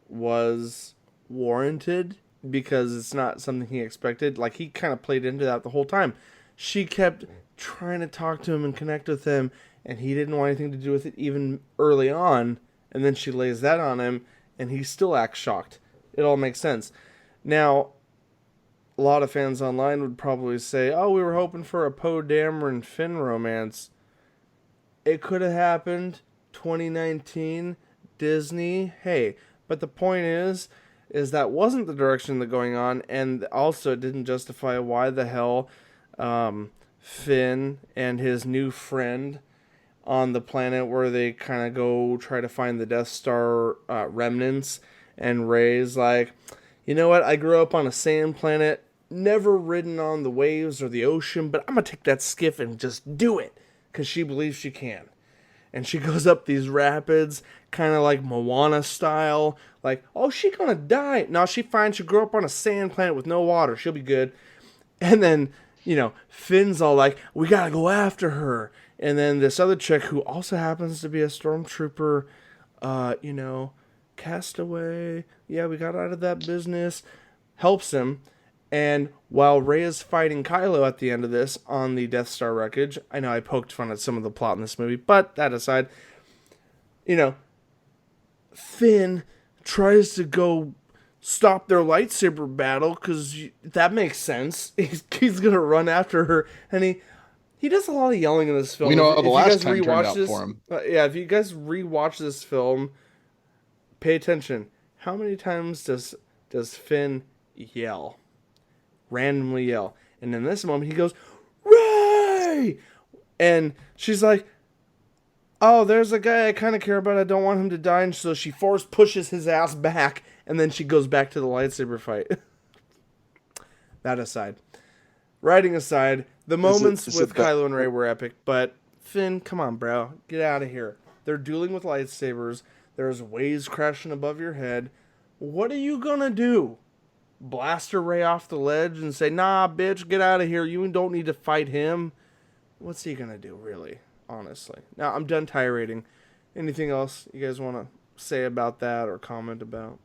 was warranted because it's not something he expected. Like, he kind of played into that the whole time. She kept trying to talk to him and connect with him, and he didn't want anything to do with it even early on. And then she lays that on him, and he still acts shocked. It all makes sense. Now, a lot of fans online would probably say, oh, we were hoping for a Poe Dameron Finn romance. It could have happened. 2019, Disney, hey. But the point is that wasn't the direction that's going on, and also it didn't justify why the hell Finn and his new friend on the planet where they kind of go try to find the Death Star remnants, and Rey's like, you know what, I grew up on a sand planet, never ridden on the waves or the ocean, but I'm going to take that skiff and just do it, because she believes she can. And she goes up these rapids, kind of like Moana style. Like, oh, she gonna die. No, she fine. She grew up on a sand planet with no water. She'll be good. And then, Finn's all like, we gotta go after her. And then this other chick who also happens to be a stormtrooper, castaway. Yeah, we got out of that business. Helps him. And while Rey is fighting Kylo at the end of this on the Death Star wreckage, I know I poked fun at some of the plot in this movie, but that aside, Finn tries to go stop their lightsaber battle because that makes sense. He's going to run after her, and he does a lot of yelling in this film. We know how the last time turned out for him. If you guys rewatch this film, pay attention. How many times does Finn yell? Randomly yell. And in this moment, he goes, Rey! And she's like, oh, there's a guy I kind of care about. I don't want him to die. And so she force pushes his ass back. And then she goes back to the lightsaber fight. That aside. Writing aside, the moments with Kylo and Rey were epic. But Finn, come on, bro. Get out of here. They're dueling with lightsabers. There's waves crashing above your head. What are you going to do? Blast her Rey off the ledge and say, nah, bitch, get out of here. You don't need to fight him. What's he going to do, really? Honestly. Now, I'm done tirading. Anything else you guys want to say about that or comment about?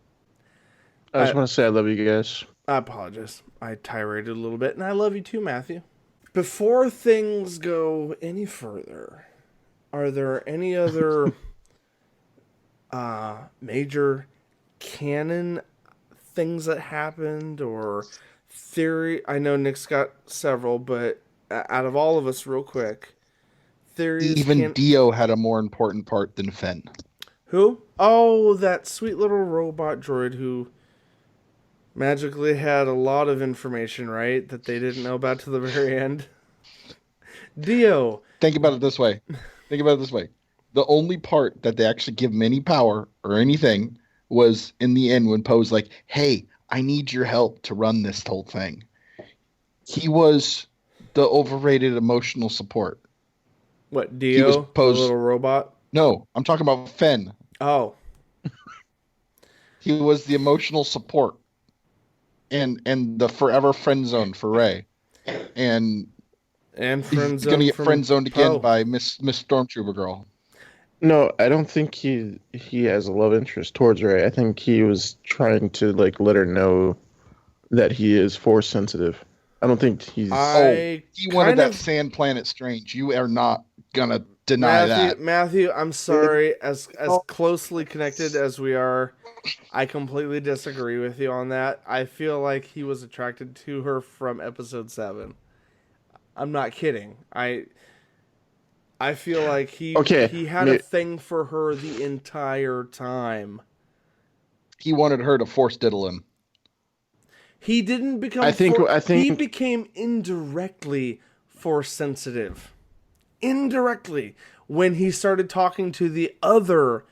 I just want to say I love you guys. I apologize. I tiraded a little bit, and I love you too, Matthew. Before things go any further, are there any other major canon things that happened or theory? I know Nick's got several, but out of all of us, real quick, theories. Even Dio had a more important part than Finn. Who? Oh, that sweet little robot droid who magically had a lot of information, right, that they didn't know about to the very end. Dio. Think about it this way. The only part that they actually give him any power or anything was in the end when Poe's like, hey, I need your help to run this whole thing. He was the overrated emotional support. What, Dio, Poe's little robot? No, I'm talking about Finn. Oh. He was the emotional support and the forever friend zone for Rey. and And he's friend going to zone get from friend zoned again Poe. by Miss Stormtrooper girl. No, I don't think he has a love interest towards Rey. I think he was trying to like let her know that he is force sensitive. I don't think he's. He wanted that Sand Planet Strange. You are not gonna deny that. Matthew, I'm sorry. As closely connected as we are, I completely disagree with you on that. I feel like he was attracted to her from episode 7. I'm not kidding. I feel like he had a thing for her the entire time. He wanted her to force diddle him. He didn't become. I think he became indirectly force sensitive. Indirectly, when he started talking to the other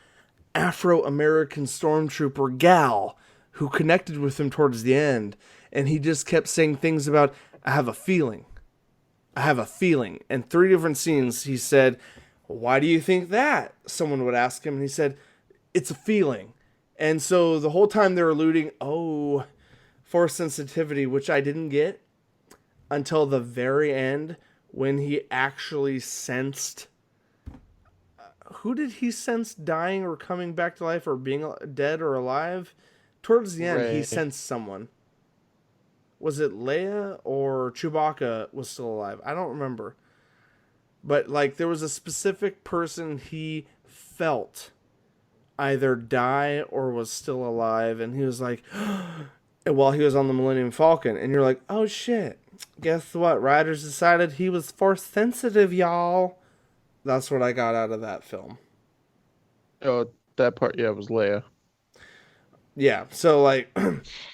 Afro-American stormtrooper gal who connected with him towards the end, and he just kept saying things about, I have a feeling. And 3 different scenes he said, why do you think that? Someone would ask him, and he said, it's a feeling. And so the whole time they're alluding, force sensitivity, which I didn't get until the very end when he actually sensed. Who did he sense dying or coming back to life or being dead or alive? Towards the end, he sensed someone. Was it Leia or Chewbacca was still alive? I don't remember. But like there was a specific person he felt either die or was still alive, and he was like, while he was on the Millennium Falcon, and you're like, oh shit, guess what? Writers decided he was force sensitive, y'all. That's what I got out of that film. Oh, that part, yeah, was Leia. Yeah, so like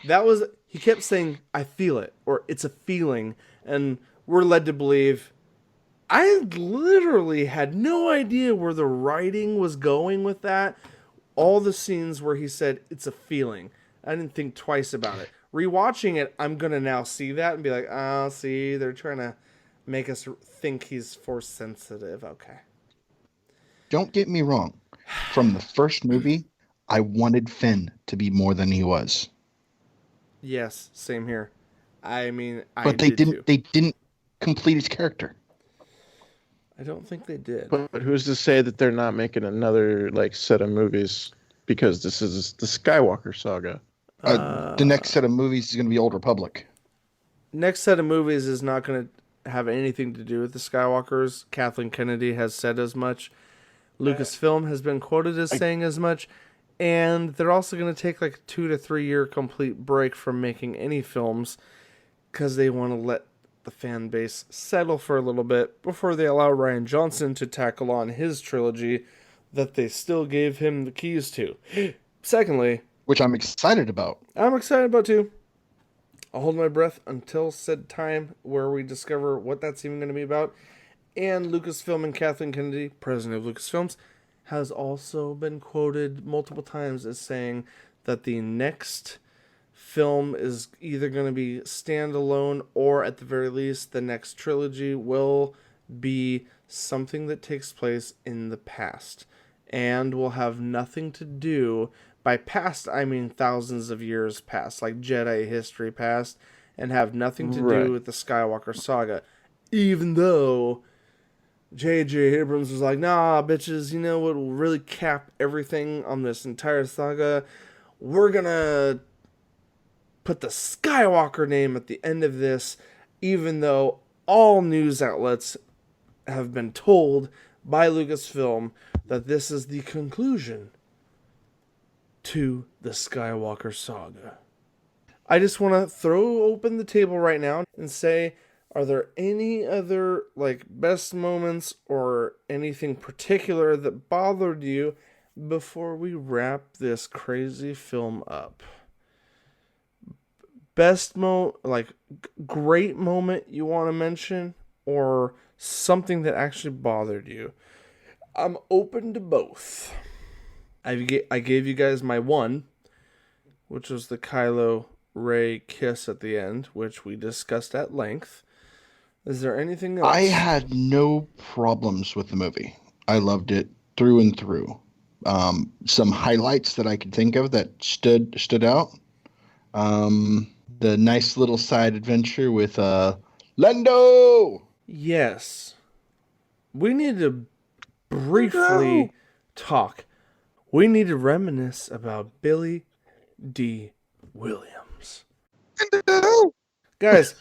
that was. He kept saying, I feel it, or it's a feeling, and we're led to believe. I literally had no idea where the writing was going with that. All the scenes where he said, it's a feeling. I didn't think twice about it. Rewatching it, I'm going to now see that and be like, oh, see, they're trying to make us think he's force sensitive. Okay. Don't get me wrong. From the first movie, I wanted Finn to be more than he was. Yes, same here. I mean, but they didn't complete his character. I don't think they did. But who's to say that they're not making another like set of movies because this is the Skywalker saga? The next set of movies is going to be Old Republic. Next set of movies is not going to have anything to do with the Skywalkers. Kathleen Kennedy has said as much. Lucasfilm has been quoted as saying as much. And they're also going to take like a 2 to 3 year complete break from making any films because they want to let the fan base settle for a little bit before they allow Rian Johnson to tackle on his trilogy that they still gave him the keys to. Secondly, which I'm excited about. I'm excited about too. I'll hold my breath until said time where we discover what that's even going to be about. And Lucasfilm and Kathleen Kennedy, president of Lucasfilms, has also been quoted multiple times as saying that the next film is either going to be standalone or at the very least the next trilogy will be something that takes place in the past and will have nothing to do, by past I mean thousands of years past, like Jedi history past, and have nothing to do with the Skywalker saga. Even though J.J. Abrams was like, nah, bitches, you know what will really cap everything on this entire saga? We're gonna put the Skywalker name at the end of this, even though all news outlets have been told by Lucasfilm that this is the conclusion to the Skywalker saga. I just want to throw open the table right now and say, are there any other like best moments or anything particular that bothered you before we wrap this crazy film up? Best great moment you want to mention, or something that actually bothered you? I'm open to both. I gave you guys my one, which was the Kylo Rey kiss at the end, which we discussed at length. Is there anything else? I had no problems with the movie. I loved it through and through. Some highlights that I could think of that stood out. The nice little side adventure with Lando! Yes. We need to briefly talk. We need to reminisce about Billy D. Williams. Guys,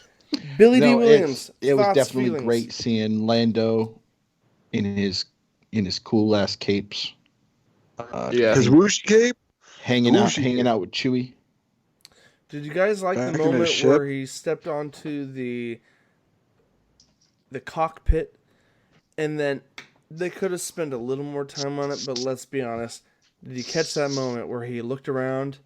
Billy D. Williams. It was thoughts, definitely feelings. great seeing Lando in his cool ass capes. Yeah. His whoosh cape. hanging out Whooshy. with Chewie. Did you guys like Back the in his moment ship. where he stepped onto the cockpit, and then they could have spent a little more time on it, but let's be honest. Did you catch that moment where he looked around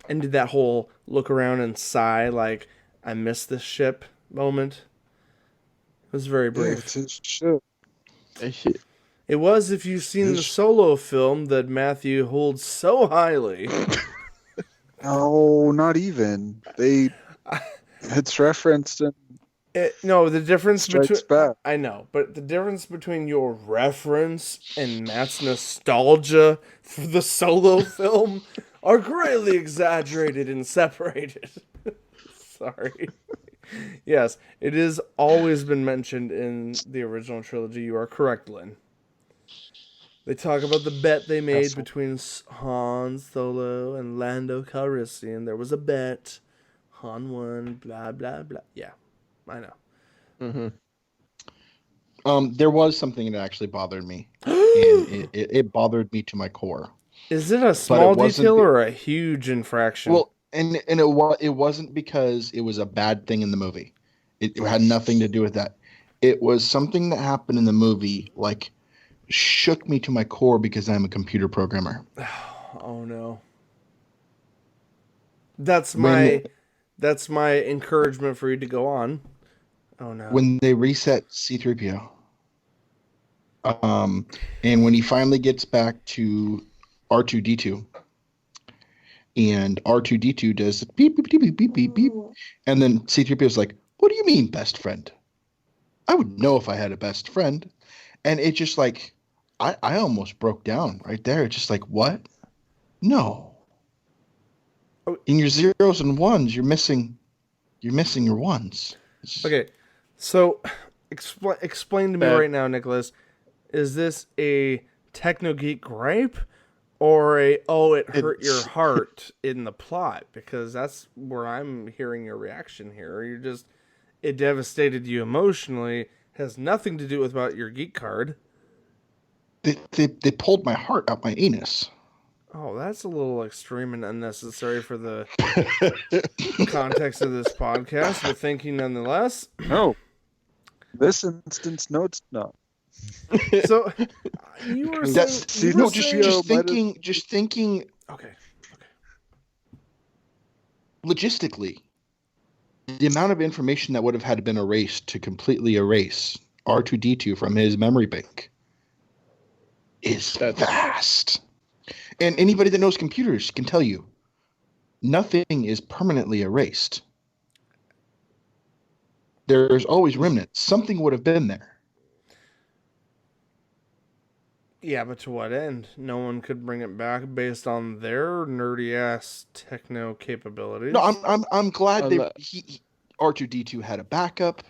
and did that whole look around and sigh like, I miss this ship moment? It was very Yeah, brief. it's his ship. It was, if you've seen the Solo film that Matthew holds so highly. No, not even. It's referenced in No, the difference Strikes between... Back. I know, but the difference between your reference and Matt's nostalgia for the Solo film are greatly exaggerated and separated. Sorry. Yes, it has always been mentioned in the original trilogy. You are correct, Lynn. They talk about the bet they made between Han Solo and Lando Calrissian. There was a bet. Han won, blah, blah, blah. Yeah, I know. There was something that actually bothered me, and it bothered me to my core. Is it a small wasn't detail be- or a huge infraction? Well, and it wasn't because it was a bad thing in the movie. It had nothing to do with that. It was something that happened in the movie, like shook me to my core because I'm a computer programmer. Oh no. That's my encouragement for you to go on. Oh no. When they reset C-3PO, and when he finally gets back to R2-D2, and R2-D2 does beep beep beep beep beep beep beep, and then C-3PO is like, "What do you mean, best friend? I would know if I had a best friend." And it just like, I almost broke down right there. It's just like, what? No. In your zeros and ones, you're missing your ones. Okay. So explain to me right now, Nicholas, is this a techno geek gripe or it hurt your heart in the plot? Because that's where I'm hearing your reaction here. It devastated you emotionally, has nothing to do with about your geek card. They pulled my heart out my anus. Oh, that's a little extreme and unnecessary for the context of this podcast, but thank you nonetheless. No. This instance, no, it's not. So, you were That's saying... no, just thinking. Okay. Logistically, the amount of information that would have had been erased to completely erase R2-D2 from his memory bank is vast. And anybody that knows computers can tell you, nothing is permanently erased. There's always remnants. Something would have been there. Yeah, but to what end? No one could bring it back based on their nerdy ass techno capabilities. No, I'm glad R2-D2 had a backup,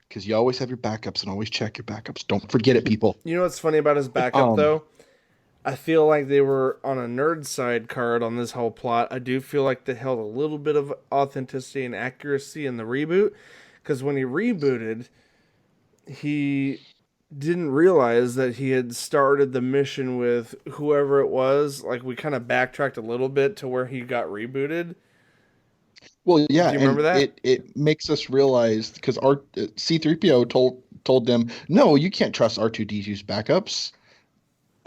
because you always have your backups and always check your backups. Don't forget it, people. You know what's funny about his backup though? I feel like they were on a nerd side card on this whole plot. I do feel like they held a little bit of authenticity and accuracy in the reboot, because when he rebooted, he didn't realize that he had started the mission with whoever it was. Like, we kind of backtracked a little bit to where he got rebooted. Well, yeah, do you remember that? It makes us realize, because C-3PO told them, no, you can't trust R2-D2's backups.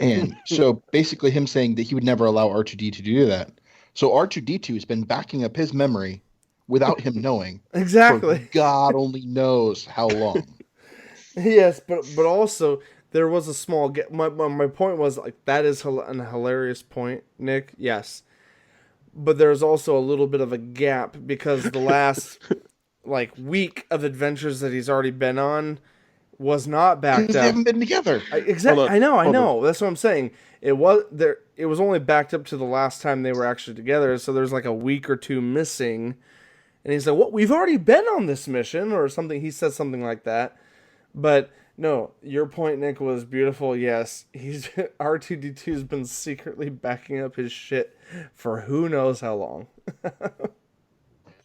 And so basically him saying that he would never allow R2-D2 to do that. So R2-D2 has been backing up his memory without him knowing. Exactly. For God only knows how long. Yes, but also there was a small gap. My point was, like, that is an hilarious point, Nick. Yes. But there's also a little bit of a gap because the last week of adventures that he's already been on was not backed up. They haven't been together. Exactly. I know. That's what I'm saying. It was only backed up to the last time they were actually together. So there's like a week or two missing, And he's like, "What? We've already been on this mission," or something. He says something like that. But no, your point, Nick, was beautiful. Yes, R2D2's been secretly backing up his shit for who knows how long.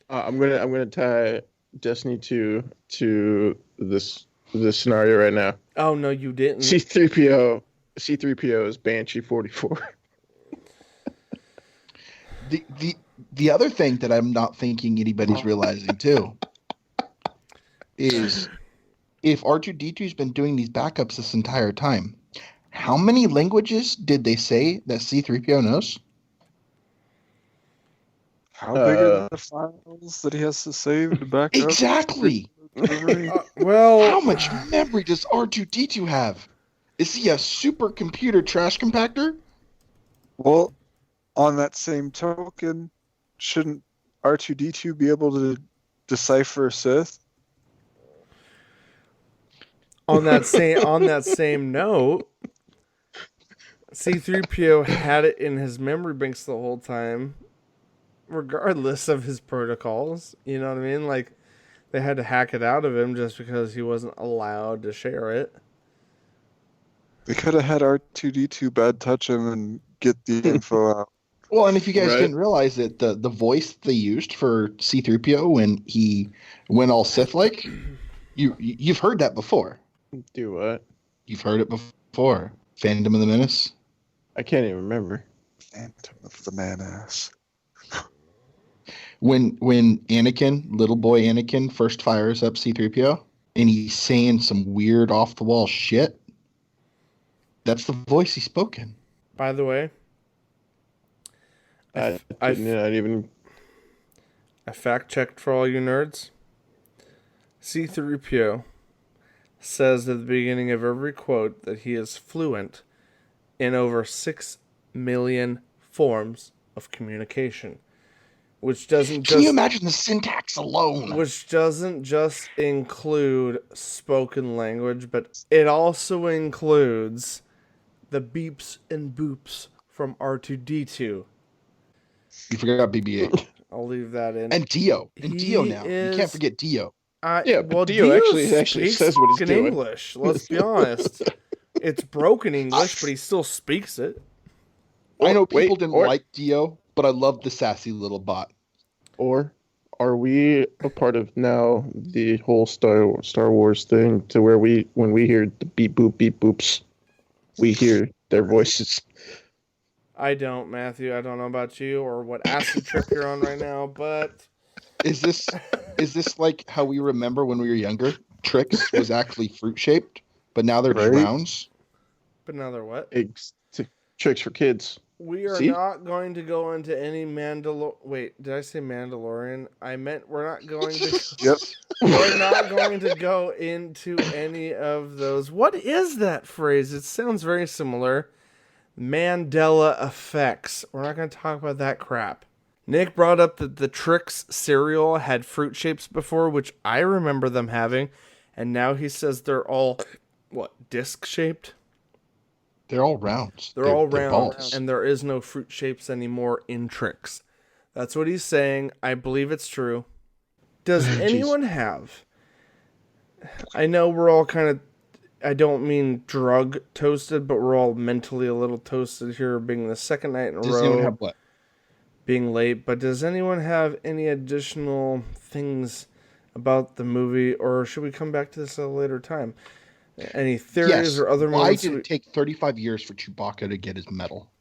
I'm gonna tie Destiny 2 to this scenario right now. Oh no, you didn't. C3PO is Banshee 44. The other thing that I'm not thinking anybody's realizing too is if R2D2's been doing these backups this entire time, how many languages did they say that C3PO knows? How big are the files that he has to save to back up? Exactly. Well, How much memory does R2D2 have? Is he a supercomputer trash compactor? Well, on that same token, shouldn't R2D2 be able to decipher Sith? on that same note, C3PO had it in his memory banks the whole time, regardless of his protocols. You know what I mean? Like, they had to hack it out of him just because he wasn't allowed to share it. They could have had R2D2 bad touch him and get the info out. Well, and if you guys Right. didn't realize that the voice they used for C3PO when he went all Sith-like, you've heard that before. Do what? You've heard it before. Phantom of the Menace. I can't even remember. Phantom of the Menace. When Anakin, little boy Anakin, first fires up C3PO and he's saying some weird off-the-wall shit, that's the voice he spoke in. By the way, I fact-checked for all you nerds. C3PO says at the beginning of every quote that he is fluent in over 6 million forms of communication, which doesn't Can you just imagine the syntax alone? which doesn't just include spoken language, but it also includes the beeps and boops from R2D2. You forgot BB-8. I'll leave that in. And Dio. And Dio He now. You is- can't forget Dio. Yeah, but Dio Dio actually speaks says what he's fucking doing. English. Let's be honest. It's broken English, but he still speaks it. I know people wait, didn't or- like Dio, but I love the sassy little bot. Or are we a part of now the whole Star Wars thing to where when we hear the beep boops, we hear their voices? I don't, Matthew. I don't know about you or what acid trip you're on right now, but Is this like how we remember when we were younger? Trix was actually fruit shaped, but now they're Right. rounds. now they're what? Tricks for kids. We are See? not going to go into any Wait, did I say Mandalorian? I meant we're not going to. Yep. We're not going to go into any of those. What is that phrase? It sounds very similar. Mandela effects. We're not going to talk about that crap. Nick brought up that the Trix cereal had fruit shapes before, which I remember them having, and now he says they're all, disc shaped? They're all rounds. They're all round, balls. and there is no fruit shapes anymore in Trix. That's what he's saying. I believe it's true. Does anyone have... I know we're all kind of... I don't mean drug toasted, but we're all mentally a little toasted here, being the second night in a Does row, anyone have what? being late. But does anyone have any additional things about the movie, or should we come back to this at a later time? Any theories Yes. or other Why moments? did it take 35 years for Chewbacca to get his medal?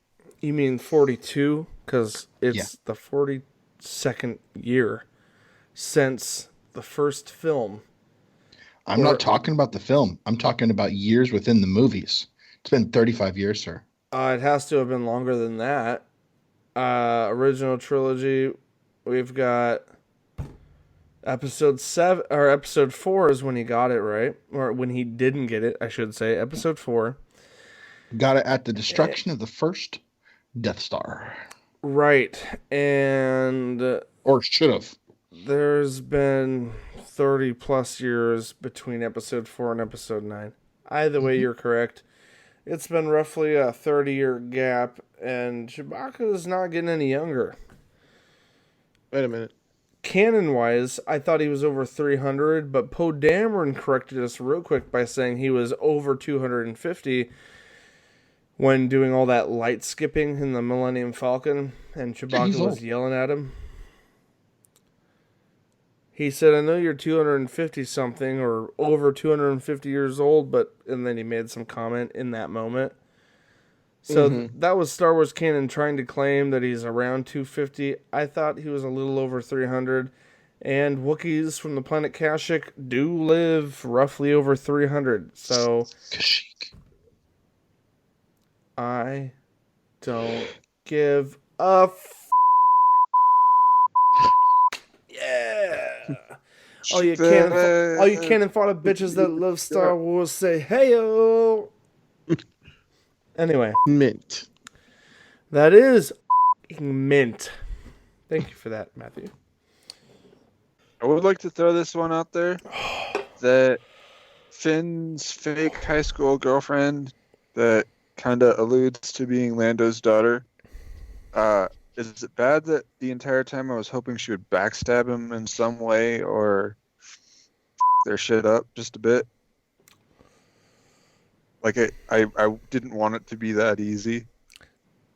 You mean 42? Because it's the 42nd year since the first film. I'm not talking about the film. I'm talking about years within the movies. It's been 35 years, sir. It has to have been longer than that. Original trilogy, we've got episode 7 or episode 4 is when he got it, right? Or when he didn't get it, I should say. Episode 4. Got it at the destruction of the first Death Star. Right. And Or should have. there's been 30 plus years between episode 4 and episode 9. Either way, you're correct. It's been roughly a 30-year gap, and Chewbacca is not getting any younger. Wait a minute. canon-wise, I thought he was over 300, but Poe Dameron corrected us real quick by saying he was over 250 when doing all that light skipping in the Millennium Falcon, and Chewbacca was yelling at him. He said, I know you're 250-something or over 250 years old, but... And then he made some comment in that moment. So that was Star Wars canon trying to claim that he's around 250. I thought he was a little over 300. And Wookiees from the planet Kashyyyk do live roughly over 300. So... Kashyyyk. I don't give a yeah. All you cannon fodder bitches that love Star Wars say hey-o. Anyway. Mint. That is mint. Thank you for that, Matthew. I would like to throw this one out there. That Finn's fake high school girlfriend that kind of alludes to being Lando's daughter. Is it bad that the entire time I was hoping she would backstab him in some way or their shit up just a bit? Like, I didn't want it to be that easy.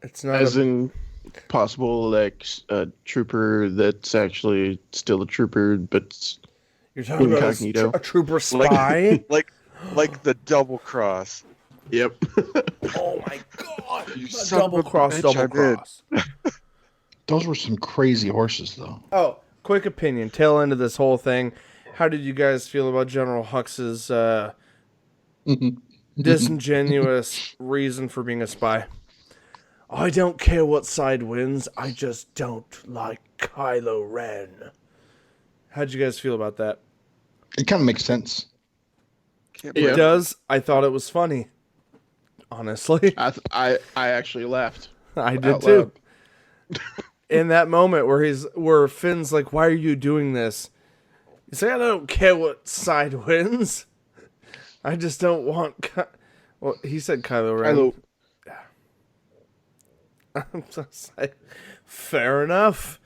It's not As in possible, like, a trooper that's actually still a trooper, but you're talking incognito. about a trooper spy? Like the double cross. Yep. Oh my god! You The son of a double cross. Those were some crazy horses, though. Oh, quick opinion. Tail end of this whole thing. How did you guys feel about General Hux's disingenuous reason for being a spy? I don't care what side wins. I just don't like Kylo Ren. How'd you guys feel about that? It kind of makes sense. It does. I thought it was funny. Honestly. I actually laughed. I did too. In that moment where Finn's like, why are you doing this? He's like, I don't care what side wins. I just don't want... Well, he said Kylo Ren. I'm so sorry. Fair enough.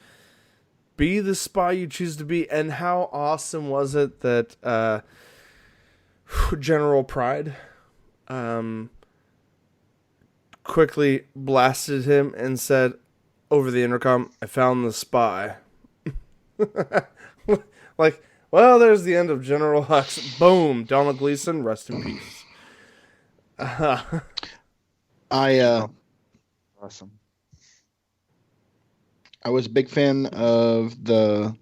Be the spy you choose to be. And how awesome was it that General Pride quickly blasted him and said over the intercom, I found the spy. Like, well, there's the end of General Hux. Boom. Donald Gleason, rest in peace. Awesome. I was a big fan of the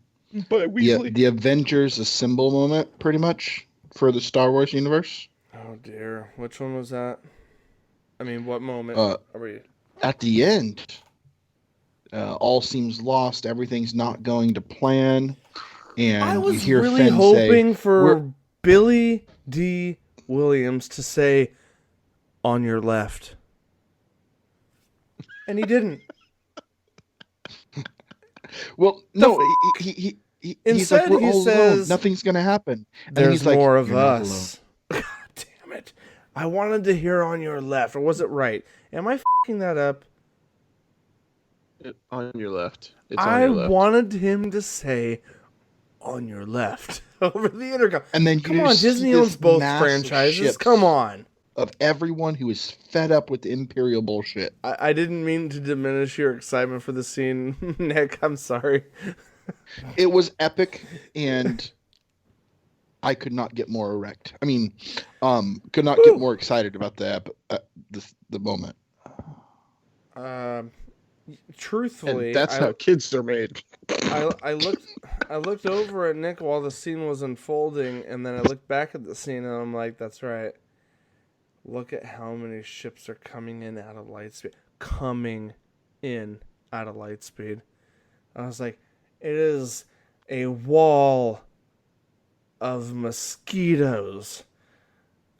Avengers Assemble moment, pretty much, for the Star Wars universe. Oh, dear. Which one was that? I mean, what moment are we... At the end, all seems lost. Everything's not going to plan. And I was you hear really Finn hoping say, for Billy D. Williams to say, on your left. And he didn't. Well, no, he's instead, like, he says, nothing's going to happen. And there's he's like, more of "You're not us. God damn it. I wanted to hear on your left. Or was it right? Am I f***ing that up? On your left. It's on I your left. wanted him to say, on your left. Over the intercom. And then come on, Disney owns both franchises. Come on. Of everyone who is fed up with the Imperial bullshit. I didn't mean to diminish your excitement for the scene, Nick. I'm sorry. It was epic, and I could not get more erect. I mean, could not get more excited about the moment. Truthfully, and that's how kids are made. I looked over at Nick while the scene was unfolding, and then I looked back at the scene, and I'm like, that's right. Look at how many ships are coming in out of Lightspeed. I was like, it is a wall of mosquitoes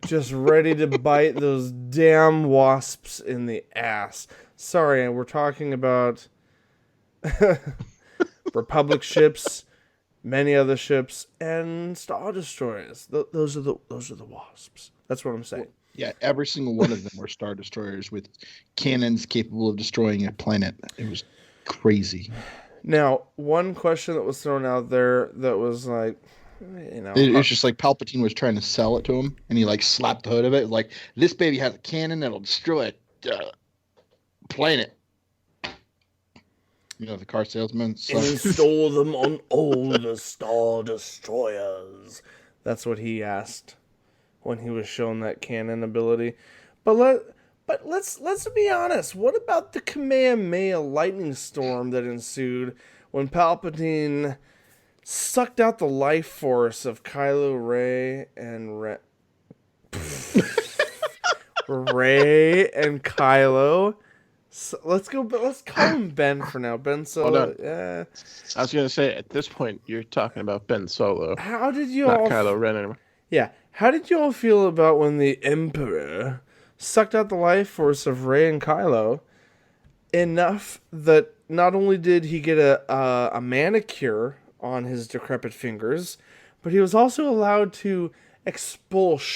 just ready to bite those damn wasps in the ass. Sorry, we're talking about Republic ships, many other ships, and Star Destroyers. Those are the wasps. That's what I'm saying. Yeah, every single one of them were Star Destroyers with cannons capable of destroying a planet. It was crazy. Now, one question that was thrown out there that was like, It was just like Palpatine was trying to sell it to him, and he like slapped the hood of it. Like, this baby has a cannon that'll destroy a planet. You know, the car salesman. So. install them on all the Star Destroyers. That's what he asked when he was shown that cannon ability. But let's be honest. What about the Kamehameha lightning storm that ensued when Palpatine sucked out the life force of Kylo Ren and Rey and Kylo? So let's call him Ben for now. Ben Solo. Yeah. I was gonna say at this point you're talking about Ben Solo, How did you not all? Kylo Ren anymore. Yeah. How did you all feel about when the Emperor sucked out the life force of Rey and Kylo enough that not only did he get a manicure on his decrepit fingers, but he was also allowed to expel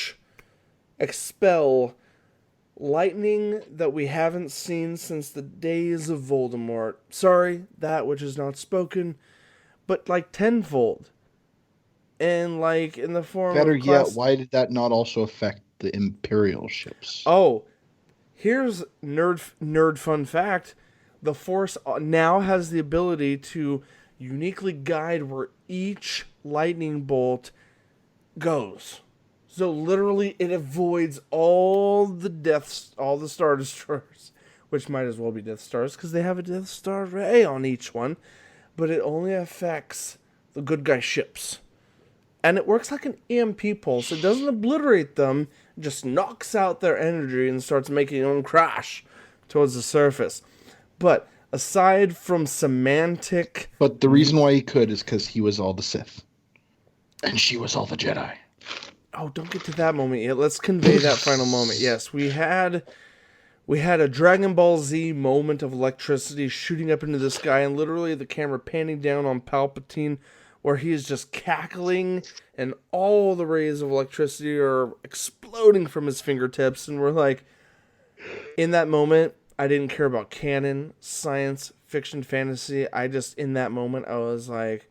lightning that we haven't seen since the days of Voldemort. Sorry, that which is not spoken, but like tenfold. And like in the form Better of yet, why did that not also affect the Imperial ships? Oh, here's nerd fun fact. The Force now has the ability to uniquely guide where each lightning bolt goes. So literally it avoids all the Star Destroyers, which might as well be Death Stars because they have a Death Star ray on each one, but it only affects the good guy ships. And it works like an EMP pulse. It doesn't obliterate them, it just knocks out their energy and starts making them crash towards the surface. But aside from semantic... But the reason why he could is because he was all the Sith. And she was all the Jedi. Oh, don't get to that moment yet. Let's convey that final moment. Yes, we had a Dragon Ball Z moment of electricity shooting up into the sky, and literally the camera panning down on Palpatine, where he is just cackling, and all the rays of electricity are exploding from his fingertips, and we're like, in that moment, I didn't care about canon, science, fiction, fantasy. In that moment, I was like,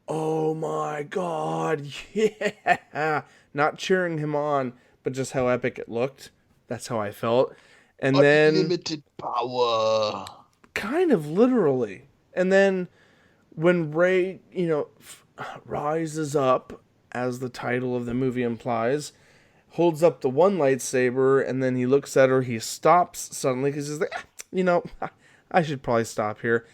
oh my god, yeah! Not cheering him on, but just how epic it looked. That's how I felt. And then... Unlimited power. Kind of literally. And then when Rey, rises up, as the title of the movie implies, holds up the one lightsaber, and then he looks at her, he stops suddenly, because he's like, I should probably stop here.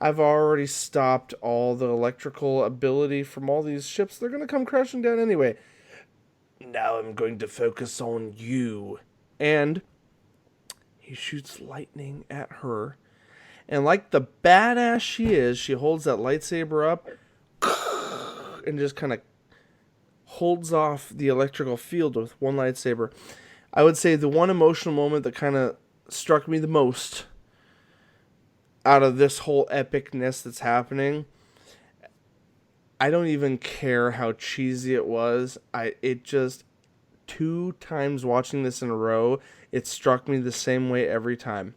I've already stopped all the electrical ability from all these ships. They're going to come crashing down anyway. Now I'm going to focus on you. And he shoots lightning at her. And like the badass she is, she holds that lightsaber up and just kind of holds off the electrical field with one lightsaber. I would say the one emotional moment that kind of struck me the most out of this whole epicness that's happening, I don't even care how cheesy it was. It just, 2 times watching this in a row, it struck me the same way every time.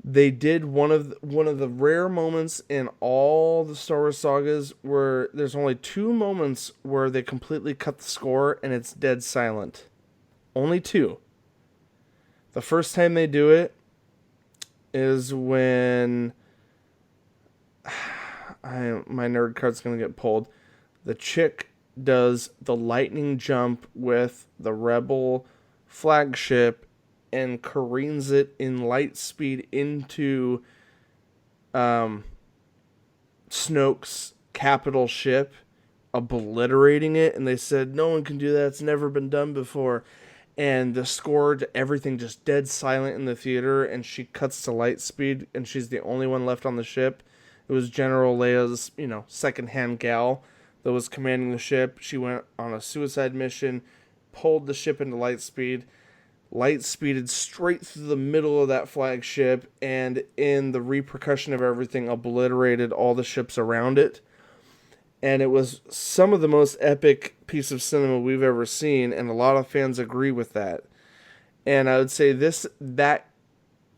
They did one of the rare moments in all the Star Wars sagas where there's only 2 moments where they completely cut the score and it's dead silent. Only 2. The first time they do it is when my nerd card's gonna get pulled. The chick does the lightning jump with the Rebel flagship and careens it in light speed into Snoke's capital ship, obliterating it. And they said, no one can do that. It's never been done before. And the score to everything just dead silent in the theater, and she cuts to light speed, and she's the only one left on the ship. It was General Leia's, second-hand gal that was commanding the ship. She went on a suicide mission, pulled the ship into light speeded straight through the middle of that flagship, and in the repercussion of everything, obliterated all the ships around it. And it was some of the most epic piece of cinema we've ever seen, and a lot of fans agree with that. And I would say that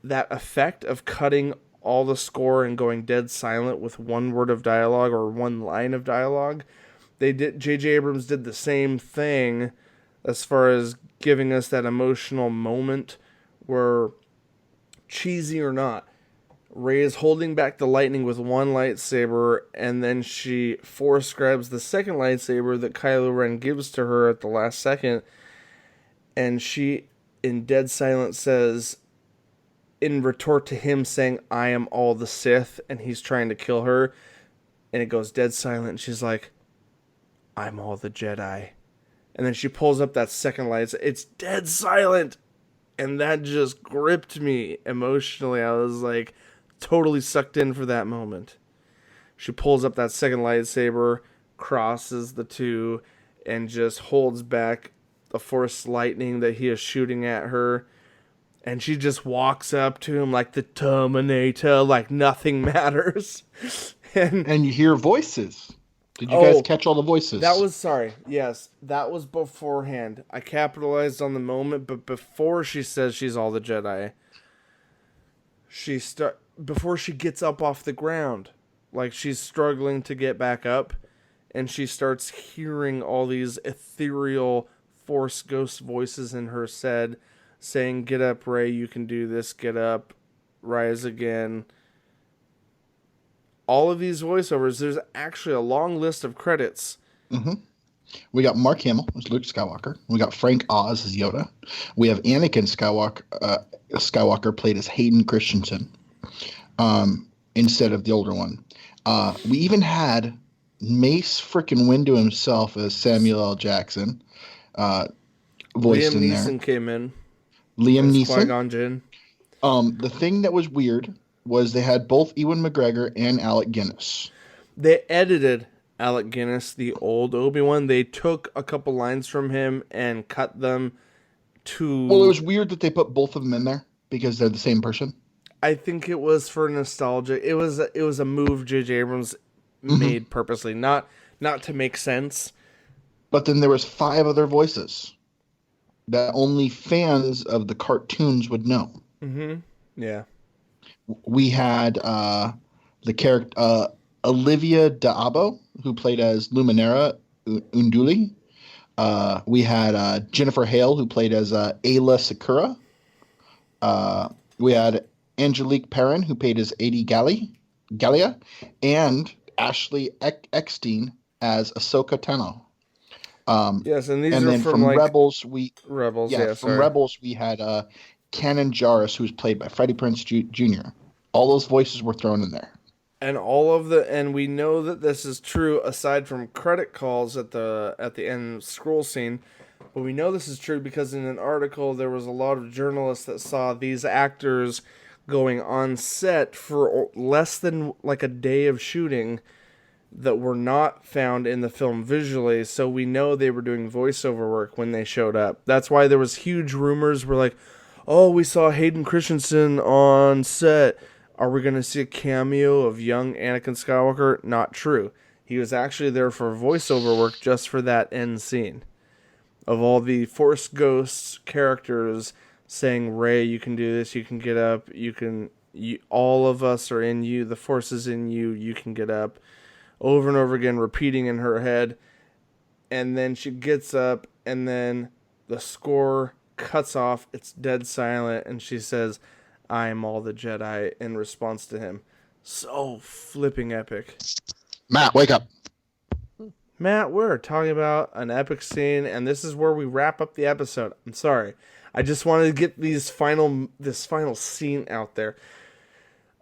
effect of cutting all the score and going dead silent with one word of dialogue or one line of dialogue. J.J. Abrams did the same thing as far as giving us that emotional moment where, cheesy or not, Rey is holding back the lightning with one lightsaber, and then she force grabs the second lightsaber that Kylo Ren gives to her at the last second, and she, in dead silence, says, in retort to him saying, "I am all the Sith," and he's trying to kill her, and it goes dead silent, and she's like, "I'm all the Jedi." And then she pulls up that second light. It's dead silent. And that just gripped me emotionally. I was like totally sucked in for that moment. She pulls up that second lightsaber, crosses the two, and just holds back the Force lightning that he is shooting at her. And she just walks up to him like the Terminator, like nothing matters. And you hear voices. Did you guys catch all the voices? Yes, that was beforehand. I capitalized on the moment, but before she says she's all the Jedi, before she gets up off the ground, like she's struggling to get back up, and she starts hearing all these ethereal Force ghost voices in her head saying, "Get up, Rey, you can do this, get up, rise again." All of these voiceovers, there's actually a long list of credits. Mm-hmm. We got Mark Hamill as Luke Skywalker. We got Frank Oz as Yoda. We have Anakin Skywalker played as Hayden Christensen instead of the older one. We even had Mace freaking Windu himself as Samuel L. Jackson voiced in there. Liam Neeson came in. Liam Neeson. Qui-Gon Jinn. The thing that was weird was they had both Ewan McGregor and Alec Guinness. They edited Alec Guinness, the old Obi-Wan. They took a couple lines from him and cut them to... Well, it was weird that they put both of them in there because they're the same person. I think it was for nostalgia. It was a move J.J. Abrams made purposely, not to make sense. But then there was 5 other voices that only fans of the cartoons would know. Mm-hmm. Yeah. We had the character Olivia D'Abo, who played as Luminara Unduli. We had Jennifer Hale, who played as Ayla Sakura. We had Angelique Perrin, who played as Adi Gallia, and Ashley Eckstein as Ahsoka Tano. Yes, and these and are then from Rebels. Rebels, we had Kanan Jarrus, who was played by Freddie Prinze Jr. All those voices were thrown in there. And we know that this is true aside from credit calls at the end scroll scene, but we know this is true because in an article there was a lot of journalists that saw these actors going on set for less than like a day of shooting that were not found in the film visually, so we know they were doing voiceover work when they showed up. That's why there was huge rumors were like, "Oh, we saw Hayden Christensen on set. Are we going to see a cameo of young Anakin Skywalker?" Not true. He was actually there for voiceover work just for that end scene. Of all the Force Ghosts characters saying, "Rey, you can do this, you can get up, all of us are in you, the Force is in you, you can get up." Over and over again, repeating in her head. And then she gets up, and then the score cuts off, it's dead silent, and she says, "I am all the Jedi," in response to him. So flipping epic. Matt, wake up. Matt, we're talking about an epic scene, and this is where we wrap up the episode. I'm sorry. I just wanted to get this final scene out there.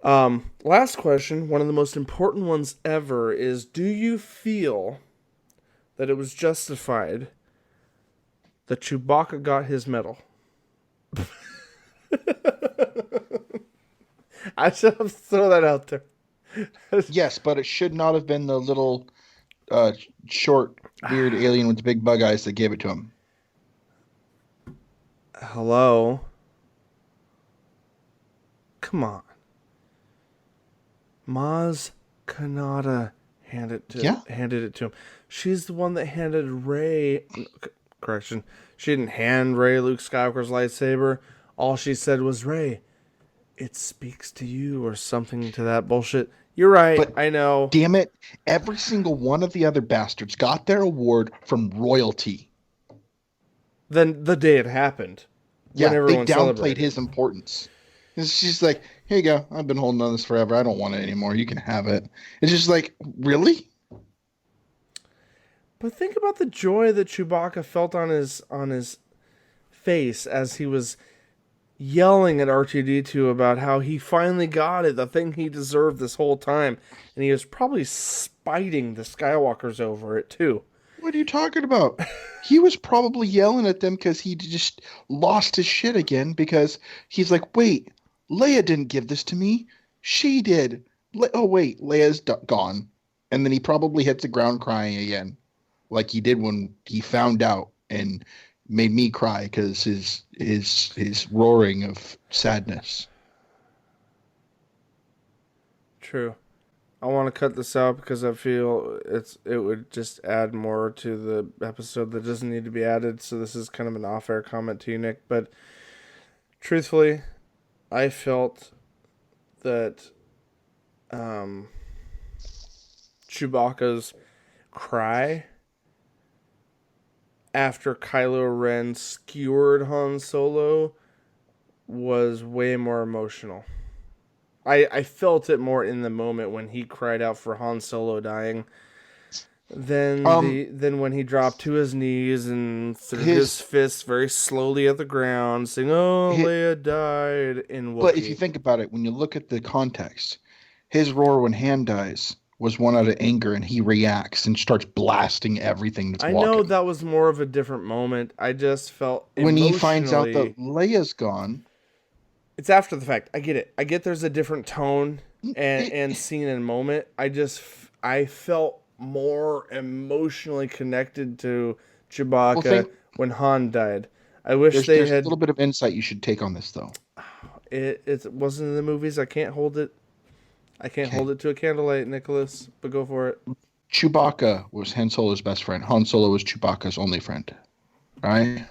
Last question, one of the most important ones ever, is do you feel that it was justified that Chewbacca got his medal? I should have thrown that out there. Yes, but it should not have been the little short, weird alien with the big bug eyes that gave it to him. Hello? Come on. Maz Kanata handed it to him. She's the one that handed Rey... Correction. She didn't hand Rey Luke Skywalker's lightsaber. All she said was, "Rey, it speaks to you or something to that bullshit. You're right. But I know. damn it, every single one of the other bastards got their award from royalty. Then the day it happened. Yeah, when they everyone downplayed celebrated. his importance. It's just like, here you go. I've been holding on this forever. I don't want it anymore. You can have it. It's just like, really? But think about the joy that Chewbacca felt on his face as he was yelling at R2-D2 about how he finally got it, the thing he deserved this whole time. And he was probably spiting the Skywalkers over it too. What are you talking about? He was probably yelling at them because he just lost his shit again because he's like, wait, Leia didn't give this to me. She did. Oh, wait, Leia's gone. And then he probably hits the ground crying again like he did when he found out and made me cry because his roaring of sadness. True. I want to cut this out because I feel it would just add more to the episode that doesn't need to be added. So this is kind of an off-air comment to you, Nick. But truthfully, I felt that Chewbacca's cry after Kylo Ren skewered Han Solo was way more emotional. I felt it more in the moment when he cried out for Han Solo dying than when he dropped to his knees and threw his fists very slowly at the ground, saying, "Oh, Leia died." In Wookiee. But if you think about it, when you look at the context, his roar when Han dies was one out of anger, and he reacts and starts blasting everything that's walking. I know that was more of a different moment. I just felt when he finds out that Leia's gone. It's after the fact. I get it. I get there's a different tone and scene and moment. I felt more emotionally connected to Chewbacca when Han died. I wish there's a little bit of insight you should take on this, though. It wasn't in the movies. I can't hold it. I can't hold it to a candlelight, Nicholas, but go for it. Chewbacca was Han Solo's best friend. Han Solo was Chewbacca's only friend. Right?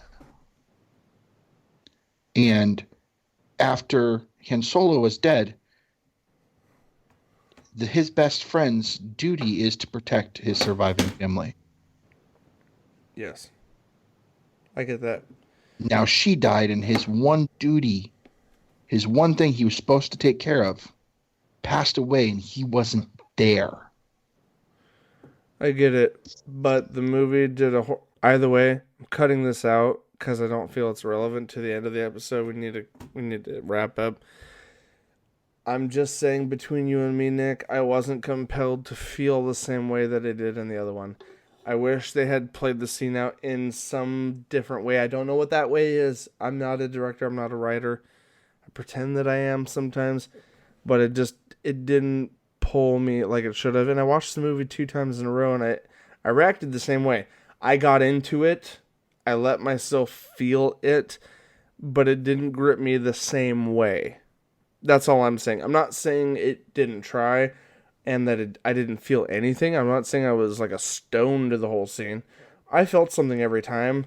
And after Han Solo was dead, his best friend's duty is to protect his surviving family. Yes. I get that. Now she died, and his one duty, his one thing he was supposed to take care of, passed away, and he wasn't there. I get it. But the movie did either way, I'm cutting this out because I don't feel it's relevant to the end of the episode. We need to wrap up. I'm just saying, between you and me, Nick, I wasn't compelled to feel the same way that I did in the other one. I wish they had played the scene out in some different way. I don't know what that way is. I'm not a director. I'm not a writer. I pretend that I am sometimes, but it didn't pull me like it should have. And I watched the movie 2 times in a row, and I reacted the same way. I got into it. I let myself feel it, but it didn't grip me the same way. That's all I'm saying. I'm not saying it didn't try and that I didn't feel anything. I'm not saying I was like a stone to the whole scene. I felt something every time.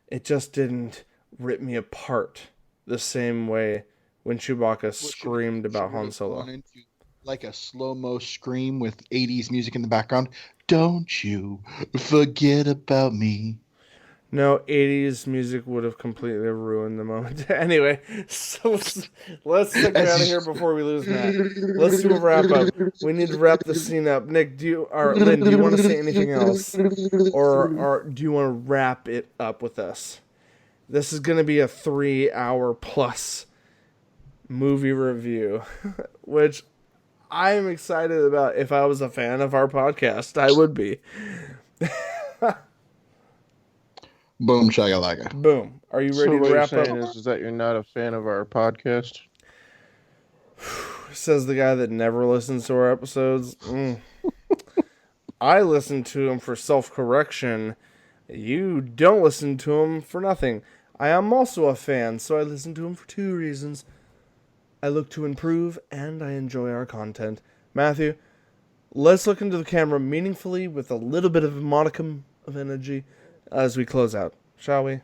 It just didn't rip me apart the same way when Chewbacca screamed about Han Solo. Like a slow-mo scream with 80s music in the background. Don't you forget about me. No, 80s music would have completely ruined the moment. Anyway, so let's get out of here before we lose Matt. Let's do a wrap up. We need to wrap the scene up. Nick, Lynn, do you want to say anything else? Or do you want to wrap it up with us? This is going to be a 3-hour plus movie review, which I'm excited about. If I was a fan of our podcast, I would be. Boom shakalaka. Boom. Are you ready to wrap up? Is that you're not a fan of our podcast? Says the guy that never listens to our episodes. I listen to them for self-correction. You don't listen to them for nothing. I am also a fan, so I listen to them for 2 reasons. I look to improve, and I enjoy our content. Matthew, let's look into the camera meaningfully with a little bit of a modicum of energy as we close out, shall we?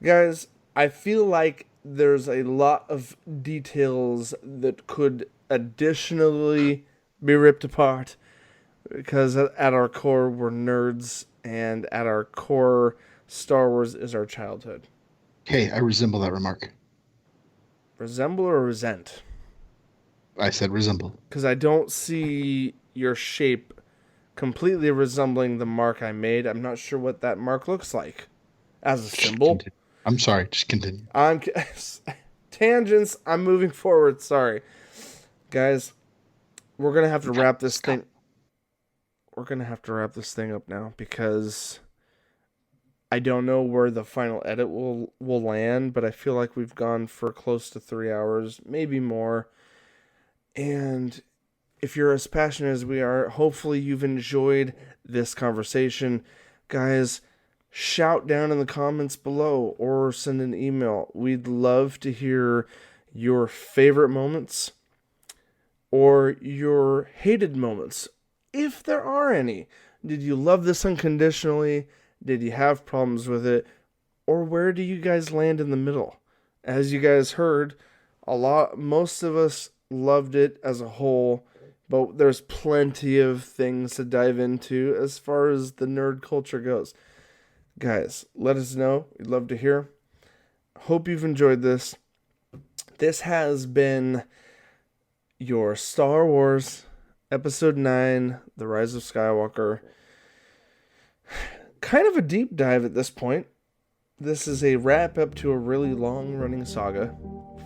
Guys, I feel like there's a lot of details that could additionally be ripped apart, because at our core, we're nerds, and at our core, Star Wars is our childhood. Hey, I resemble that remark. Resemble or resent? I said resemble. Because I don't see your shape completely resembling the mark I made. I'm not sure what that mark looks like as a symbol. I'm sorry, just continue. Tangents, I'm moving forward, sorry. Guys, we're going to have to wrap this thing. We're going to have to wrap this thing up now, because I don't know where the final edit will land, but I feel like we've gone for close to 3 hours, maybe more. And if you're as passionate as we are, hopefully you've enjoyed this conversation. Guys, shout down in the comments below or send an email. We'd love to hear your favorite moments or your hated moments, if there are any. Did you love this unconditionally? Did you have problems with it? Or where do you guys land in the middle? As you guys heard, most of us loved it as a whole, but there's plenty of things to dive into as far as the nerd culture goes. Guys, let us know. We'd love to hear. Hope you've enjoyed this. This has been your Star Wars Episode 9, The Rise of Skywalker. Kind of a deep dive at this point. This is a wrap up to a really long-running saga.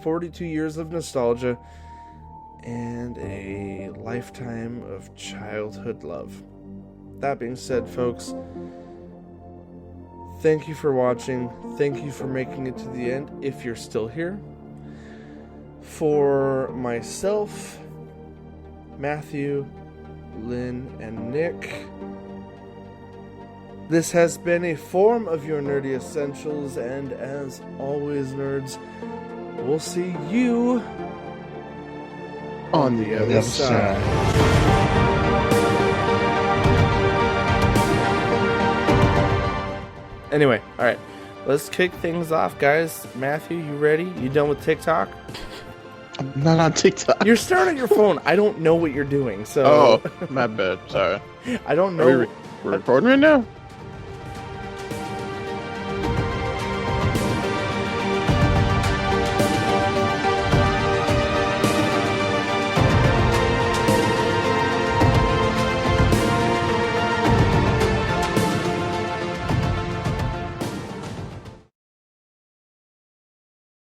42 years of nostalgia and a lifetime of childhood love. That being said, folks, thank you for watching. Thank you for making it to the end, if you're still here. For myself, Matthew, Lynn, and Nick, this has been a form of your Nerdy Essentials, and as always, nerds, we'll see you on the other side. Anyway, alright. Let's kick things off, guys. Matthew, you ready? You done with TikTok? I'm not on TikTok. You're staring at your phone. I don't know what you're doing, so... Oh, my bad. Sorry. I don't know... We're recording right now?